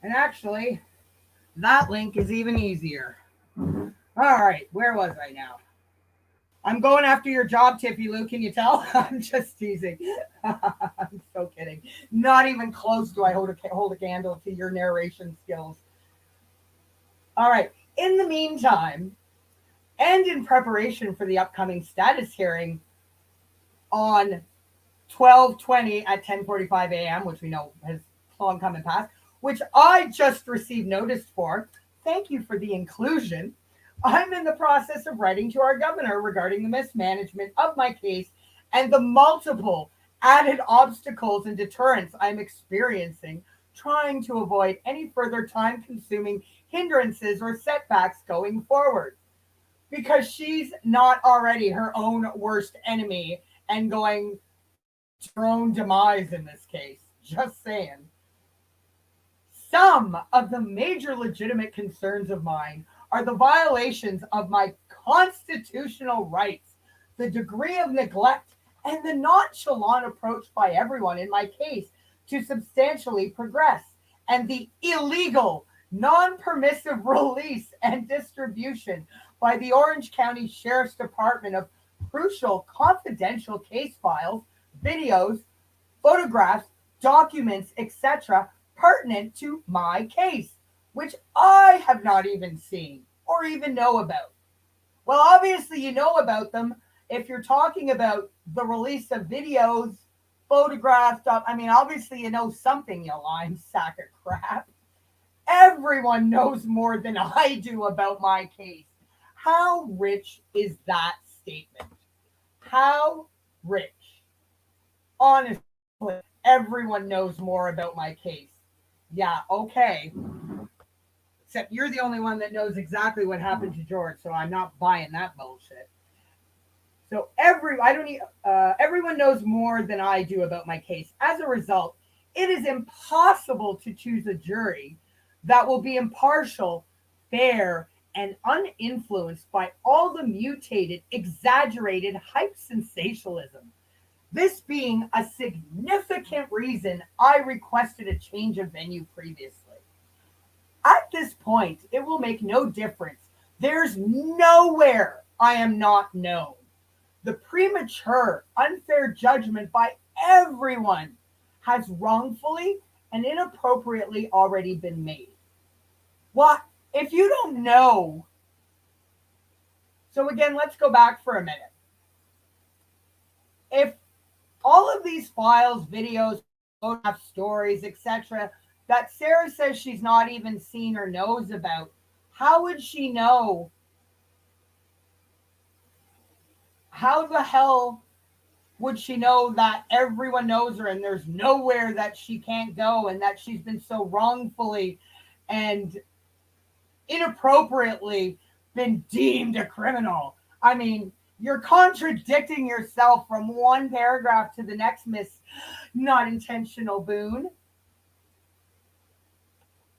And actually, that link is even easier. All right, where was I now? I'm going after your job, Tiffy Lou. Can you tell? I'm just teasing. I'm so kidding. Not even close do I hold a candle to your narration skills. All right. In the meantime, and in preparation for the upcoming status hearing on 12/20 at 10:45 a.m., which we know has long come and passed, which I just received notice for. Thank you for the inclusion. I'm in the process of writing to our governor regarding the mismanagement of my case and the multiple added obstacles and deterrents I'm experiencing, trying to avoid any further time-consuming hindrances or setbacks going forward. Because she's not already her own worst enemy and going to her own demise in this case. Just saying. Some of the major legitimate concerns of mine are the violations of my constitutional rights, the degree of neglect, and the nonchalant approach by everyone in my case to substantially progress, and the illegal, non-permissive release and distribution by the Orange County Sheriff's Department of crucial confidential case files, videos, photographs, documents, etc., pertinent to my case, which I have not even seen or even know about. Well, obviously, you know about them if you're talking about the release of videos, photographs. Obviously, you know something, you lying sack of crap. Everyone knows more than I do about my case. How rich is that statement? How rich? Honestly, everyone knows more about my case. Yeah, okay. Except you're the only one that knows exactly what happened to George, so I'm not buying that bullshit. So everyone knows more than I do about my case. As a result, it is impossible to choose a jury that will be impartial, fair, and uninfluenced by all the mutated, exaggerated hype sensationalism. This being a significant reason I requested a change of venue previously. At this point, it will make no difference. There's nowhere I am not known. The premature, unfair judgment by everyone has wrongfully and inappropriately already been made. What? If you don't know. So again, let's go back for a minute. If all of these files, videos, photographs, stories, etc., that Sarah says she's not even seen or knows about, how would she know? How the hell would she know that everyone knows her and there's nowhere that she can't go and that she's been so wrongfully and inappropriately been deemed a criminal. I mean, you're contradicting yourself from one paragraph to the next, Miss Not Intentional Boone.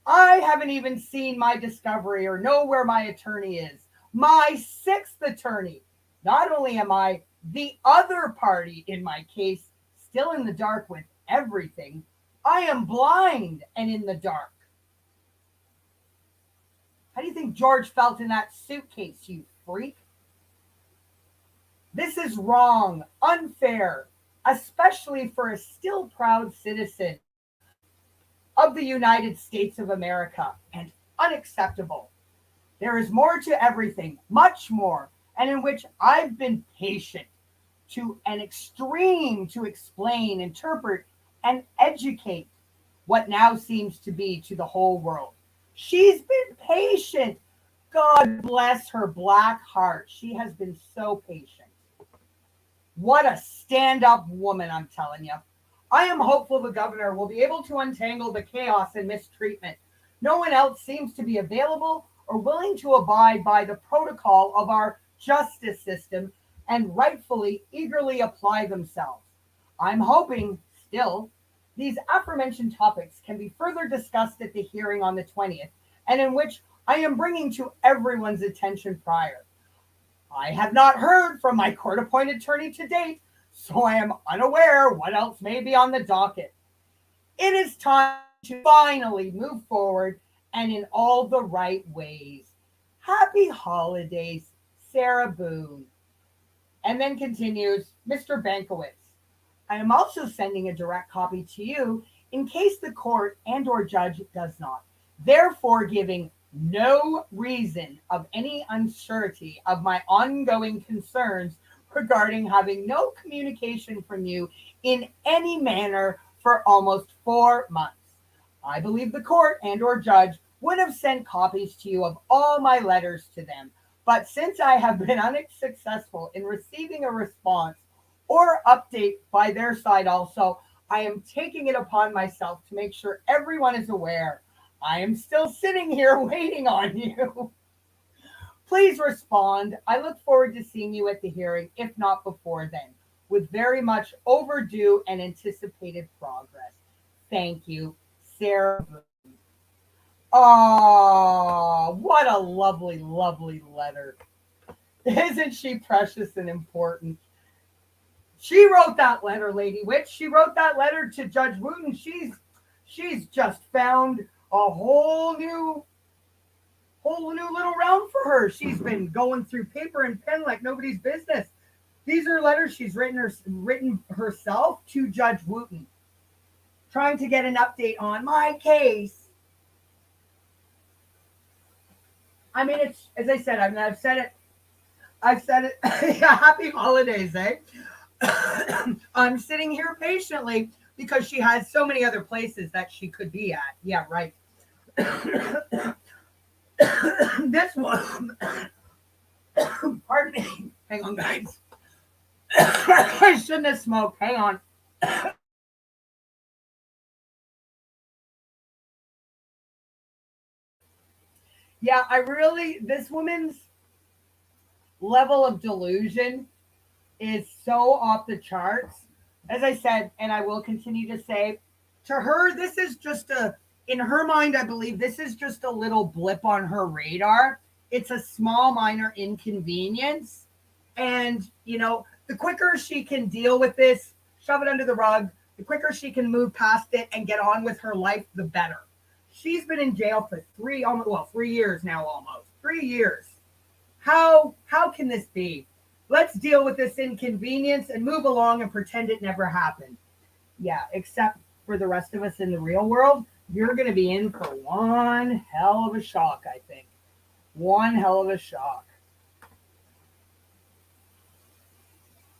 I haven't even seen my discovery or know where my attorney is. My sixth attorney. Not only am I the other party in my case still in the dark with everything, I am blind and in the dark. How do you think George felt in that suitcase, you freak? This is wrong, unfair, especially for a still proud citizen of the United States of America, and unacceptable. There is more to everything, much more, and in which I've been patient to an extreme to explain, interpret, and educate what now seems to be to the whole world. She's been patient. God bless her black heart. She has been so patient. What a stand up woman, I'm telling you. I am hopeful the governor will be able to untangle the chaos and mistreatment. No one else seems to be available or willing to abide by the protocol of our justice system and rightfully eagerly apply themselves. I'm hoping, still, these aforementioned topics can be further discussed at the hearing on the 20th, and in which I am bringing to everyone's attention prior. I have not heard from my court-appointed attorney to date, so I am unaware what else may be on the docket. It is time to finally move forward and in all the right ways. Happy holidays, Sarah Boone. And then continues, Mr. Bankowitz. I am also sending a direct copy to you in case the court and or judge does not, therefore giving no reason of any uncertainty of my ongoing concerns regarding having no communication from you in any manner for almost 4 months. I believe the court and or judge would have sent copies to you of all my letters to them, but since I have been unsuccessful in receiving a response or update by their side also, I am taking it upon myself to make sure everyone is aware I am still sitting here waiting on you. Please respond. I look forward to seeing you at the hearing, if not before then, with very much overdue and anticipated progress. Thank you, Sarah. Oh, what a lovely, lovely letter. Isn't she precious and important? She wrote that letter, Lady Witch. She wrote that letter to Judge Wooten. She's just found a whole new little realm for her. She's been going through paper and pen like nobody's business. These are letters she's written herself to Judge Wooten, trying to get an update on my case. I mean, it's, as I said, I've said it. Happy holidays, eh? I'm sitting here patiently because she has so many other places that she could be at. Yeah, right. This one, pardon me. Hang on, guys. I shouldn't have smoked. Hang on. Yeah, this woman's level of delusion is so off the charts. As I said, and I will continue to say, to her, this is just in her mind, I believe this is just a little blip on her radar. It's a small, minor inconvenience. And, the quicker she can deal with this, shove it under the rug, the quicker she can move past it and get on with her life, the better. She's been in jail for 3 years now, almost 3 years. How can this be? Let's deal with this inconvenience and move along and pretend it never happened. Yeah, except for the rest of us in the real world, you're going to be in for one hell of a shock, I think. One hell of a shock.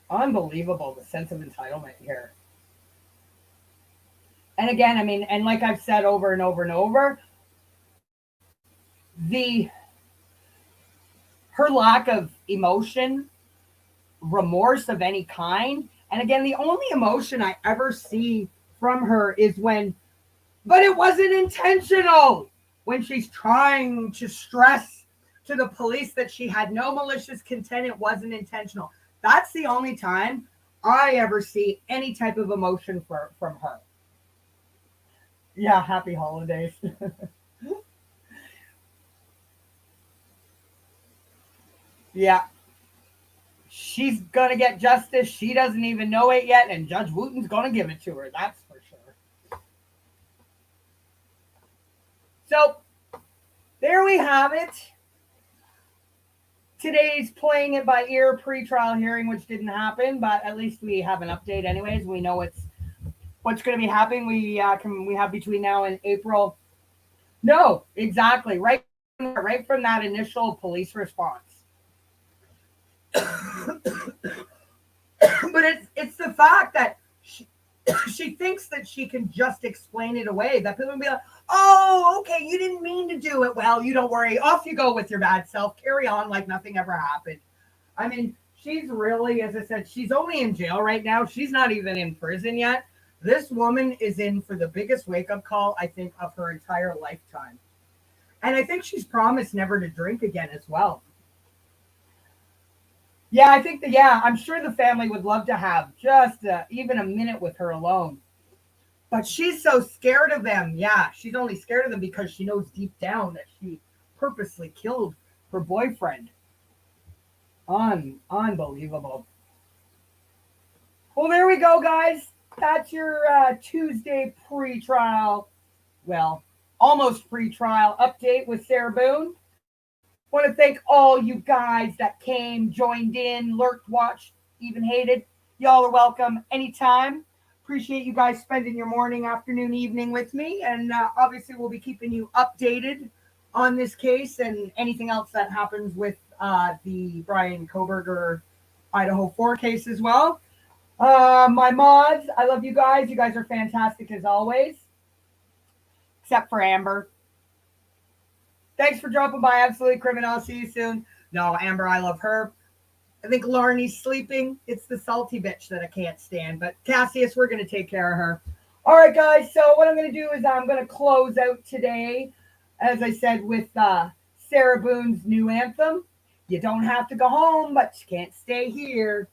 Unbelievable, the sense of entitlement here. And again, I mean, and like I've said over and over and over, her lack of emotion, remorse of any kind. And again, the only emotion I ever see from her is but it wasn't intentional. when she's trying to stress to the police that she had no malicious intent, it wasn't intentional. That's the only time I ever see any type of emotion from her. Yeah, happy holidays. Yeah. She's going to get justice. She doesn't even know it yet, and Judge Wooten's going to give it to her. That's for sure. So, there we have it. Today's playing it by ear pre-trial hearing, which didn't happen, but at least we have an update anyways. We know what's going to be happening. We have between now and April. No, exactly. Right from that initial police response. But it's the fact that she thinks that she can just explain it away. That people will be like, oh, okay, you didn't mean to do it. Well, you don't worry. Off you go with your bad self. Carry on like nothing ever happened. I mean, she's really, as I said, she's only in jail right now. She's not even in prison yet. This woman is in for the biggest wake-up call, I think, of her entire lifetime. And I think she's promised never to drink again as well. Yeah, I think I'm sure the family would love to have just even a minute with her alone. But she's so scared of them. Yeah, she's only scared of them because she knows deep down that she purposely killed her boyfriend. Unbelievable. Well, there we go, guys. That's your Tuesday pre-trial, well, almost pre-trial update with Sarah Boone. Want to thank all you guys that came, joined in, lurked, watched, even hated. Y'all are welcome anytime. Appreciate you guys spending your morning, afternoon, evening with me. And obviously we'll be keeping you updated on this case and anything else that happens with the Brian Koberger Idaho 4 case as well. My mods, I love you guys. You guys are fantastic as always. Except for Amber. Thanks for dropping by. Absolutely Criminal. I'll see you soon. No, Amber, I love her. I think Larnie's sleeping. It's the salty bitch that I can't stand. But Cassius, we're going to take care of her. All right, guys. So what I'm going to do is I'm going to close out today, as I said, with Sarah Boone's new anthem. You don't have to go home, but you can't stay here.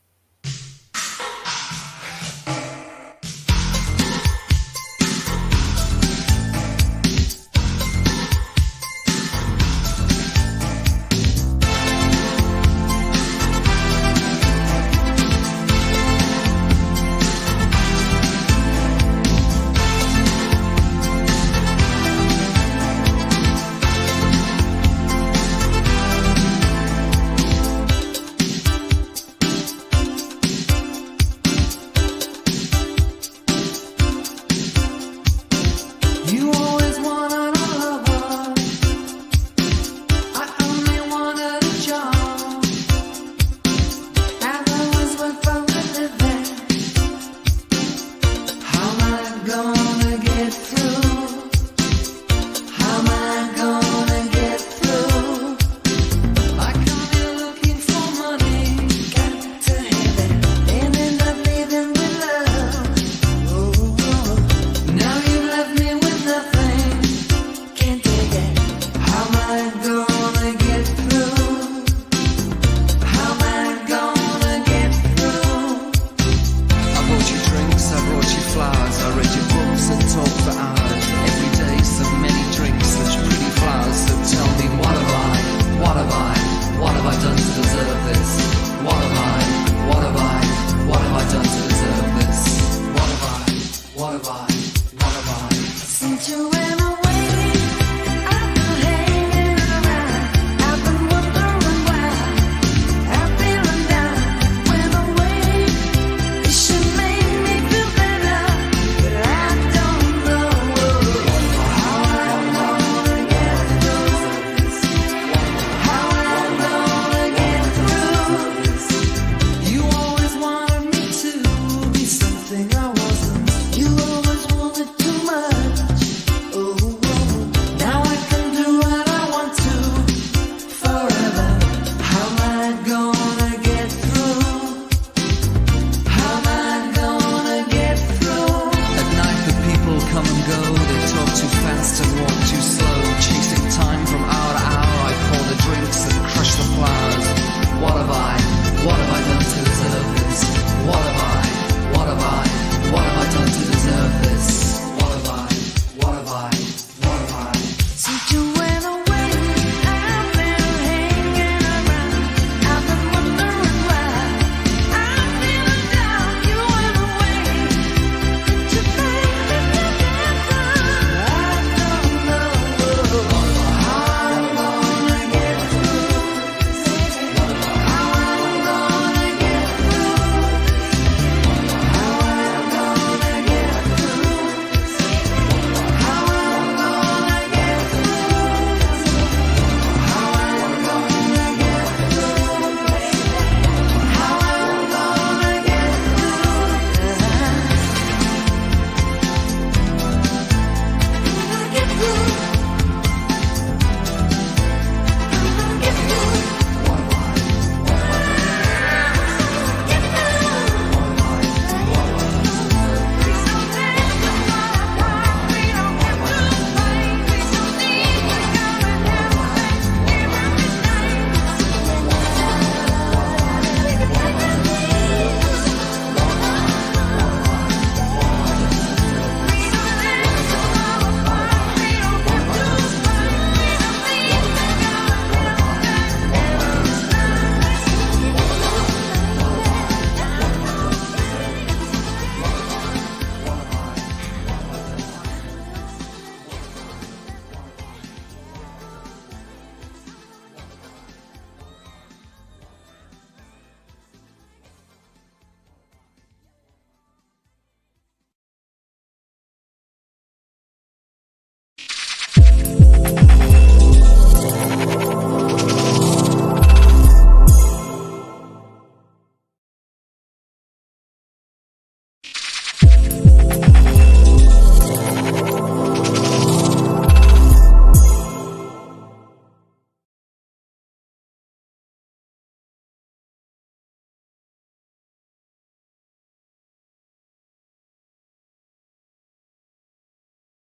What have I done to deserve this?